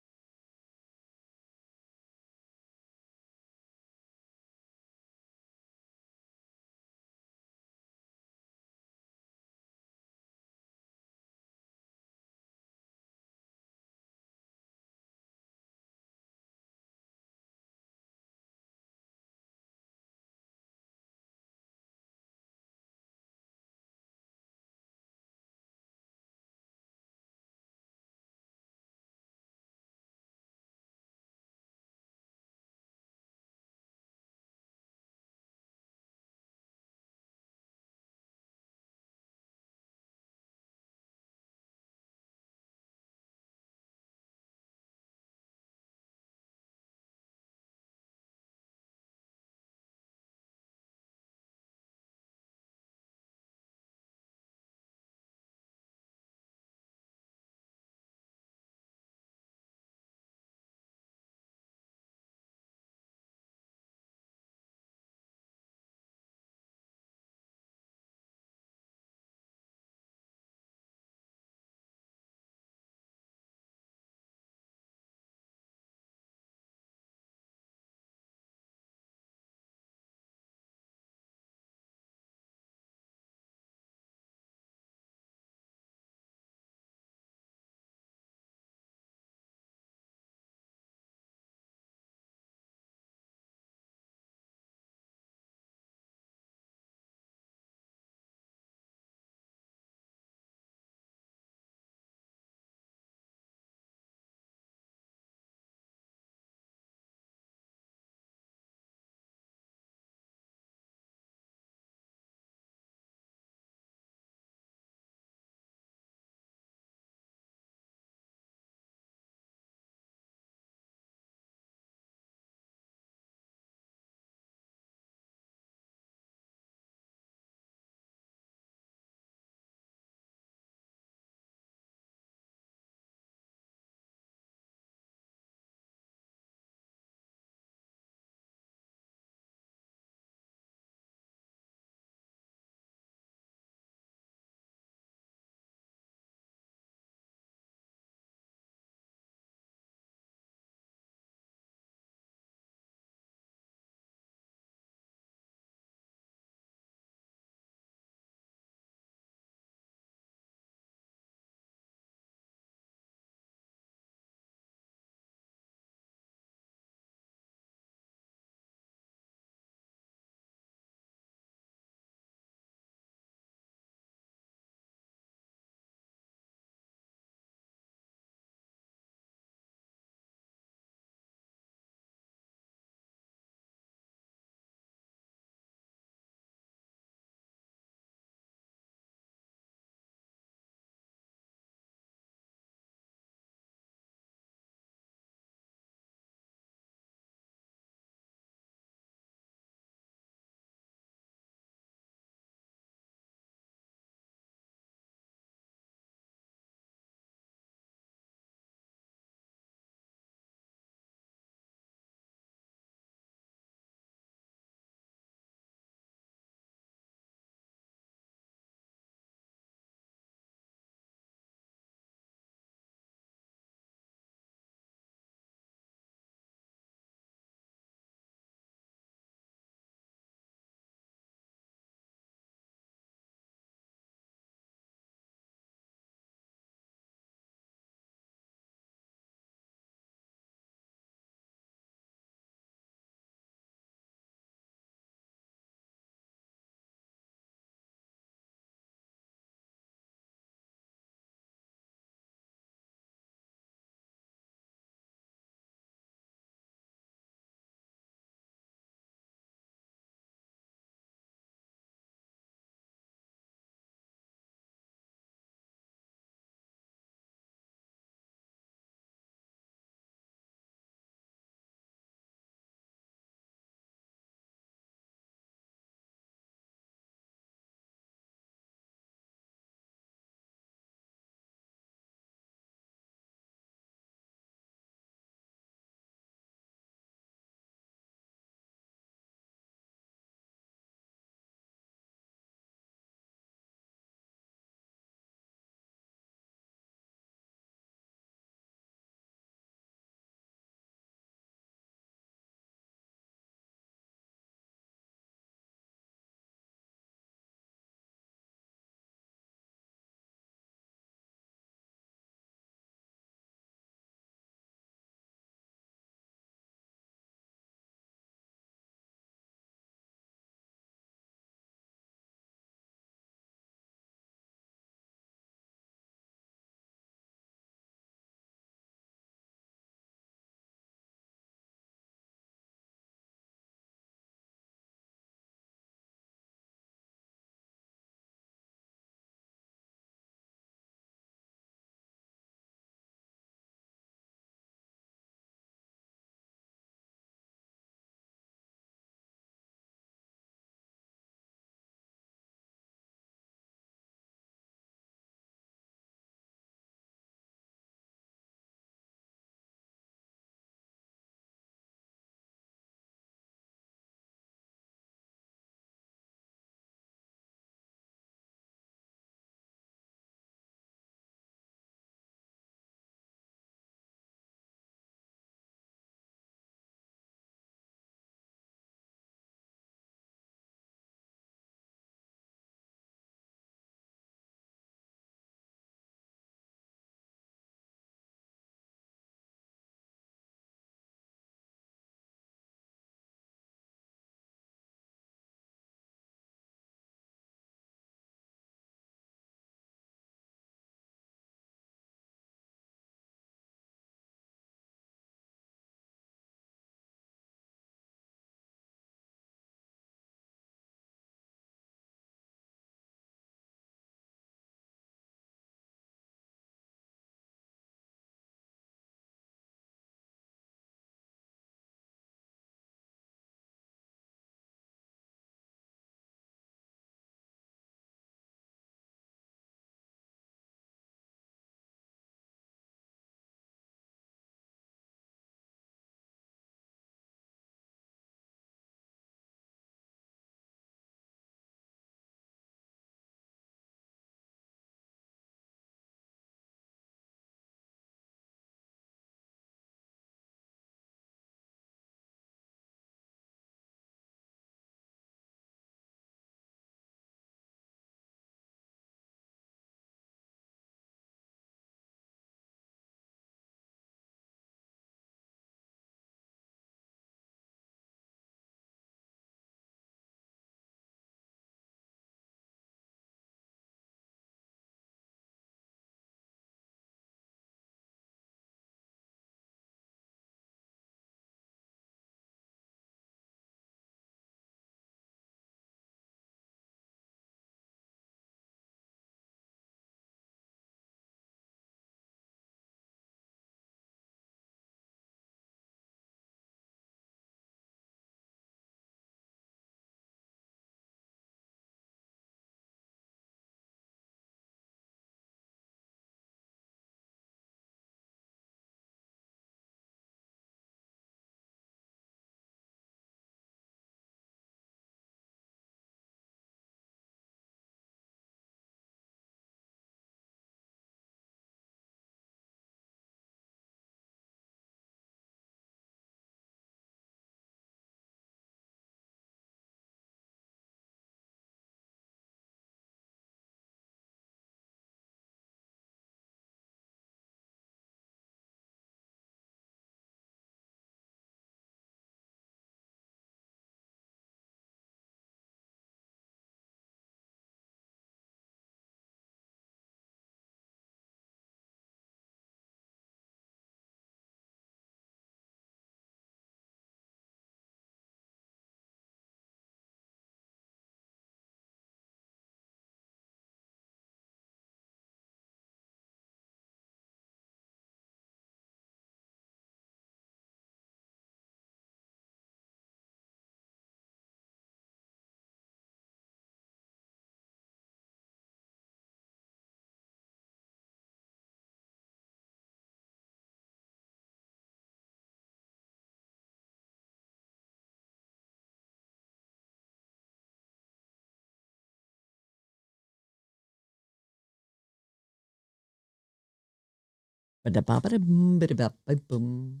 Ba-da-ba-ba-da-boom, ba-da-ba-ba-boom.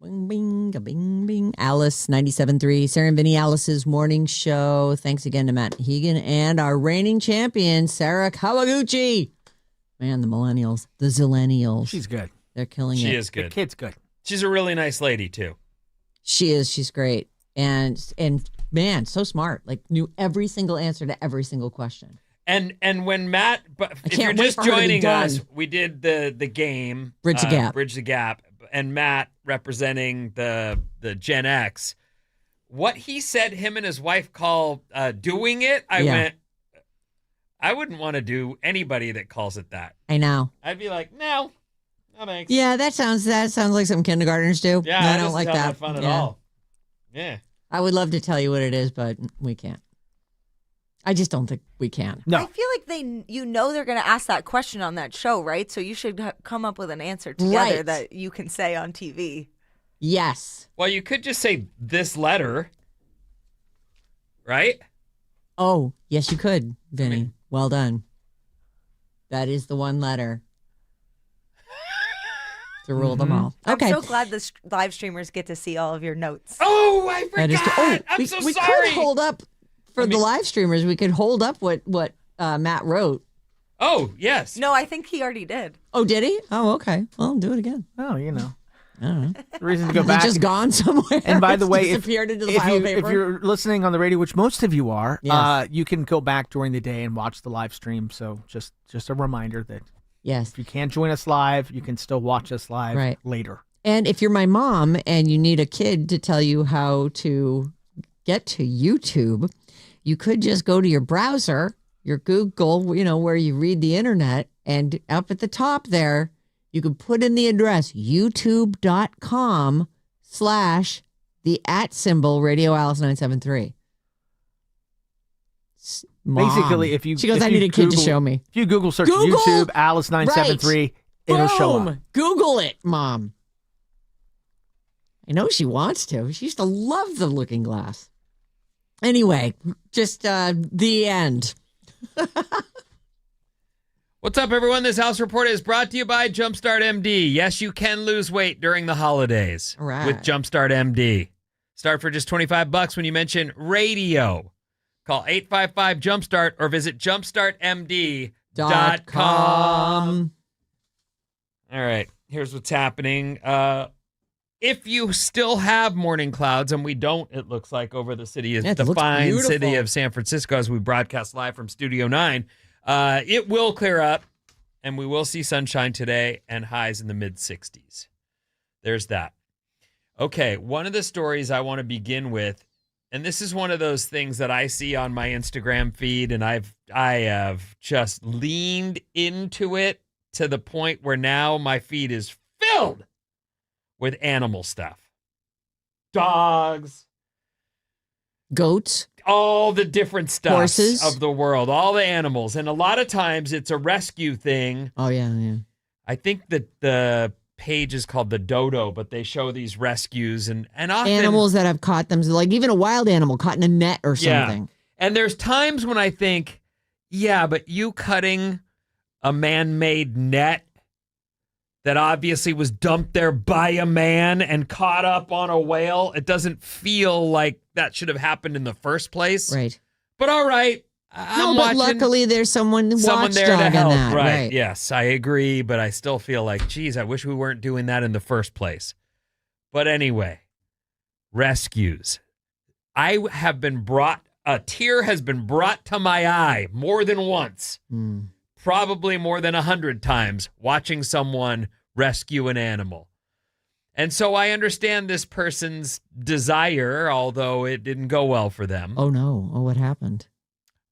Bing, bing, bing, bing. Alice 97.3, Sarah and Vinnie, Alice's morning show. Thanks again to Matt Hegan and our reigning champion, Sarah Kawaguchi. Man, the millennials, the zillennials. She's good. They're killing it. She is The good. kid's good. She's a really nice lady, too. She is. She's great. And man, so smart. Like knew every single answer to every single question. And when Matt, but if you're can't wait just for her to be joining us, done. we did the game. Bridge the Gap. Bridge the Gap. And Matt representing the Gen X. What he said him and his wife call doing it, I went, I wouldn't want to do anybody that calls it that. I know. I'd be like, no thanks. Yeah, that sounds like some kindergartners do. Yeah, I that don't doesn't like sound that. like fun at Yeah. all. Yeah. I would love to tell you what it is, but we can't. I just don't think we can. No. I feel like they're going to ask that question on that show, right? So you should come up with an answer together Right. that you can say on TV. Yes. Well, you could just say this letter, right? Oh, yes, you could, Vinny. Well done. That is the one letter to rule them all. Okay. I'm so glad the live streamers get to see all of your notes. Oh, I That is forgot. good. I'm we, so we sorry. could hold up for the live streamers. We could hold up what Matt wrote. Oh, yes. No, I think he already did. Oh, did he? Oh, okay. Well, do it again. Oh, you know. I don't know. The reason to go Is back. it just gone somewhere? And by the It's way, disappeared into the pile of paper. if you're listening on the radio, which most of you are, Yes. you can go back during the day and watch the live stream. So just a reminder that yes. if you can't join us live, you can still watch us live Right. later. And if you're my mom and you need a kid to tell you how to get to YouTube, you could just go to your browser, your Google, where you read the internet, and up at the top there, you could put in the address youtube.com/the @ Radio Alice 973. Mom. Basically, if you she goes, if I you need a kid to Google- show me. If you Google search Google? YouTube Alice 973, it'll show up. Boom! Google it, Mom. I know she wants to. She used to love the Looking Glass. Anyway, just the end. What's up, everyone? This House Report is brought to you by Jumpstart MD. Yes, you can lose weight during the holidays All right. with Jumpstart MD. Start for just $25 when you mention radio. Call 855-JUMPSTART or visit jumpstartmd.com. All right, here's what's happening. If you still have morning clouds, and we don't, it looks like, over the city, Yeah, it the looks fine beautiful. city of San Francisco, as we broadcast live from Studio 9, it will clear up, and we will see sunshine today and highs in the mid-60s. There's that. Okay, one of the stories I want to begin with, and this is one of those things that I see on my Instagram feed, and I have just leaned into it to the point where now my feed is filled with animal stuff. Dogs, Goats. all the different stuff Horses. of the world, all the animals. And a lot of times it's a rescue thing. Oh, yeah. I think that the page is called the Dodo, but they show these rescues and often Animals that have caught them, like even a wild animal caught in a net or Yeah. something. And there's times when I think, yeah, but you cutting a man-made net that obviously was dumped there by a man and caught up on a whale, it doesn't feel like that should have happened in the first place. Right. But all right. I'm but watching luckily there's someone there to watchdogging help. that. Right. Yes, I agree, but I still feel like, geez, I wish we weren't doing that in the first place. But anyway, rescues. A tear has been brought to my eye more than once. Probably more than 100 times watching someone rescue an animal. And so I understand this person's desire, although it didn't go well for them. Oh, no. Oh, what happened?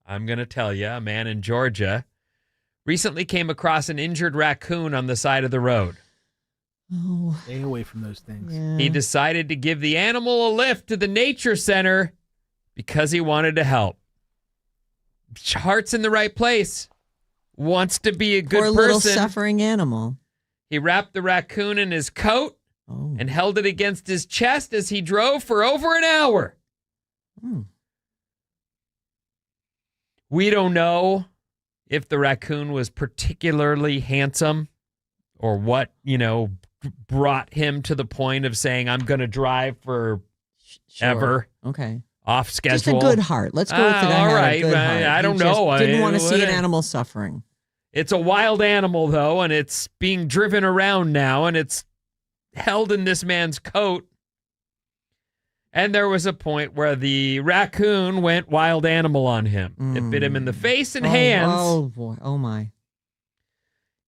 I'm going to tell you, a man in Georgia recently came across an injured raccoon on the side of the road. Oh, Stay away from those things. yeah. He decided to give the animal a lift to the nature center because he wanted to help. Heart's in the right place. Wants to be a good Poor person. little suffering animal. He wrapped the raccoon in his coat Oh. and held it against his chest as he drove for over an hour. Hmm. We don't know if the raccoon was particularly handsome or what, brought him to the point of saying, I'm going to drive for Sure. ever Okay. off schedule. Just a good heart. Let's go with the guy all who had right. a good heart. I don't He just know. Didn't want to see what an animal suffering. It's a wild animal, though, and it's being driven around now, and it's held in this man's coat. And there was a point where the raccoon went wild animal on him. It bit him in the face and hands. Oh, boy. Oh, my.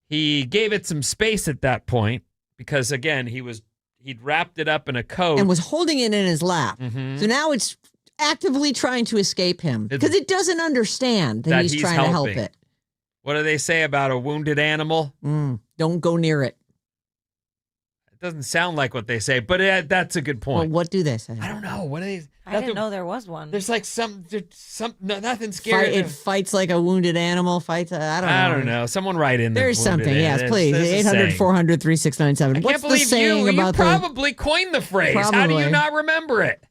He gave it some space at that point because, again, he'd wrapped it up in a coat. And was holding it in his lap. Mhm. So now it's actively trying to escape him because it doesn't understand that, that he's trying to help helping. it. What do they say about a wounded animal? Don't go near it. It doesn't sound like what they say, but that's a good Well, point. what do they say? I don't know. What are they? I didn't know there was one. There's like nothing scary. It fights like a wounded animal. Fights. I don't know. Someone write in. There's what it something. Yes, is. please. There's a 800 saying. 400 3697. I What's can't the believe saying you about probably coined the phrase. How do Probably. you not remember it?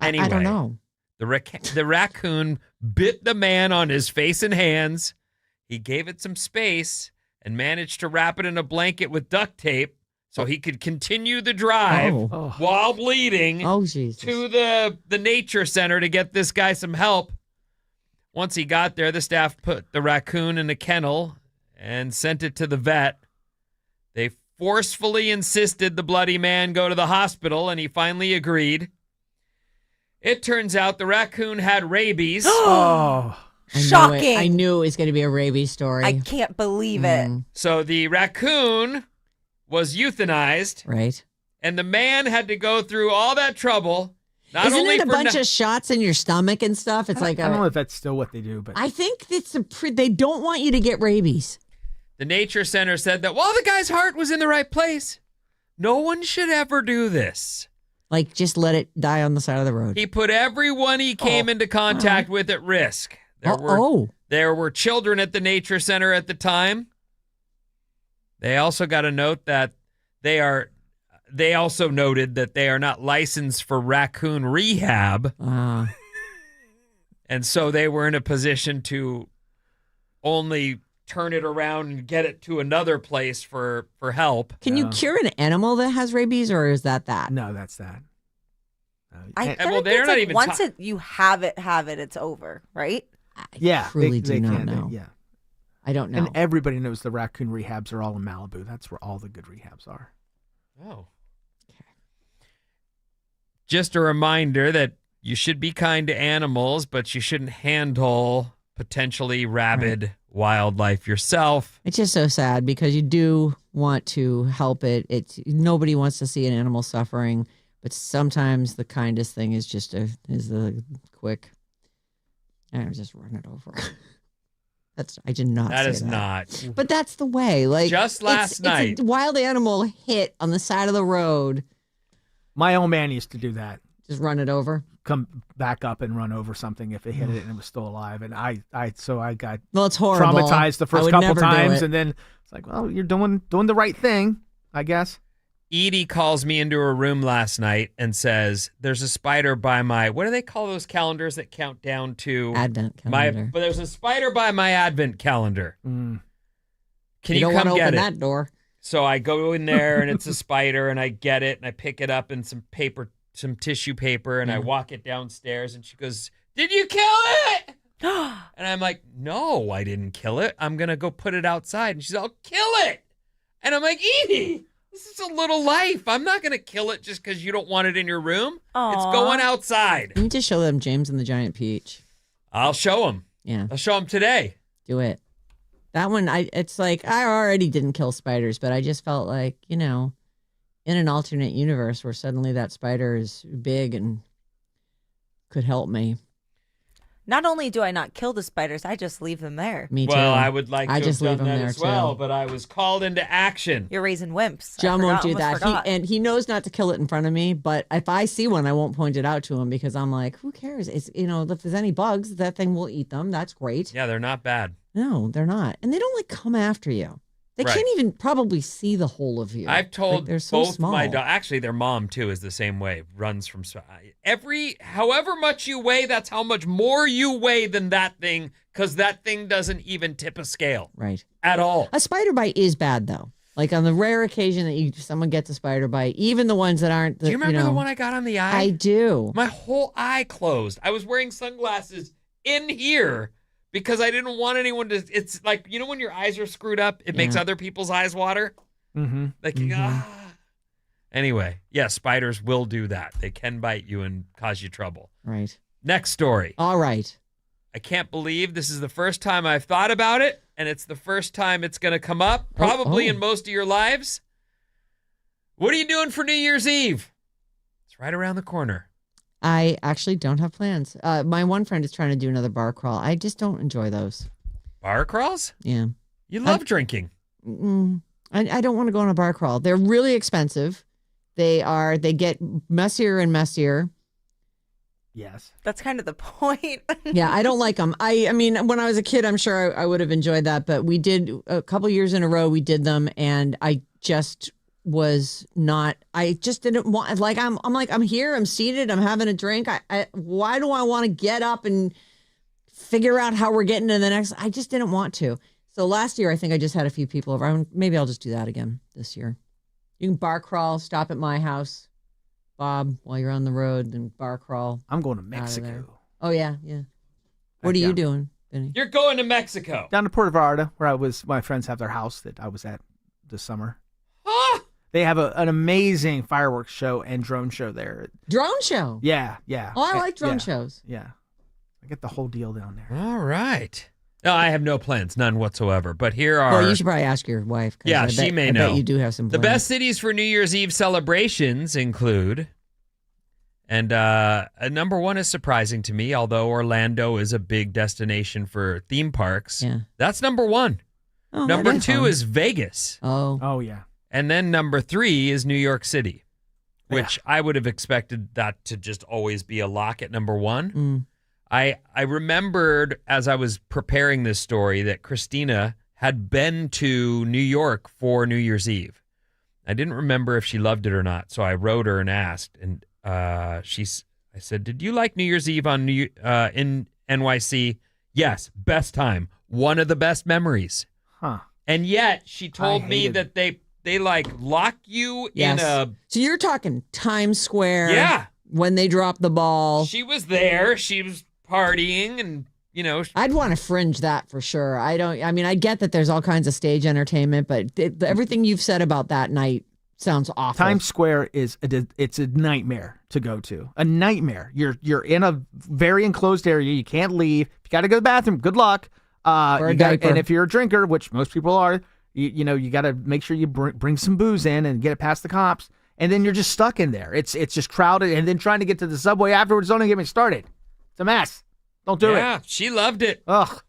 Anyway, I don't know. The raccoon bit the man on his face and hands. He gave it some space and managed to wrap it in a blanket with duct tape so he could continue the drive while bleeding to the nature center to get this guy some help. Once he got there, the staff put the raccoon in a kennel and sent it to the vet. They forcefully insisted the bloody man go to the hospital, and he finally agreed. It turns out the raccoon had rabies. Shocking. I knew it was going to be a rabies story. I can't believe it. So the raccoon was euthanized. Right. And the man had to go through all that trouble. Not Isn't only it a for bunch of shots in your stomach and stuff? It's like I don't know if that's still what they do, but I think it's they don't want you to get rabies. The nature center said that while the guy's heart was in the right place, no one should ever do this. Like, just let it die on the side of the road. He put everyone he came into contact with at risk. There were children at the nature center at the time. They also got a note that they also noted that they are not licensed for raccoon rehab. And so they were in a position to only turn it around and get it to another place for help. Can you cure an animal that has rabies, or is that? No, that's that. I well, think they're it's not like even once you have it, it's over, right? Yeah, truly do not can, know. yeah. I don't know. And everybody knows the raccoon rehabs are all in Malibu. That's where all the good rehabs are. Oh. Just a reminder that you should be kind to animals, but you shouldn't handle potentially rabid wildlife yourself. It's just so sad because you do want to help it. Nobody wants to see an animal suffering, but sometimes the kindest thing is just a quick. And just run it over. I did not. That say is that. not. But that's the way. Like just last night, it's a wild animal hit on the side of the road. My old man used to do that. Just run it over. Come back up and run over something if it hit it and it was still alive. And I got it's horrible. Traumatized the I first would couple never do times, it. and then it's like, well, you're doing the right thing, I guess. Edie calls me into her room last night and says, "There's a spider by my what do they call those calendars that count down to Advent calendar? But there's a spider by my Advent calendar. Can you don't come want to get open it?" that door. So I go in there and it's a spider, and I get it and I pick it up in some tissue paper, and I walk it downstairs, and she goes, "Did you kill it?" And I'm like, "No, I didn't kill it. I'm gonna go put it outside." And she's all, "Kill it!" And I'm like, "Edie, this is a little life. I'm not going to kill it just because you don't want it in your room. Aww. It's going outside." You need to show them James and the Giant Peach. I'll show him. Yeah. I'll show him today. Do it. That one, it's like, I already didn't kill spiders, but I just felt like, in an alternate universe where suddenly that spider is big and could help me. Not only do I not kill the spiders, I just leave them there. Me too. Well, I would like to just have leave done them that there as well, too. but I was called into action. You're raising wimps. John won't do Almost that. forgot. He knows not to kill it in front of me, but if I see one, I won't point it out to him because I'm like, who cares? It's, if there's any bugs, that thing will eat them. That's great. Yeah, they're not bad. No, they're not. And they don't come after you. They Right. can't even probably see the whole of you. I've told they're so both small. my actually their mom too is the same way. Runs from however much you weigh, that's how much more you weigh than that thing, because that thing doesn't even tip a scale Right. at all. A spider bite is bad though. Like on the rare occasion that someone gets a spider bite, even the ones that aren't. Do you remember the one I got on the eye? I do. My whole eye closed. I was wearing sunglasses in here because I didn't want anyone to. It's like, when your eyes are screwed up, it makes other people's eyes water. Mm-hmm. Like, Anyway, yeah, spiders will do that. They can bite you and cause you trouble. Right. Next story. All right. I can't believe this is the first time I've thought about it, and it's the first time it's going to come up, probably in most of your lives. What are you doing for New Year's Eve? It's right around the corner. I actually don't have plans. My one friend is trying to do another bar crawl. I just don't enjoy those. Bar crawls? Yeah. You love drinking. I don't want to go on a bar crawl. They're really expensive. They get messier and messier. Yes. That's kind of the point. Yeah, I don't like them. I mean, when I was a kid, I'm sure I would have enjoyed that. But we did a couple years in a row. We did them, and I just was not. I just didn't want. Like I'm here. I'm seated. I'm having a drink. Why do I want to get up and figure out how we're getting to the next? I just didn't want to. So last year, I think I just had a few people over. Maybe I'll just do that again this year. You can bar crawl. Stop at my house, Bob, while you're on the road, and bar crawl. I'm going to Mexico. Oh yeah. What are you doing, Vinny? You're going to Mexico. Down to Puerto Vallarta, where my friends have their house that I was at this summer. They have an amazing fireworks show and drone show there. Drone show? Yeah. Oh, I like drone shows. Yeah. I get the whole deal down there. All right. No, I have no plans, none whatsoever. But here are... Well, you should probably ask your wife. Yeah, she may know. I bet you do have some plans. The best cities for New Year's Eve celebrations include... And number one is surprising to me, although Orlando is a big destination for theme parks. Yeah. That's number one. Oh, number two is Vegas. Oh, yeah. And then number three is New York City, which I would have expected that to just always be a lock at number one. I remembered as I was preparing this story that Christina had been to New York for New Year's Eve. I didn't remember if she loved it or not, so I wrote her and asked, and I said, "Did you like New Year's Eve in NYC?" Yes, best time, one of the best memories. Huh? And yet she told me that they like lock you in a. So you're talking Times Square. Yeah. When they drop the ball. She was there. She was partying, and I'd want to fringe that for sure. I get that there's all kinds of stage entertainment, but everything you've said about that night sounds awful. Times Square it's a nightmare to go to. A nightmare. You're in a very enclosed area. You can't leave. If you got to go to the bathroom, good luck. And if you're a drinker, which most people are, you got to make sure you bring some booze in and get it past the cops. And then you're just stuck in there. It's just crowded. And then trying to get to the subway afterwards, don't even get me started. It's a mess. Don't do it. Yeah, she loved it. Ugh.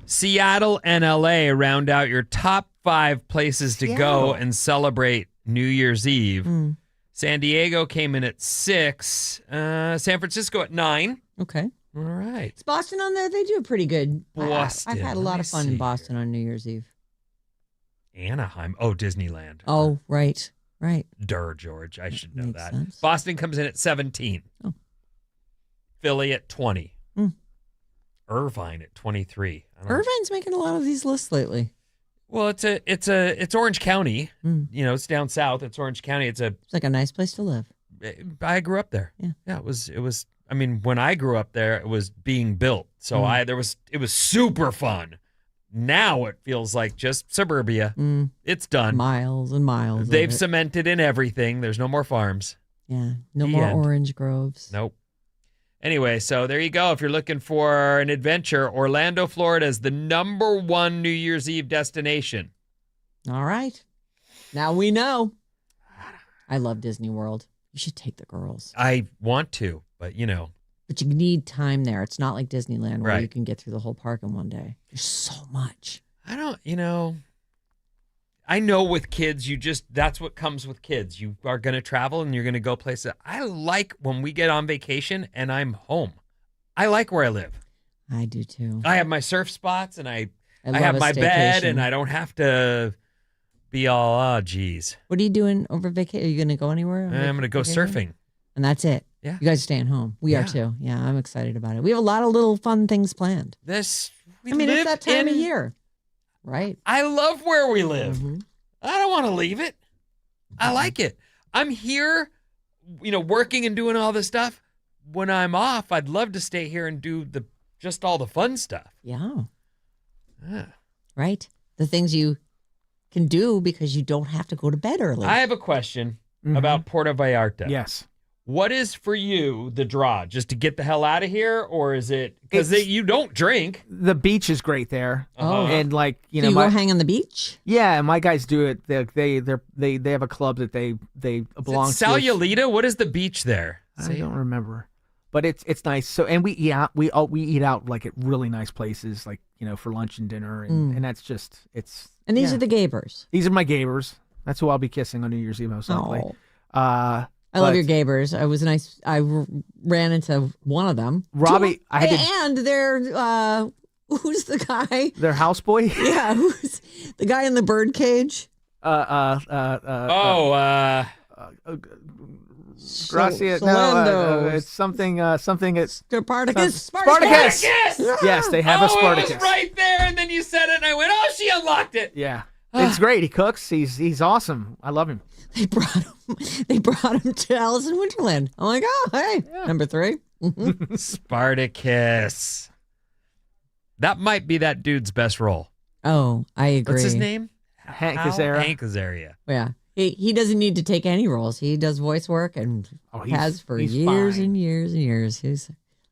Seattle and LA round out your top 5 places to go and celebrate New Year's Eve. San Diego came in at 6. San Francisco at 9. Okay. All right. Is Boston on there? They do pretty good. Boston. I've had a lot of fun in Boston on New Year's Eve. Anaheim. Oh, Disneyland. Oh, right. Durr, George. I should know Makes that. sense. Boston comes in at 17. Oh. Philly at 20. Irvine at 23. Irvine's making a lot of these lists lately. Well, it's Orange County. It's down south. It's Orange County. It's like a nice place to live. I grew up there. Yeah. It was. I mean, when I grew up there, it was being built. So it was super fun. Now it feels like just suburbia. It's done. Miles and miles. They've cemented in everything. There's no more farms. Yeah. No more orange groves. Nope. Anyway, so there you go. If you're looking for an adventure, Orlando, Florida is the number 1 New Year's Eve destination. All right. Now we know. I love Disney World. You should take the girls. I want to, but But you need time there. It's not like Disneyland where Right. you can get through the whole park in one day. There's so much. I know with kids, that's what comes with kids. You are going to travel and you're going to go places. I like when we get on vacation and I'm home. I like where I live. I do too. I have my surf spots and I love have a my bed staycation. and I don't have to be all, oh, geez. What are you doing over vacation? Are you going to go anywhere? I'm going to go surfing. And that's it. Yeah. You guys are staying home. We are too. Yeah, I'm excited about it. We have a lot of little fun things planned. It's that time of year. Right. I love where we live. Mm-hmm. I don't want to leave it. I like it. I'm here, working and doing all this stuff. When I'm off, I'd love to stay here and do just all the fun stuff. Yeah. Yeah. Right. The things you can do because you don't have to go to bed early. I have a question about Puerto Vallarta. Yes. What is for you the draw? Just to get the hell out of here, or is it because you don't drink? The beach is great there. Oh. And so you go hang on the beach? Yeah, my guys do it. They have a club that they belong to. Sayulita? What is the beach there? I don't remember, but it's nice. So and we eat out like at really nice places, like for lunch and dinner, and that's just it's. And these are the Gabers. These are my Gabers. That's who I'll be kissing on New Year's Eve, most likely. I love your Gabers. I was nice. I ran into one of them. Robbie, and they're who's the guy? Their houseboy. Yeah, who's the guy in the bird cage? Gracia. No, it's something. Spartacus. Spartacus. Yes, they have a Spartacus. It was right there, and then you said it, and I went, "Oh, she unlocked it." Yeah, it's great. He cooks. He's awesome. I love him. They brought him to Alice in Wonderland. I'm like, oh, hey, number 3. Spartacus. That might be that dude's best role. Oh, I agree. What's his name? Hank Azaria. Hank Azaria. Yeah. He doesn't need to take any roles. He does voice work and has for years and years and years.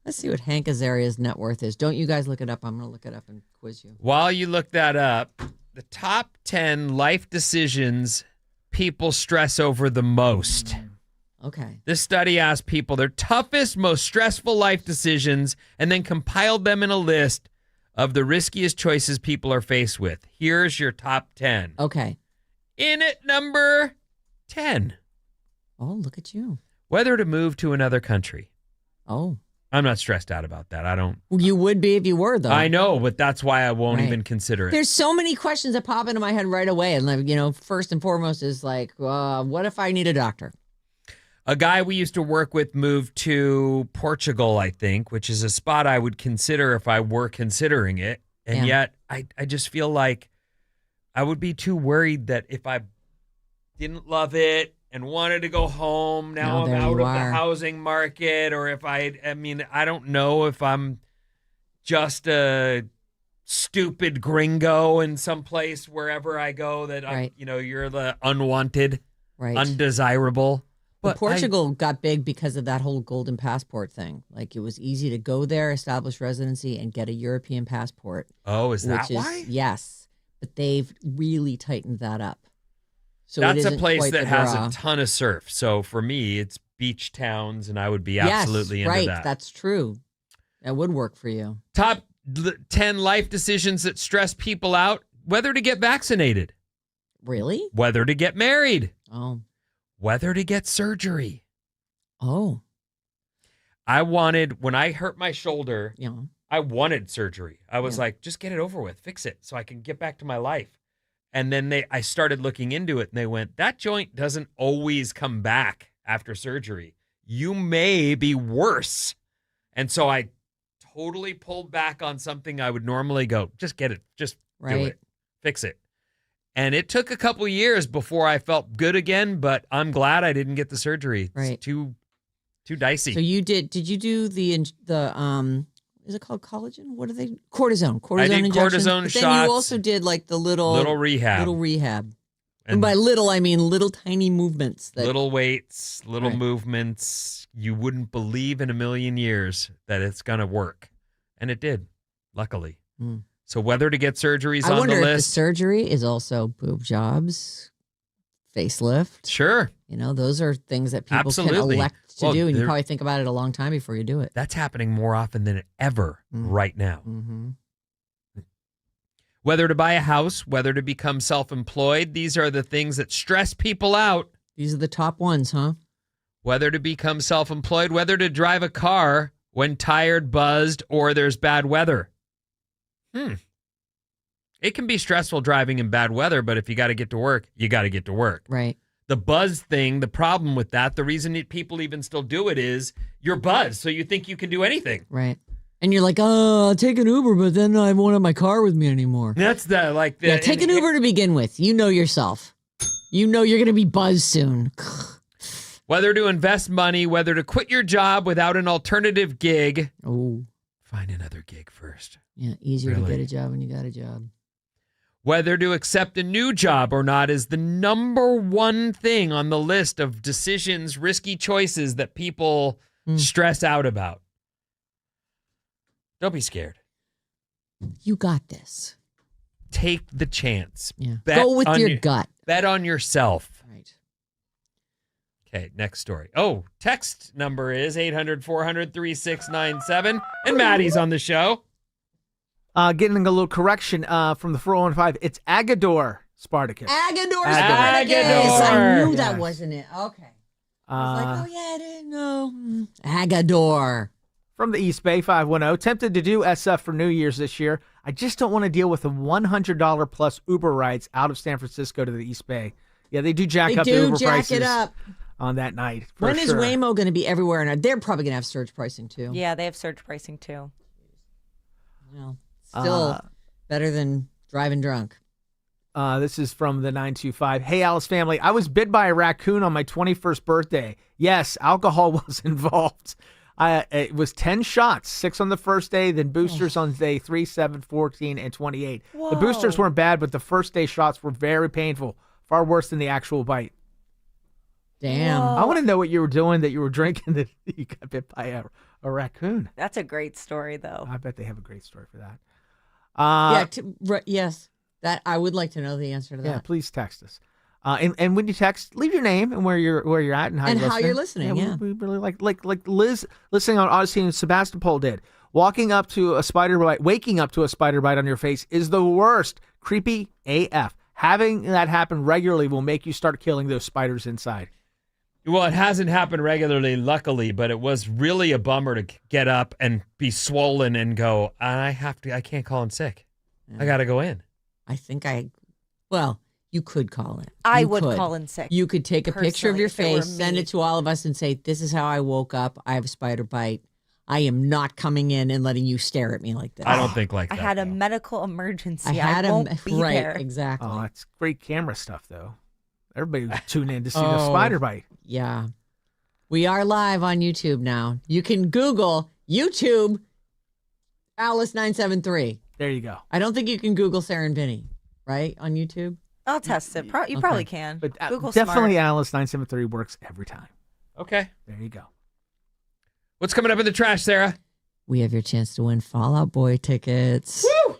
Let's see what Hank Azaria's net worth is. Don't you guys look it up. I'm going to look it up and quiz you. While you look that up, the top 10 life decisions people stress over the most. Okay. This study asked people their toughest, most stressful life decisions and then compiled them in a list of the riskiest choices people are faced with. Here's your top 10. Okay. In at number 10. Oh, look at you. Whether to move to another country. Oh. I'm not stressed out about that. I don't. You would be if you were, though. I know, but that's why I won't even consider it. There's so many questions that pop into my head right away. And, first and foremost is like, what if I need a doctor? A guy we used to work with moved to Portugal, I think, which is a spot I would consider if I were considering it. And yet I just feel like I would be too worried that if I didn't love it and wanted to go home, now I'm out of the housing market, or if I don't know if I'm just a stupid gringo in some place wherever I go that you're the unwanted, undesirable. But Portugal got big because of that whole golden passport thing. Like, it was easy to go there, establish residency, and get a European passport. Oh, is that why? Yes, but they've really tightened that up. So that's a place that has a ton of surf. So for me, it's beach towns, and I would be absolutely into that. Right, that's true. That would work for you. Top 10 life decisions that stress people out: whether to get vaccinated. Really? Whether to get married. Oh. Whether to get surgery. Oh. When I hurt my shoulder, I wanted surgery. I was like, just get it over with, fix it so I can get back to my life. And then I started looking into it, and they went, that joint doesn't always come back after surgery. You may be worse. And so I totally pulled back on something I would normally go, just get it, just do it, fix it. And it took a couple years before I felt good again, but I'm glad I didn't get the surgery. It's too dicey. So did you do the is it called collagen? What are they? Cortisone. I did injection. cortisone but shots. Then you also did like the little rehab. And by little, I mean little tiny movements. Little weights, little movements. You wouldn't believe in a million years that it's going to work. And it did, luckily. Mm. So whether to get surgeries on the list. I wonder if the surgery is also boob jobs, facelift. Sure. Those are things that people can elect to do, and you probably think about it a long time before you do it. That's happening more often than ever right now. Mm-hmm. Whether to buy a house, whether to become self-employed, these are the things that stress people out. These are the top ones, huh? Whether to become self-employed, whether to drive a car when tired, buzzed, or there's bad weather. It can be stressful driving in bad weather, but if you got to get to work, you got to get to work. Right. The buzz thing, the problem with that, the reason people even still do it is you're buzzed, so you think you can do anything. Right. And you're like, oh, I'll take an Uber, but then I won't have my car with me anymore. That's Yeah, take an Uber to begin with. You know yourself. You know you're going to be buzzed soon. Whether to invest money, whether to quit your job without an alternative gig. Oh. Find another gig first. Yeah, easier to Really? get a job when you got a job. Whether to accept a new job or not is the number one thing on the list of decisions, risky choices that people stress out about. Don't be scared. You got this. Take the chance. Yeah. Bet Go with on your gut. Bet on yourself. Right. Okay, next story. Oh, text number is 800-400-3697. And Maddie's on the show. Getting a little correction from the 4015. It's Agador Spartacus. Agador Agador. Spartacus. I knew Yes. that wasn't it. Okay. I was like, oh, yeah, I didn't know. Agador. From the East Bay, 510. Tempted to do SF for New Year's this year. I just don't want to deal with the $100 plus Uber rides out of San Francisco to the East Bay. Yeah, they do jack up the Uber prices it up. on that night. For When is sure. Waymo going to be everywhere? And they're probably going to have surge pricing too. Yeah, they have surge pricing too. Well, still better than driving drunk. This is from the 925. Hey, Alice family. I was bit by a raccoon on my 21st birthday. Yes, alcohol was involved. It was 10 shots, 6 on the first day, then boosters on day 3, 7, 14, and 28. Whoa. The boosters weren't bad, but the first day shots were very painful, far worse than the actual bite. Damn. Whoa. I want to know what you were doing that you were drinking that you got bit by a raccoon. That's a great story, though. I bet they have a great story for that. Yes. That I would like to know the answer to that. Yeah, please text us. And when you text, leave your name and where you're at and how you're listening. Yeah. We really like Liz listening on Odyssey and Sebastopol did. Waking up to a spider bite on your face is the worst. Creepy AF. Having that happen regularly will make you start killing those spiders inside. Well, it hasn't happened regularly, luckily, but it was really a bummer to get up and be swollen and go, I can't call in sick. Yeah. I got to go in. You could call it. I would call in sick. You could take a picture of your personally, if it were face, send me. it to all of us and say, this is how I woke up. I have a spider bite. I am not coming in and letting you stare at me like this. I don't think like I that. had a though. medical emergency. I won't be right, there. exactly. Oh, that's great camera stuff, though. Everybody would tune in to see the spider bite. Yeah. We are live on YouTube now. You can Google YouTube Alice973. There you go. I don't think you can Google Sarah and Vinnie, right? On YouTube? I'll test it. You probably can. But Google definitely Smart. Alice 973 works every time. Okay. There you go. What's coming up in the trash, Sarah? We have your chance to win Fall Out Boy tickets. Woo!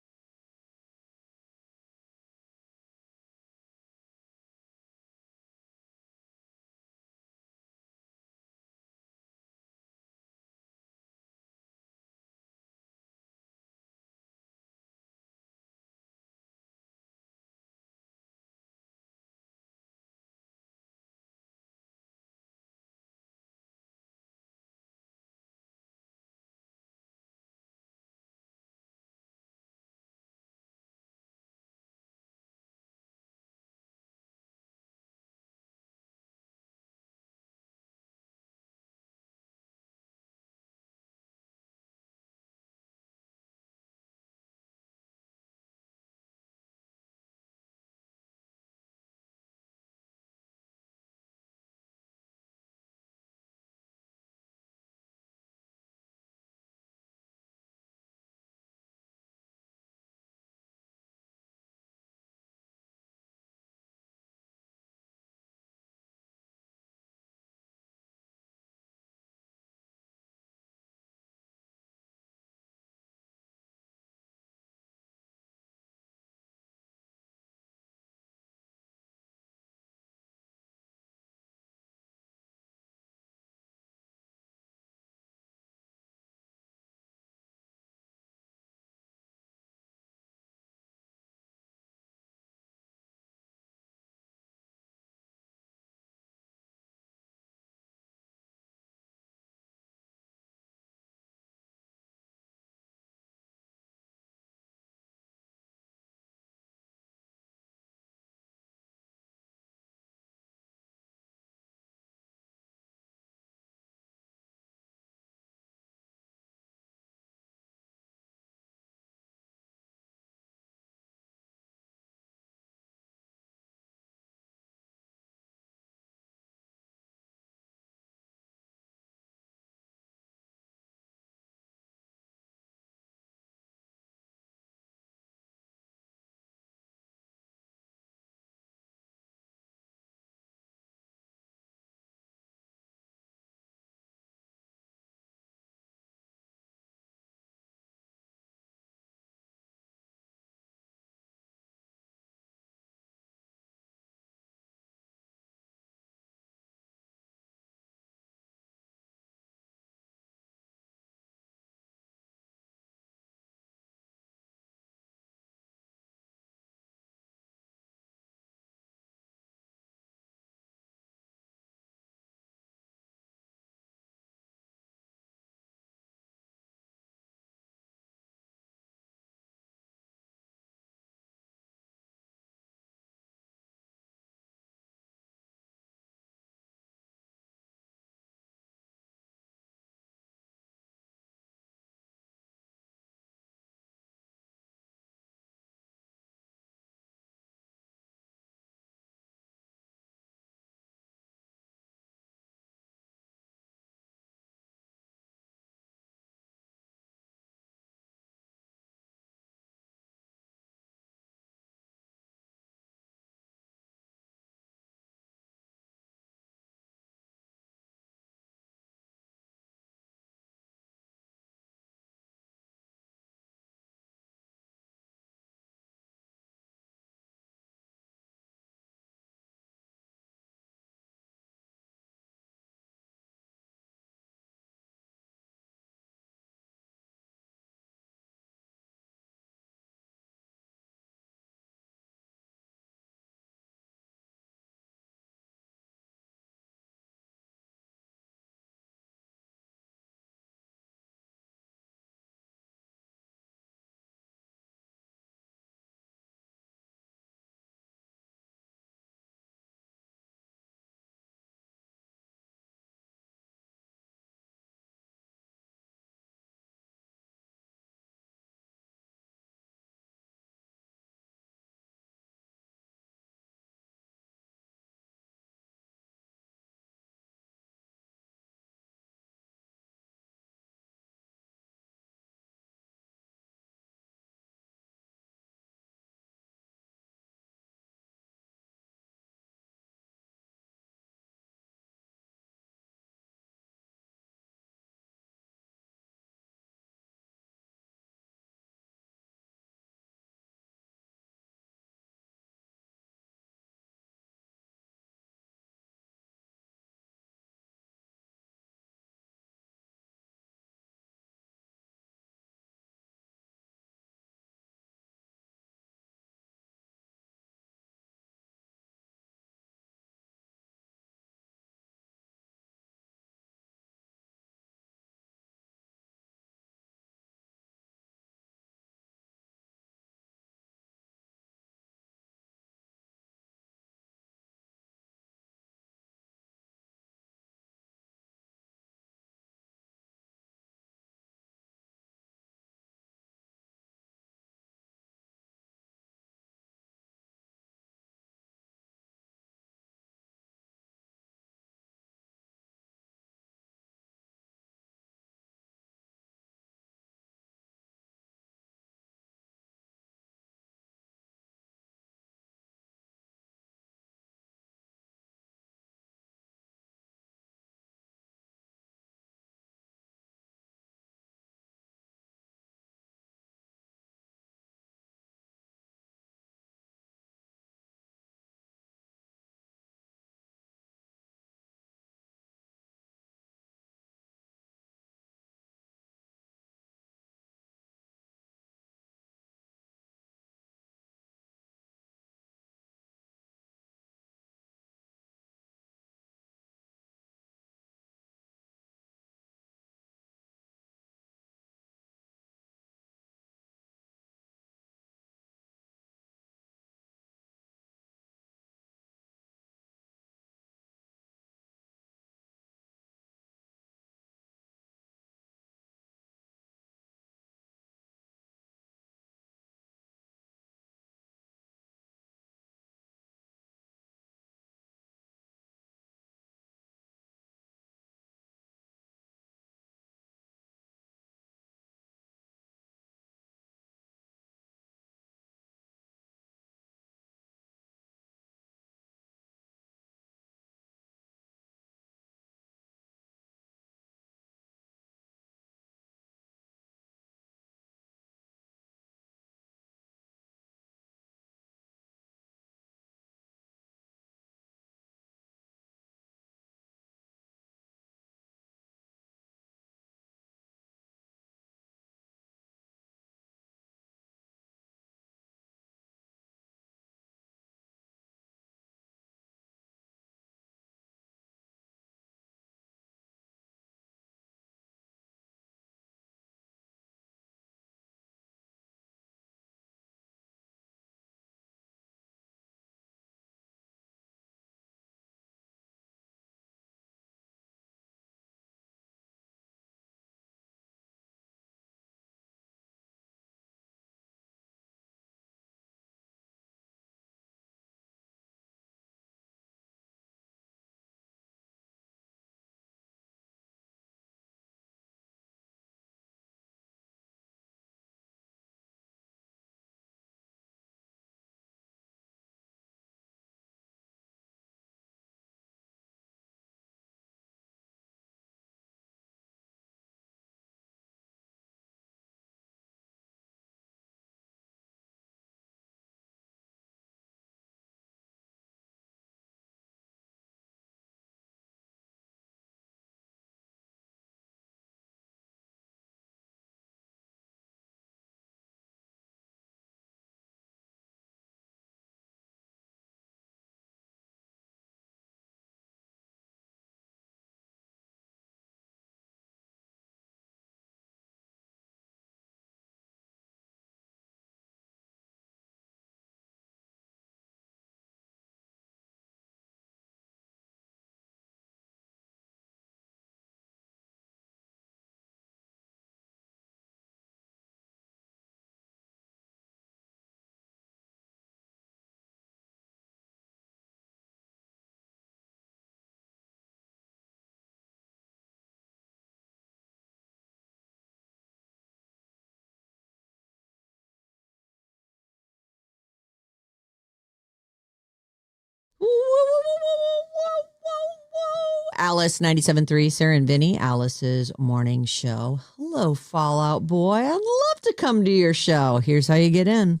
Whoa, whoa, whoa, whoa, whoa, whoa, whoa. Alice 97.3, Sarah and Vinnie, Alice's morning show. Hello, Fallout Boy. I'd love to come to your show. Here's how you get in.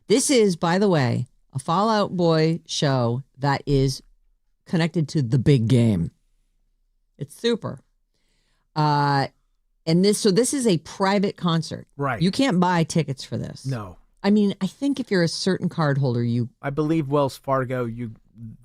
This is, by the way, a Fallout Boy show that is connected to the big game. It's super. And this is a private concert. Right. You can't buy tickets for this. No. I mean, I think if you're a certain card holder, I believe Wells Fargo,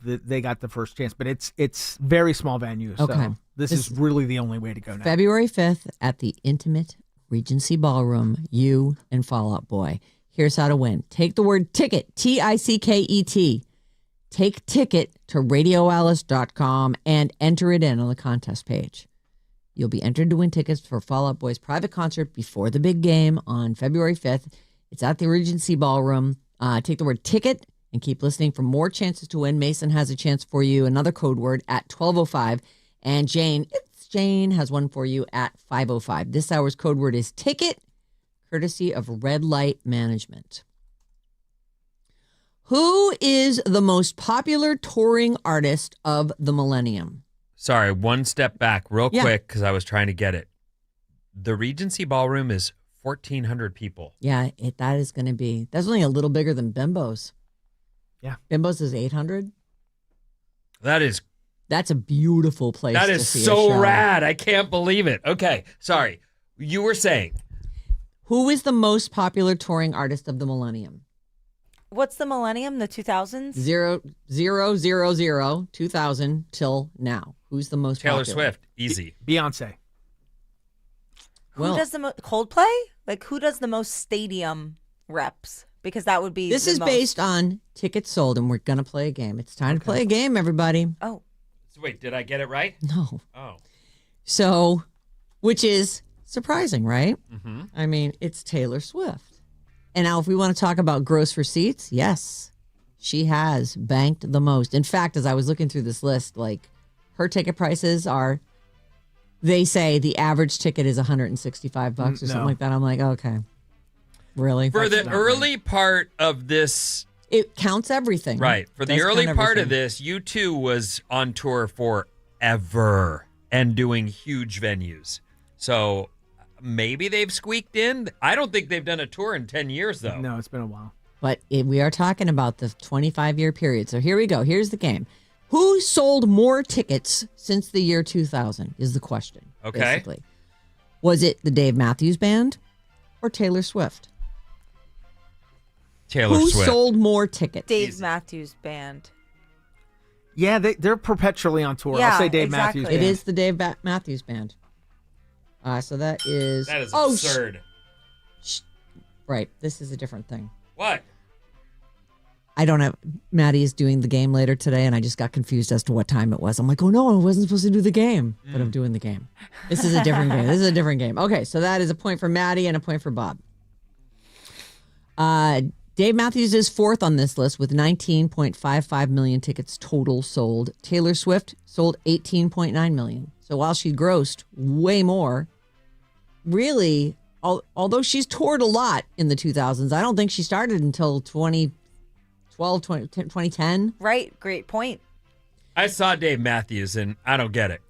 they got the first chance, but it's very small venue. So Okay. this is really the only way to go now. February 5th at the intimate Regency Ballroom, you and Fallout Boy. Here's how to win. Take the word ticket, TICKET. Take ticket to radioalice.com and enter it in on the contest page. You'll be entered to win tickets for Fall Out Boy's private concert before the big game on February 5th. It's at the Regency Ballroom. Take the word ticket and keep listening for more chances to win. Mason has a chance for you, another code word at 12:05. And Jane has one for you at 5:05. This hour's code word is ticket, courtesy of Red Light Management. Who is the most popular touring artist of the millennium? Sorry, one step back real Yeah. quick because I was trying to get it. The Regency Ballroom is 1,400 people. Yeah, that is going to be, that's only a little bigger than Bimbo's. Yeah. Bimbo's is 800. That's a beautiful place That to is see a so show. rad. I can't believe it. Okay, sorry. You were saying. Who is the most popular touring artist of the millennium? What's the millennium? The 2000s? 2000 till now. Who's the most Taylor popular? Swift. Easy. Beyonce. Who does the Coldplay? Like, who does the most stadium reps? Because that would be This the is most. based on tickets sold, and we're going to play a game. It's time to play a game, everybody. Oh. So wait, did I get it right? No. Oh. So, which is surprising, right? Mm-hmm. I mean, it's Taylor Swift. And now if we want to talk about gross receipts, yes, she has banked the most. In fact, as I was looking through this list, like her ticket prices are, they say the average ticket is $165 or something No. like that. I'm like, okay, really? For the early part of this, It counts everything. right, for the Does early count part of everything. this, U2 was on tour forever and doing huge venues. So maybe they've squeaked in. I don't think they've done a tour in 10 years, though. No, it's been a while. But we are talking about the 25-year period. So here we go. Here's the game. Who sold more tickets since the year 2000 is the question. Okay. Basically. Was it the Dave Matthews Band or Taylor Swift? Taylor Who Swift. sold more tickets? Dave Matthews Band. Yeah, they're perpetually on tour. Yeah, I'll say Dave exactly. Matthews. It Band. is the Dave Matthews Band. So that is... That is Oh, absurd. right. This is a different thing. What? I don't have... Maddie is doing the game later today, and I just got confused as to what time it was. I'm like, oh, no, I wasn't supposed to do the game. But I'm doing the game. This is a different game. This is a different game. Okay, so that is a point for Maddie and a point for Bob. Dave Matthews is fourth on this list with 19.55 million tickets total sold. Taylor Swift sold 18.9 million. So while she grossed way more, really, although she's toured a lot in the 2000s, I don't think she started until 2010. Right? Great point. I saw Dave Matthews, and I don't get it.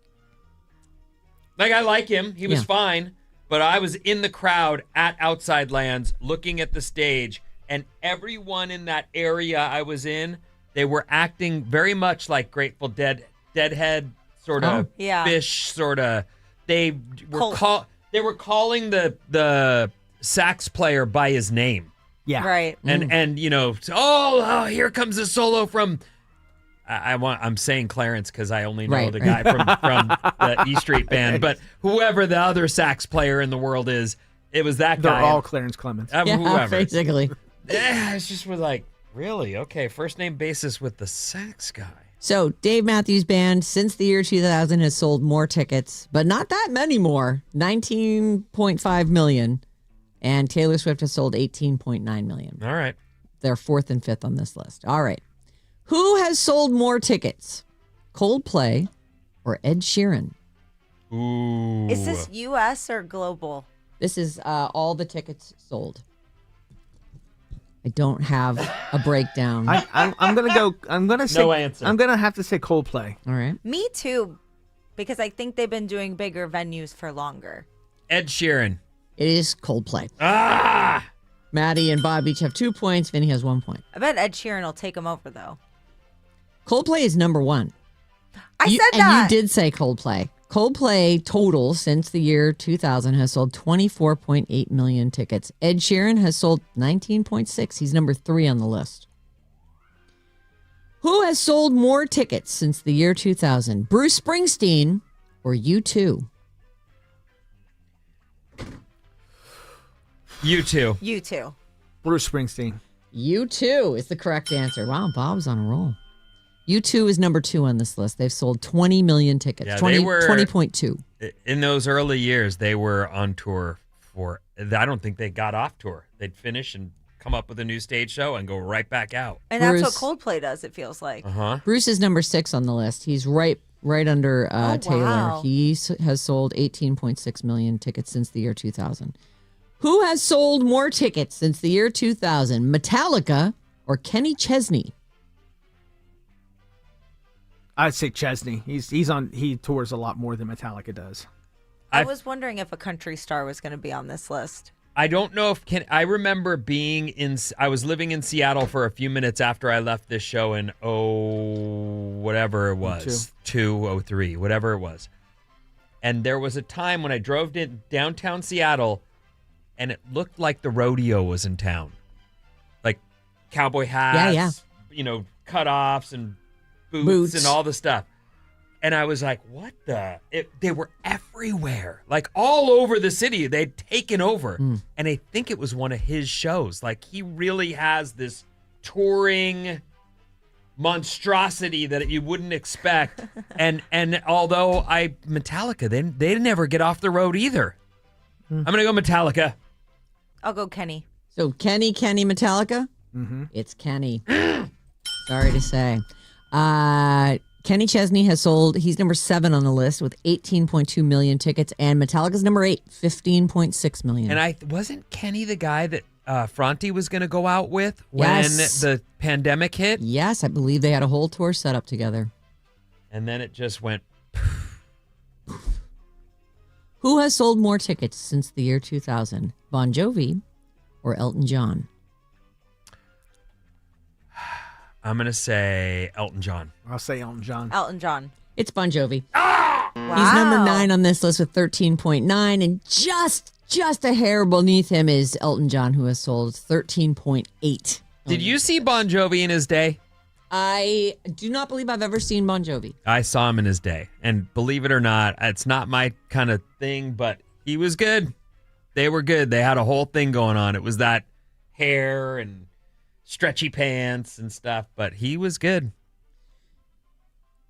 Like, I like him. He was Yeah. fine. But I was in the crowd at Outside Lands looking at the stage, and everyone in that area I was in, they were acting very much like Grateful Deadhead sort of Yeah. fish sort of. They were Cult. they were calling the sax player by his name. Yeah. Right. And you know, oh, here comes a solo from. I'm saying Clarence because I only know Right, the right. guy from the E Street Band, but whoever the other sax player in the world is, it was that They're guy. all Clarence Clemens. Yeah, Whoever. basically. Yeah, it's just was like, really? Okay, first name basis with the sax guy. So Dave Matthews Band, since the year 2000, has sold more tickets, but not that many more. 19.5 million. And Taylor Swift has sold 18.9 million. All right. They're fourth and fifth on this list. All right. Who has sold more tickets? Coldplay or Ed Sheeran? Ooh. Is this U.S. or global? This is all the tickets sold. I don't have a breakdown. I'm gonna go. I'm gonna say. No answer. I'm gonna have to say Coldplay. All right. Me too, because I think they've been doing bigger venues for longer. Ed Sheeran. It is Coldplay. Ah! Maddie and Bob each have 2 points. Vinny has 1 point. I bet Ed Sheeran will take them over, though. Coldplay is number 1. I said and that. you did say Coldplay. Coldplay total since the year 2000 has sold 24.8 million tickets. Ed Sheeran has sold 19.6. He's number 3 on the list. Who has sold more tickets since the year 2000? Bruce Springsteen or U2? U2. You too. Bruce Springsteen. U2 is the correct answer. Wow, Bob's on a roll. U2 is number 2 on this list. They've sold 20 million tickets. Yeah, 20, they were 20.2. In those early years, they were on tour for. I don't think they got off tour. They'd finish and come up with a new stage show and go right back out. And that's Bruce- what Coldplay does, it feels like. Bruce is number 6 on the list. He's right under Taylor. wow. He has sold 18.6 million tickets since the year 2000. Who has sold more tickets since the year 2000? Metallica or Kenny Chesney? I'd say Chesney. He tours a lot more than Metallica does. I was wondering if a country star was going to be on this list. I don't know if I remember I was living in Seattle for a few minutes after I left this show in whatever it was, 203, whatever it was. And there was a time when I drove to downtown Seattle and it looked like the rodeo was in town. Like cowboy hats, cutoffs and boots and all the stuff. And I was like, what the? They were everywhere, like all over the city. They'd taken over. And I think it was one of his shows. Like he really has this touring monstrosity that you wouldn't expect. and although Metallica, they never get off the road either. I'm going to go Metallica. I'll go Kenny. So Kenny, Metallica? Mm-hmm. It's Kenny. Sorry to say. Kenny Chesney has sold, he's number 7 on the list with 18.2 million tickets, and Metallica's number 8, 15.6 million. And wasn't Kenny the guy that Fronte was going to go out with when the pandemic hit? Yes, I believe they had a whole tour set up together. And then it just went. Who has sold more tickets since the year 2000? Bon Jovi or Elton John? I'm going to say Elton John. I'll say Elton John. Elton John. It's Bon Jovi. Wow. He's number 9 on this list with 13.9, and just a hair beneath him is Elton John, who has sold 13.8. Did you see Bon Jovi in his day? I do not believe I've ever seen Bon Jovi. I saw him in his day. And believe it or not, it's not my kind of thing, but he was good. They were good. They had a whole thing going on. It was that hair and stretchy pants and stuff, but he was good.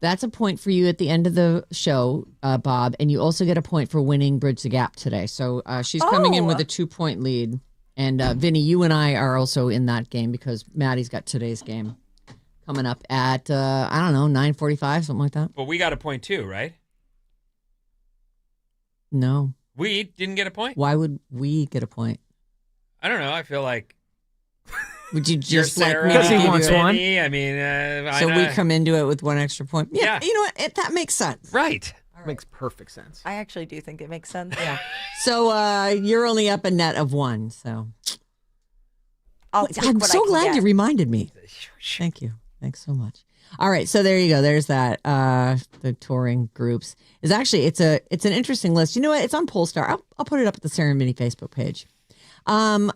That's a point for you at the end of the show, Bob, and you also get a point for winning Bridge the Gap today. So she's coming in with a 2-point lead. And Vinny, you and I are also in that game because Maddie's got today's game coming up at, 9:45, something like that. But we got a point too, right? No. We didn't get a point? Why would we get a point? I don't know. I feel like would you just you're like Sarah, me to Because he give wants you one. Vinny, I mean, so we come into it with 1 extra point? Yeah. Yeah. You know what? That makes sense. right. Makes perfect sense. I actually do think it makes sense. Yeah. So you're only up a net of 1. So I'll take I'm what I so can glad get. you reminded me. Thank you. Thanks so much. All right, so there you go. There's that. The touring groups is actually it's an interesting list. You know what? It's on Polestar. I'll put it up at the Sarah Vinnie Facebook page.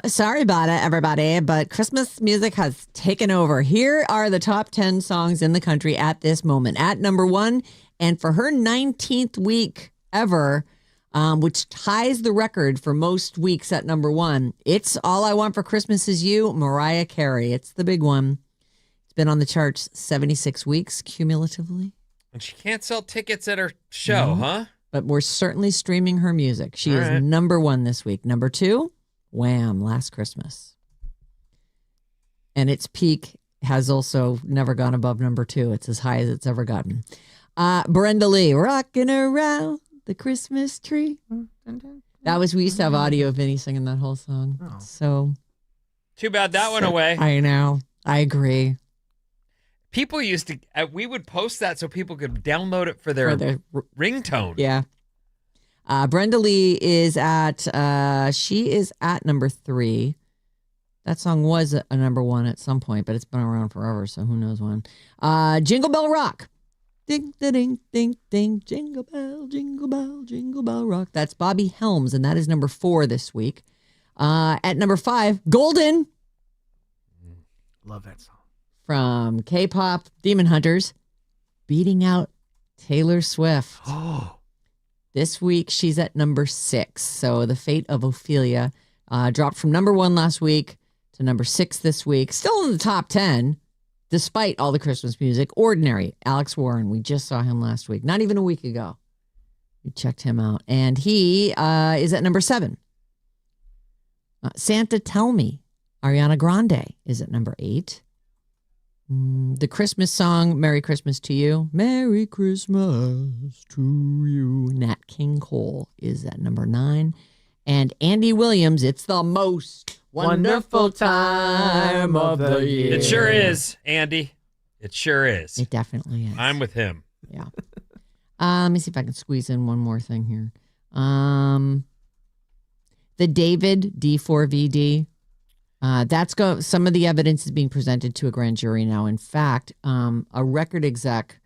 Sorry about it, everybody, but Christmas music has taken over. Here are the top 10 songs in the country at this moment. At number 1, and for her 19th week ever, which ties the record for most weeks at number 1. It's All I Want for Christmas Is You, Mariah Carey. It's the big one. It's been on the charts 76 weeks cumulatively. And she can't sell tickets at her show, huh? But we're certainly streaming her music. She All is right. number 1 this week. Number 2, Wham! Last Christmas. And its peak has also never gone above number 2. It's as high as it's ever gotten. Brenda Lee, Rocking Around the Christmas Tree. That was, we used to have audio of Vinny singing that whole song. Oh. So Too bad that went away. I know. I agree. People used to, we would post that so people could download it for their ringtone. Yeah. Brenda Lee is she is at number 3. That song was a number 1 at some point, but it's been around forever, so who knows when. Jingle Bell Rock. Ding, da, ding, ding, ding, jingle bell rock. That's Bobby Helms, and that is number 4 this week. At number 5, Golden. Love that song. From K-pop Demon Hunters, beating out Taylor Swift. Oh. This week, she's at number 6. So the fate of Ophelia dropped from number 1 last week to number 6 this week. Still in the top 10, despite all the Christmas music. Ordinary, Alex Warren. We just saw him last week, not even a week ago. We checked him out. And he is at number 7. Santa Tell Me, Ariana Grande is at number 8. The Christmas song, Merry Christmas to You. Merry Christmas to you. Nat King Cole is at number 9. And Andy Williams, It's the Most Wonderful Time of the Year. It sure is, Andy. It sure is. It definitely is. I'm with him. Yeah. Let me see if I can squeeze in one more thing here. The David D4VD. Some of the evidence is being presented to a grand jury now. In fact, a record exec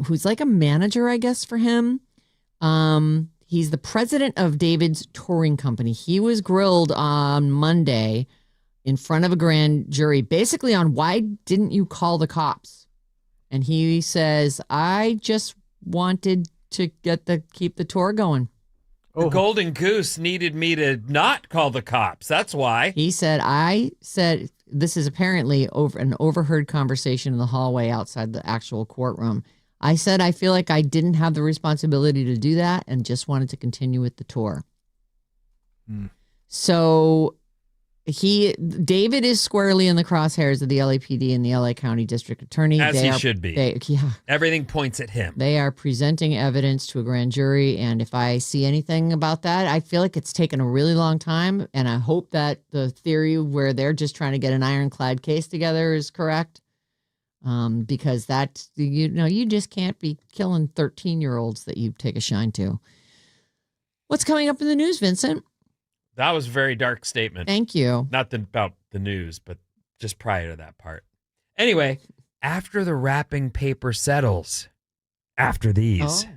who's like a manager, I guess, for him. He's the president of David's touring company. He was grilled on Monday in front of a grand jury, basically on why didn't you call the cops? And he says, I just wanted to keep the tour going. The Golden Goose needed me to not call the cops. That's why. He said, this is apparently an overheard conversation in the hallway outside the actual courtroom. I said, I feel like I didn't have the responsibility to do that and just wanted to continue with the tour. So David is squarely in the crosshairs of the LAPD and the LA County District Attorney. As he should be. Everything points at him. They are presenting evidence to a grand jury, and if I see anything about that, I feel like it's taken a really long time, and I hope that the theory where they're just trying to get an ironclad case together is correct, because that's, you just can't be killing 13-year-olds that you take a shine to. What's coming up in the news, Vincent? That was a very dark statement. Thank you. Not about the news, but just prior to that part. Anyway, after the wrapping paper settles, after these. Oh.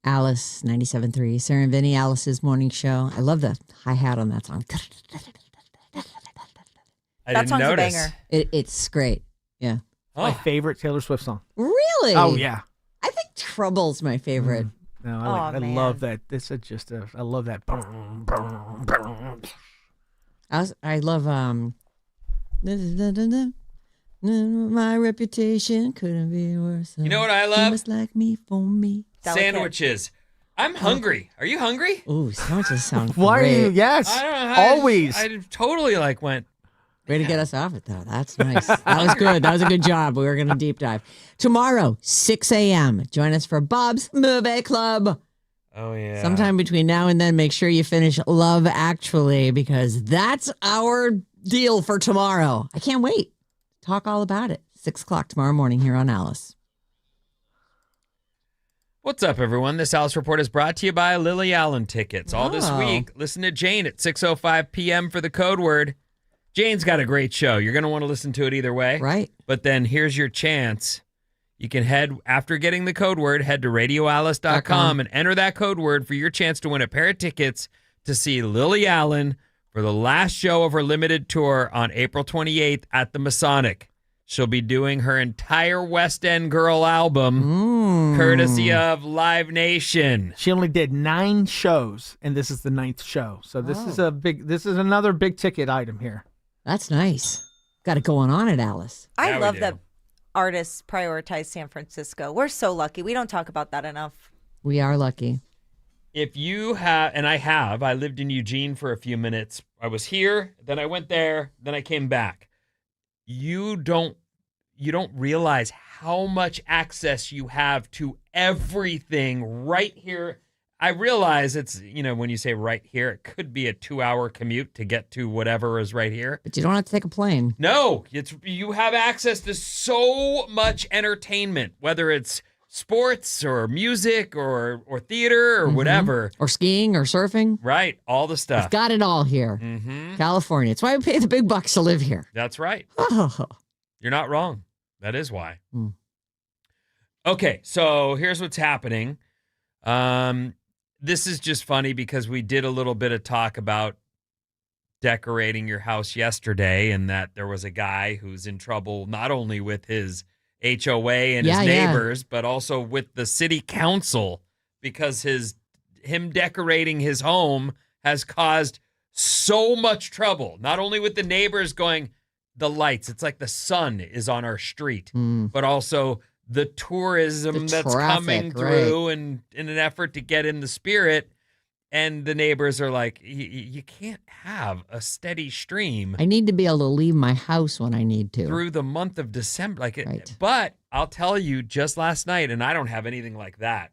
Alice 97.3. Sarah and Vinnie, Alice's morning show. I love the hi-hat on that song. I That didn't song's notice. a banger. It's great. Yeah. Oh, My favorite Taylor Swift song. Really? Oh yeah. I think Trouble's my favorite. No, Aw, I man. love that. I love that. I love my reputation couldn't be worse. You know what I You love? must like me for me. Delicate. Sandwiches. I'm hungry. Are you hungry? Ooh, sandwiches sound Why are great. you? Yes. I don't know. Always. I totally went. Way to get us off it, though. That's nice. That was good. That was a good job. We were going to deep dive. Tomorrow, 6 a.m., join us for Bob's Movie Club. Oh, yeah. Sometime between now and then, make sure you finish Love Actually, because that's our deal for tomorrow. I can't wait. Talk all about it. 6 o'clock tomorrow morning here on Alice. What's up, everyone? This Alice Report is brought to you by Lily Allen Tickets. All this Oh. week, listen to Jane at 6:05 p.m. for the code word. Jane's got a great show. You're going to want to listen to it either way. Right. But then here's your chance. You can head, after getting the code word, head to radioalice.com and enter that code word for your chance to win a pair of tickets to see Lily Allen for the last show of her limited tour on April 28th at the Masonic. She'll be doing her entire West End Girl album, courtesy of Live Nation. She only did 9 shows, and this is the 9th show. So this is another big ticket item here. That's nice. Got it going on at Alice. Yeah, I we love do. that artists prioritize San Francisco. We're so lucky. We don't talk about that enough. We are lucky. If you have, and I lived in Eugene for a few minutes. I was here, then I went there, then I came back. You don't realize how much access you have to everything right here. I realize it's, when you say right here, it could be a 2-hour commute to get to whatever is right here. But you don't have to take a plane. No, you have access to so much entertainment, whether it's sports or music or theater or whatever. Or skiing or surfing. Right, all the We've stuff. got it all here. Mm-hmm. California. It's why we pay the big bucks to live here. That's right. Oh. You're not wrong. That is why. Mm. Okay, so here's what's happening. This is just funny because we did a little bit of talk about decorating your house yesterday, and that there was a guy who's in trouble not only with his HOA and his neighbors, but also with the city council because him decorating his home has caused so much trouble, not only with the neighbors going, the lights, it's like the sun is on our street, but also the tourism The that's traffic, coming through and in an effort to get in the spirit. And the neighbors are like, you can't have a steady stream I need to be able to leave my house when I need to. through the month of December. Right. But I'll tell you, just last night, and I don't have anything like that,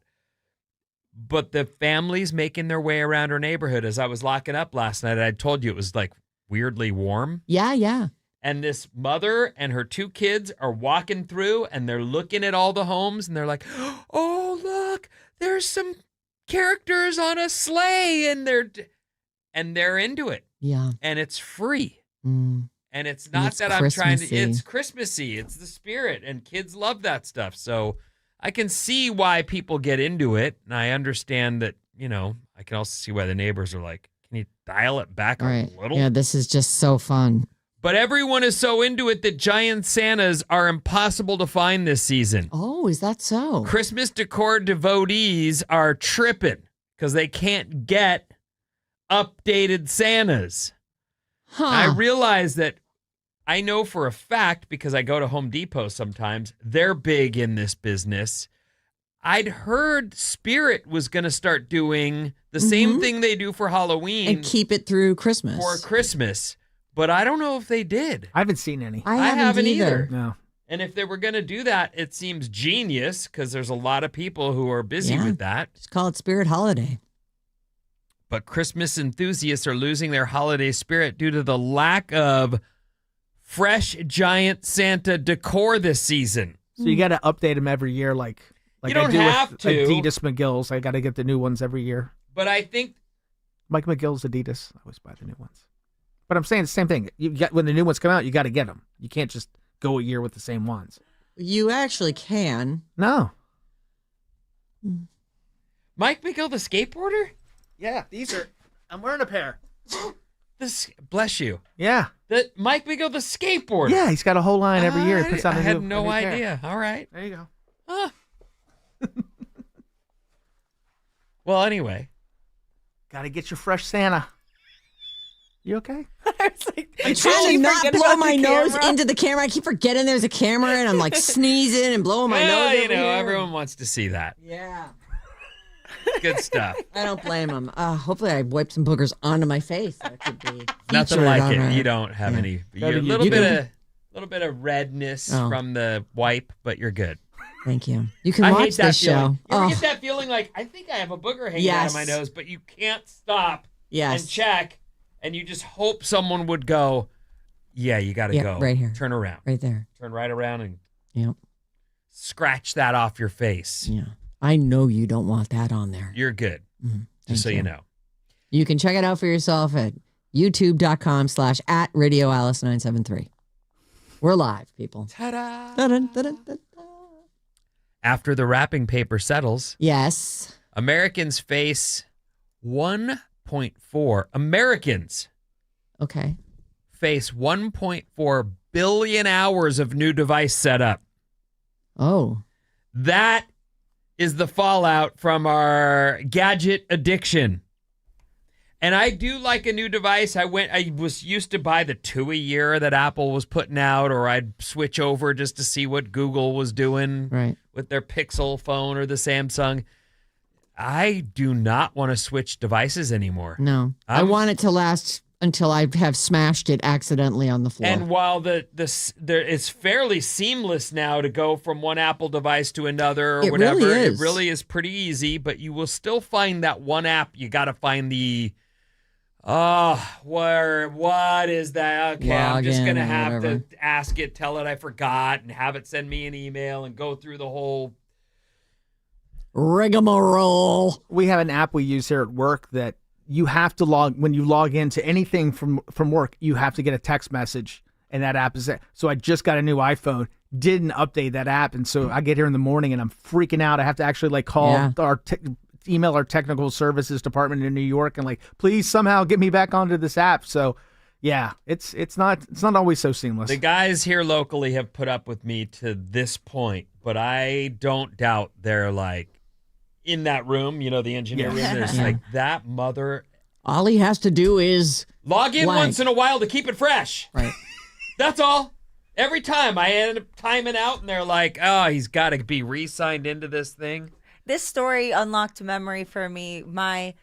but the families making their way around our neighborhood as I was locking up last night, I told you it was like weirdly warm. Yeah. And this mother and her 2 kids are walking through and they're looking at all the homes and they're like, oh, look, there's some characters on a sleigh and they're into it. Yeah. And it's free. Mm. And it's not it's that I'm trying to, Christmassy. it's Christmassy. It's the spirit and kids love that stuff. So I can see why people get into it. And I understand that, I can also see why the neighbors are like, can you dial it back Right. a little? Yeah, this is just so fun. But everyone is so into it that giant Santas are impossible to find this season. Oh, is that so? Christmas decor devotees are tripping because they can't get updated Santas. Huh. I realize that I know for a fact, because I go to Home Depot sometimes, they're big in this business. I'd heard Spirit was going to start doing the same thing they do for Halloween and keep it through Christmas. for Christmas. But I don't know if they did. I haven't seen any. I haven't haven't either. No. And if they were going to do that, it seems genius because there's a lot of people who are busy Yeah. with that. Just call it Spirit Holiday. But Christmas enthusiasts are losing their holiday spirit due to the lack of fresh giant Santa decor this season. So you got to update them every year, like You don't I do have with to. Adidas McGill's. I got to get the new ones every year. But I think Mike McGill's Adidas. I always buy the new ones. But I'm saying the same thing. You got when the new ones come out, you got to get them. You can't just go a year with the same ones. You actually can. No. Mike Miguel, the skateboarder? Yeah, these are. I'm wearing a pair. Bless you. Yeah. Mike Miguel, the skateboarder. Yeah, he's got a whole line every year. He puts out I a had new, no a new pair. idea. All right. There you go. Huh. Well, anyway. Got to get your fresh Santa. You okay? I'm trying to not blow my nose into the camera. I keep forgetting there's a camera, and I'm like sneezing and blowing my nose. You know, over here. everyone wants to see that. Yeah. Good stuff. I don't blame him. Hopefully, I wiped some boogers onto my face. That could be Nothing featured like on it. our- You don't have any. You're a you little do. bit of redness Oh. from the wipe, but you're good. Thank you. You can I watch hate that this feeling. show. You ever Oh, get that feeling like I think I have a booger hanging out of my Yes. nose, but you can't stop yes. and check, and you just hope someone would go, "Yeah, you got to Yeah, go right here. Turn around, Right there. turn right around, and Yep. scratch that off your face." Yeah. I know you don't want that on there. You're good. Mhm. Just Thank so you know. You can check it out for yourself at youtube.com/@RadioAlice973. We're live, people. Ta-da! Dun, dun, dun, dun. After the wrapping paper settles, Yes. Americans face 1.4 Americans Okay. face 1.4 billion hours of new device setup. Oh. That is the fallout from our gadget addiction. And I do like a new device. I was used to buy the 2 a year that Apple was putting out, or I'd switch over just to see what Google was doing Right. with their Pixel phone or the Samsung. I do not want to switch devices anymore. No. I want it to last until I have smashed it accidentally on the floor. And while it's fairly seamless now to go from one Apple device to another or It whatever, really is. it really is pretty easy, but you will still find that one app. You got to find the, what is that? Okay, I'm just Login going to or have whatever. to ask it, tell it I forgot, and have it send me an email and go through the whole. Rigmarole. We have an app we use here at work that you have to when you log into anything from work, you have to get a text message, and that app is there. So I just got a new iPhone, didn't update that app, and so I get here in the morning and I'm freaking out. I have to actually call email our technical services department in New York and please somehow get me back onto this app. So yeah, it's not always so seamless. The guys here locally have put up with me to this point, but I don't doubt they're in that room, the engineer room. There's that mother. All he has to do is log in blank. once in a while to keep it fresh. Right. That's all. Every time I end up timing out, and they're like, "Oh, he's got to be re-signed into this thing." This story unlocked a memory for me. My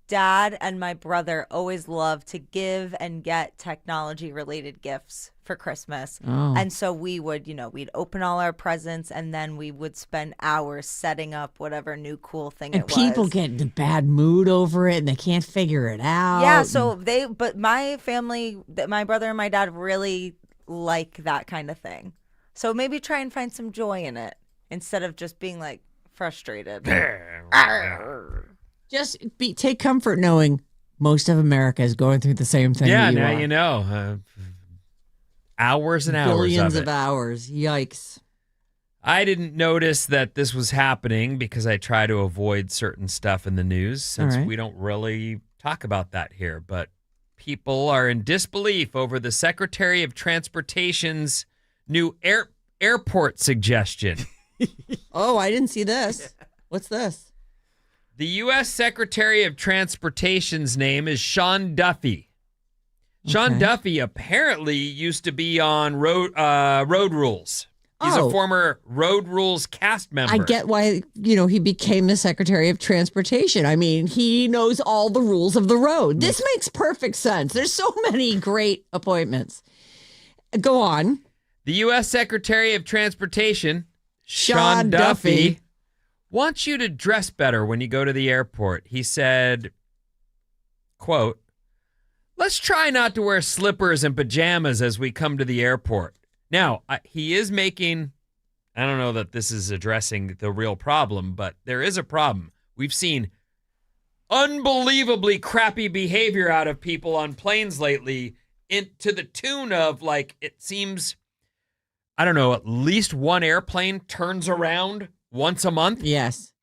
dad and my brother always loved to give and get technology related gifts for Christmas. Oh. And so we would, we'd open all our presents and then we would spend hours setting up whatever new cool thing and it was. people get in a bad mood over it and they can't figure it out. Yeah, so but my family, my brother and my dad really like that kind of thing. So maybe try and find some joy in it instead of just being frustrated. Just take comfort knowing most of America is going through the same thing. Yeah, that you now are. you know. Hours and hours Billions of of it. hours. Yikes. I didn't notice that this was happening because I try to avoid certain stuff in the news since All right. we don't really talk about that here. But people are in disbelief over the Secretary of Transportation's new airport suggestion. Oh, I didn't see this. What's this? The U.S. Secretary of Transportation's name is Sean Duffy. Sean Okay. Duffy apparently used to be on Road Rules. He's Oh. a former Road Rules cast member. I get why, he became the Secretary of Transportation. I mean, he knows all the rules of the road. This makes perfect sense. There's so many great appointments. Go on. The U.S. Secretary of Transportation, Sean Sean Duffy. Duffy, wants you to dress better when you go to the airport. He said, quote, "Let's try not to wear slippers and pajamas as we come to the airport." Now, he is making, I don't know that this is addressing the real problem, but there is a problem. We've seen unbelievably crappy behavior out of people on planes lately to the tune of it seems, I don't know, at least one airplane turns around once a month. Yes.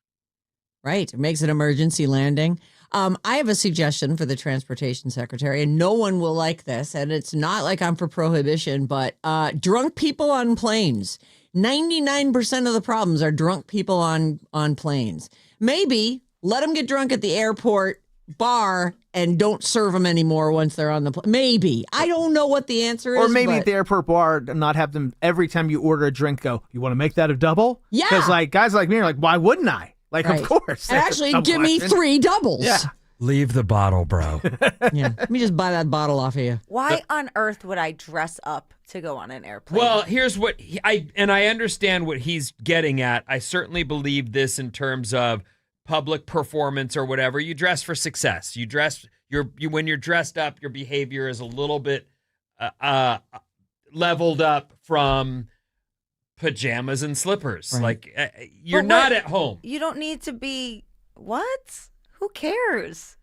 Right. It makes an emergency landing. I have a suggestion for the transportation secretary, and no one will like this. And it's not like I'm for prohibition, but drunk people on planes. 99% of the problems are drunk people on planes. Maybe let them get drunk at the airport bar and don't serve them anymore once they're on the plane. Maybe. I don't know what the answer is. Or maybe at the airport bar, not have them every time you order a drink go, you want to make that a double? Yeah. Because like guys like me are like, why wouldn't I? Like, Right. of course. And actually, give me 3 doubles. Yeah. Leave the bottle, bro. Yeah. Let me just buy that bottle off of you. Why on earth would I dress up to go on an airplane? Well, here's what I understand what he's getting at. I certainly believe this in terms of public performance or whatever. You dress for success. You when you're dressed up, your behavior is a little bit leveled up from pajamas and slippers. Right. Like you're not at home. You don't need to be what? Who cares?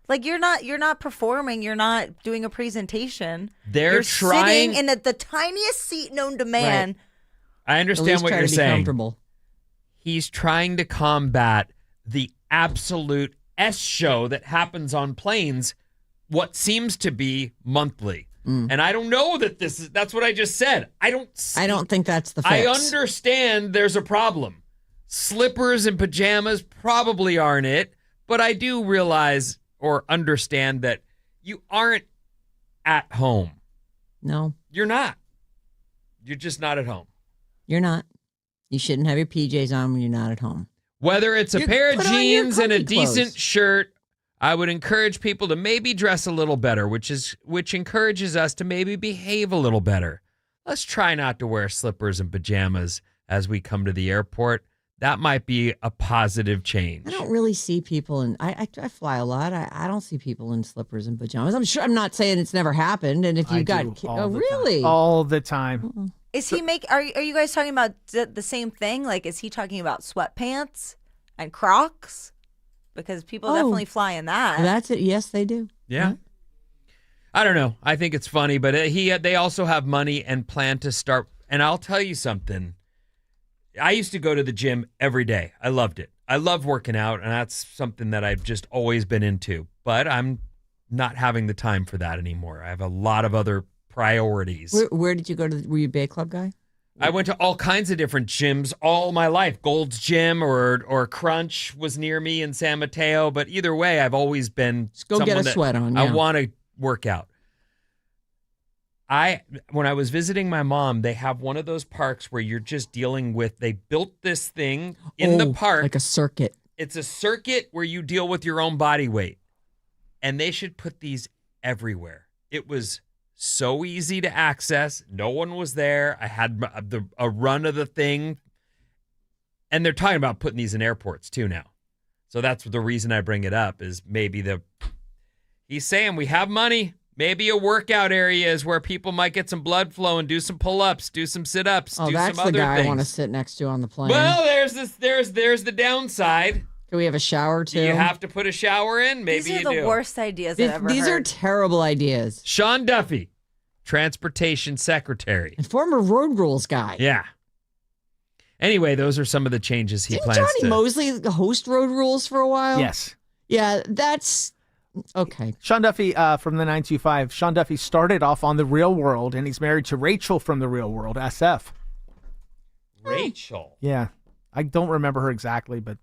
Like you're not performing. You're not doing a presentation. You're sitting in the tiniest seat known to man. Right. I understand what you're saying. Comfortable. He's trying to combat the absolute S show that happens on planes, what seems to be monthly. And I don't know that that's what I just said. I don't think that's the fix. I understand there's a problem. Slippers and pajamas probably aren't it, but I do realize or understand that you aren't at home. No. You're not. You're just not at home. You're not. You shouldn't have your PJs on when you're not at home. Whether it's a pair of put on your jeans and a comfy decent clothes. shirt, I would encourage people to maybe dress a little better, which encourages us to maybe behave a little better. Let's try not to wear slippers and pajamas as we come to the airport. That might be a positive change. I don't really see people in. I fly a lot. I don't see people in slippers and pajamas. I'm not saying it's never happened. And if you really all the time. Is he Are you guys talking about the same thing? Like, is he talking about sweatpants and Crocs? Because people definitely fly in that. That's it. Yes, they do. Yeah. I don't know. I think it's funny, but they also have money and plan to start. And I'll tell you something. I used to go to the gym every day. I loved it. I love working out, and that's something that I've just always been into. But I'm not having the time for that anymore. I have a lot of other priorities. Where did you go to? Were you a Bay Club guy? I went to all kinds of different gyms all my life. Gold's Gym or Crunch was near me in San Mateo. But either way, I've always been Just go get a sweat on. I Yeah. want to work out. When I was visiting my mom, they have one of those parks where you're just dealing with, they built this thing in the park. Like a circuit. It's a circuit where you deal with your own body weight. And they should put these everywhere. It was so easy to access. No one was there. I had a run of the thing. And they're talking about putting these in airports too now. So that's the reason I bring it up is maybe he's saying we have money. Maybe a workout area is where people might get some blood flow and do some pull-ups, do some sit-ups, do that's some other the guy things. I want to sit next to on the plane. Well, there's the downside. Do we have a shower too? Do you have to put a shower in? Maybe These you are do. the worst ideas I've ever These heard. are terrible ideas. Sean Duffy, Transportation Secretary. And former road rules guy. Yeah. Anyway, those are some of the changes he Didn't plans Johnny to. Mosley host road rules for a while? Yes. Yeah, that's okay. Sean Duffy from the 925. Sean Duffy started off on The Real World, and he's married to Rachel from The Real World, SF. Rachel. Yeah. I don't remember her exactly, but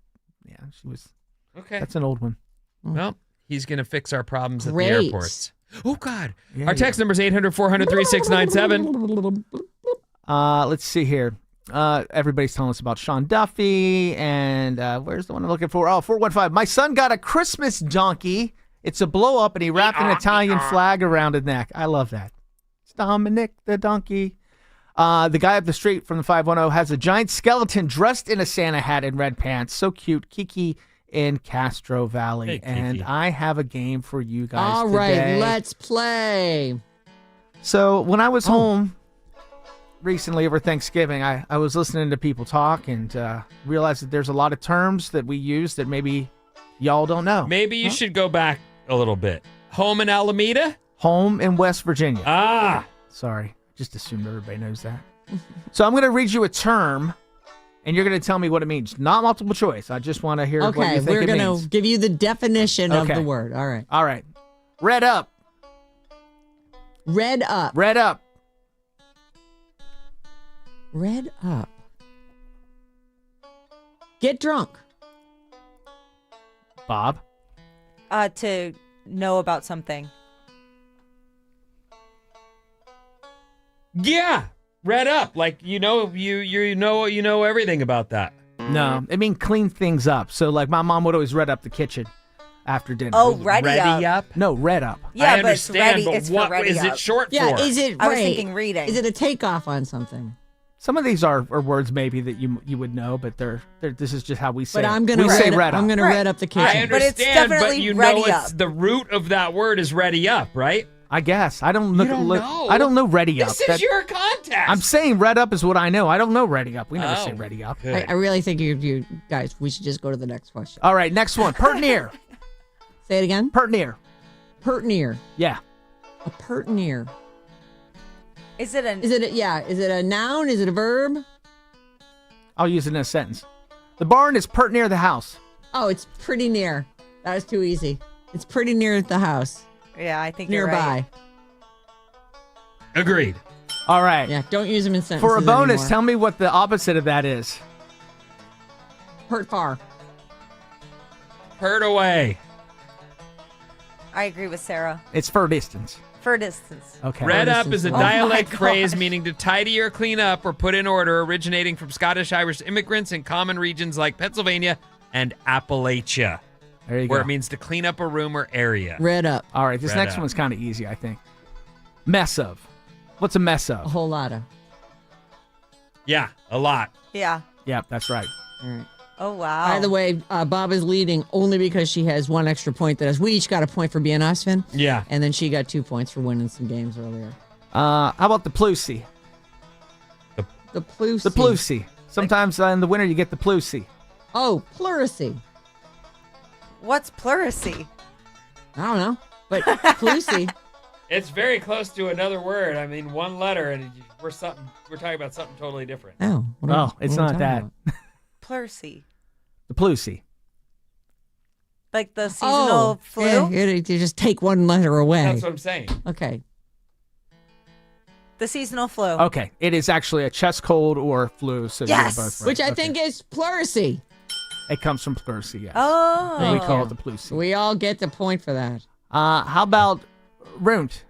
yeah, she was. Okay. That's an old one. Well, he's going to fix our problems at the Great. airports. Oh, God. Yeah, Our text number is 800-400-3697. Let's see here. Everybody's telling us about Sean Duffy, and where's the one I'm looking for? Oh, 415. My son got a Christmas donkey. It's a blow up, and he wrapped an Italian flag around his neck. I love that. It's Dominic the donkey. The guy up the street from the 510 has a giant skeleton dressed in a Santa hat and red pants. So cute. Kiki in Castro Valley. Hey, Kiki. And I have a game for you guys All today. right, let's play. So when I was home recently over Thanksgiving, I was listening to people talk and realized that there's a lot of terms that we use that maybe y'all don't know. Maybe you should go back a little bit. Home in Alameda? Home in West Virginia. Ah. Sorry. Just assumed everybody knows that. So I'm going to read you a term, and you're going to tell me what it means. Not multiple choice. I just want to hear what you Okay, think we're it going means. to give you the definition of Okay. the word. All right. All right. Red up. Red up. Red up. Red up. Get drunk. Bob. To know about something. Yeah, read up. Like you know everything about that. No, I mean clean things up. So like my mom would always red up the kitchen after dinner. Oh, ready up. No, red up. Yeah, I but it's understand, ready. but It's what for ready is up. it short Yeah, for? is it I was right? thinking reading. Is it a takeoff on something? Some of these are words maybe that you would know, but they're this is just how we say But it. I'm gonna we say red up. I'm gonna Right. red up the I kitchen. But it's understand, but, definitely you know ready it's up. the root of that word is ready up, right? I guess I don't look. don't look know. I don't know ready up. This is That- your context. I'm saying red up is what I know. I don't know ready up. We never say Oh, ready up. good. I really think you guys, we should just go to the next question. All right, next one. Pert near. Say it again. Pert near. Pert near. Yeah. A pert near. Is it an? Is it a noun? Is it a verb? I'll use it in a sentence. The barn is pert near the house. Oh, it's pretty near. That was too easy. It's pretty near the house. Yeah, I think you're Nearby. right. Agreed. All right. Yeah, don't use them in sentences For a bonus, anymore. tell me what the opposite of that is. Pert far. Heard away. I agree with Sarah. It's for distance. For distance. Okay. Read up is a Oh my dialect gosh. phrase meaning to tidy or clean up or put in order, originating from Scottish Irish immigrants in common regions like Pennsylvania and Appalachia, There you where go. it means to clean up a room or area. Red up. All right, this Read next up. one's kind of easy, I think. Mess of. What's a mess A of? whole lot of. Yeah, a lot. Yeah. Yep, that's right. All right. Oh wow. By the way, Bob is leading only because she has one extra point that us. We each got a point for being us, Finn. Yeah. And then she got 2 points for winning some games earlier. How about the Plusy? The pleucy. The Plusy. Sometimes in the winter you get the Plusy. Oh, pleurisy. What's pleurisy? I don't know. But pleucy. It's very close to another word. I mean, one letter, and we're talking about something totally different. Oh. what Oh, are we it's talking not that. about? Pleurisy. The Plusy. Like the seasonal flu? Yeah, you just take one letter away. That's what I'm saying. Okay. The seasonal flu. Okay, it is actually a chest cold or flu. So Yes! you're both right. Which I Okay. think is pleurisy. It comes from pleurisy, yes. Oh. We call it the Plusy. We all get the point for that. How about runt?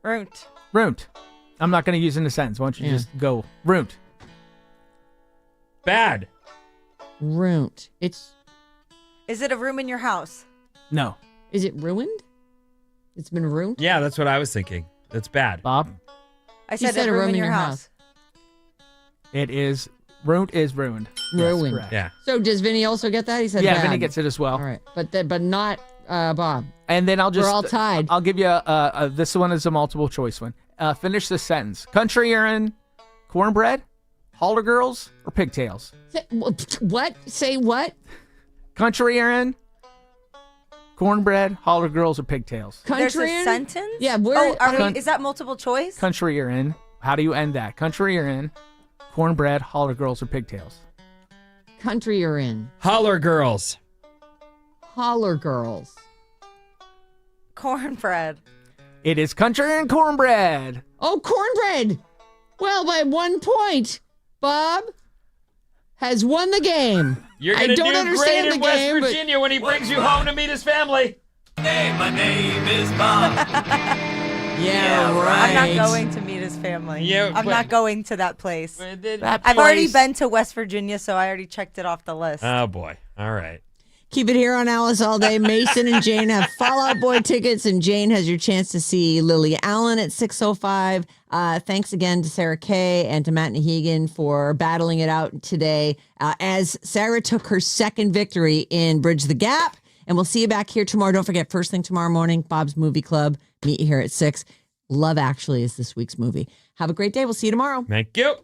Runt. Runt. I'm not going to use it in a sentence. Why don't you Yeah. just go runt? Bad. Ruined. Is Is it a room in your house? No. it ruined? It's been ruined? Yeah, that's what I was thinking. That's bad. Bob? I He said, a room in your house. It is runt is ruined. Ruined. Yes, correct. Yeah. So does Vinny also get that? He said Yeah, bad. Vinny gets it as well. All right. But not Bob. And then I'll just We're all tied. I'll give you this one is a multiple choice one. Finish this sentence. Country you're in, cornbread, holler girls, or pigtails? What? Say what? Country you're in, cornbread, holler girls, or pigtails? There's Country? a sentence? Yeah, where? Oh, Con- is that multiple choice? Country you're in. How do you end that? Country you're in, cornbread, holler girls, or pigtails? country you're in? Holler girls. Holler girls. Cornbread. It is country and cornbread. Oh, cornbread. Well, by 1 point, Bob has won the game. You're I gonna don't do understand great the in West game, but- Virginia when he brings you home to meet his family. Hey, my name is Bob. Yeah, I'm not going to meet his family. Yeah, I'm but- not going to that place. That I've already place- been to West Virginia, so I already checked it off the list. Oh boy. All right. Keep it here on Alice All Day. Mason and Jane have Fallout Boy tickets, and Jane has your chance to see Lily Allen at 6:05. Thanks again to Sarah Kay and to Matt Nahegan for battling it out today as Sarah took her second victory in Bridge the Gap. And we'll see you back here tomorrow. Don't forget, first thing tomorrow morning, Bob's Movie Club. Meet you here at 6. Love Actually is this week's movie. Have a great day. We'll see you tomorrow. Thank you.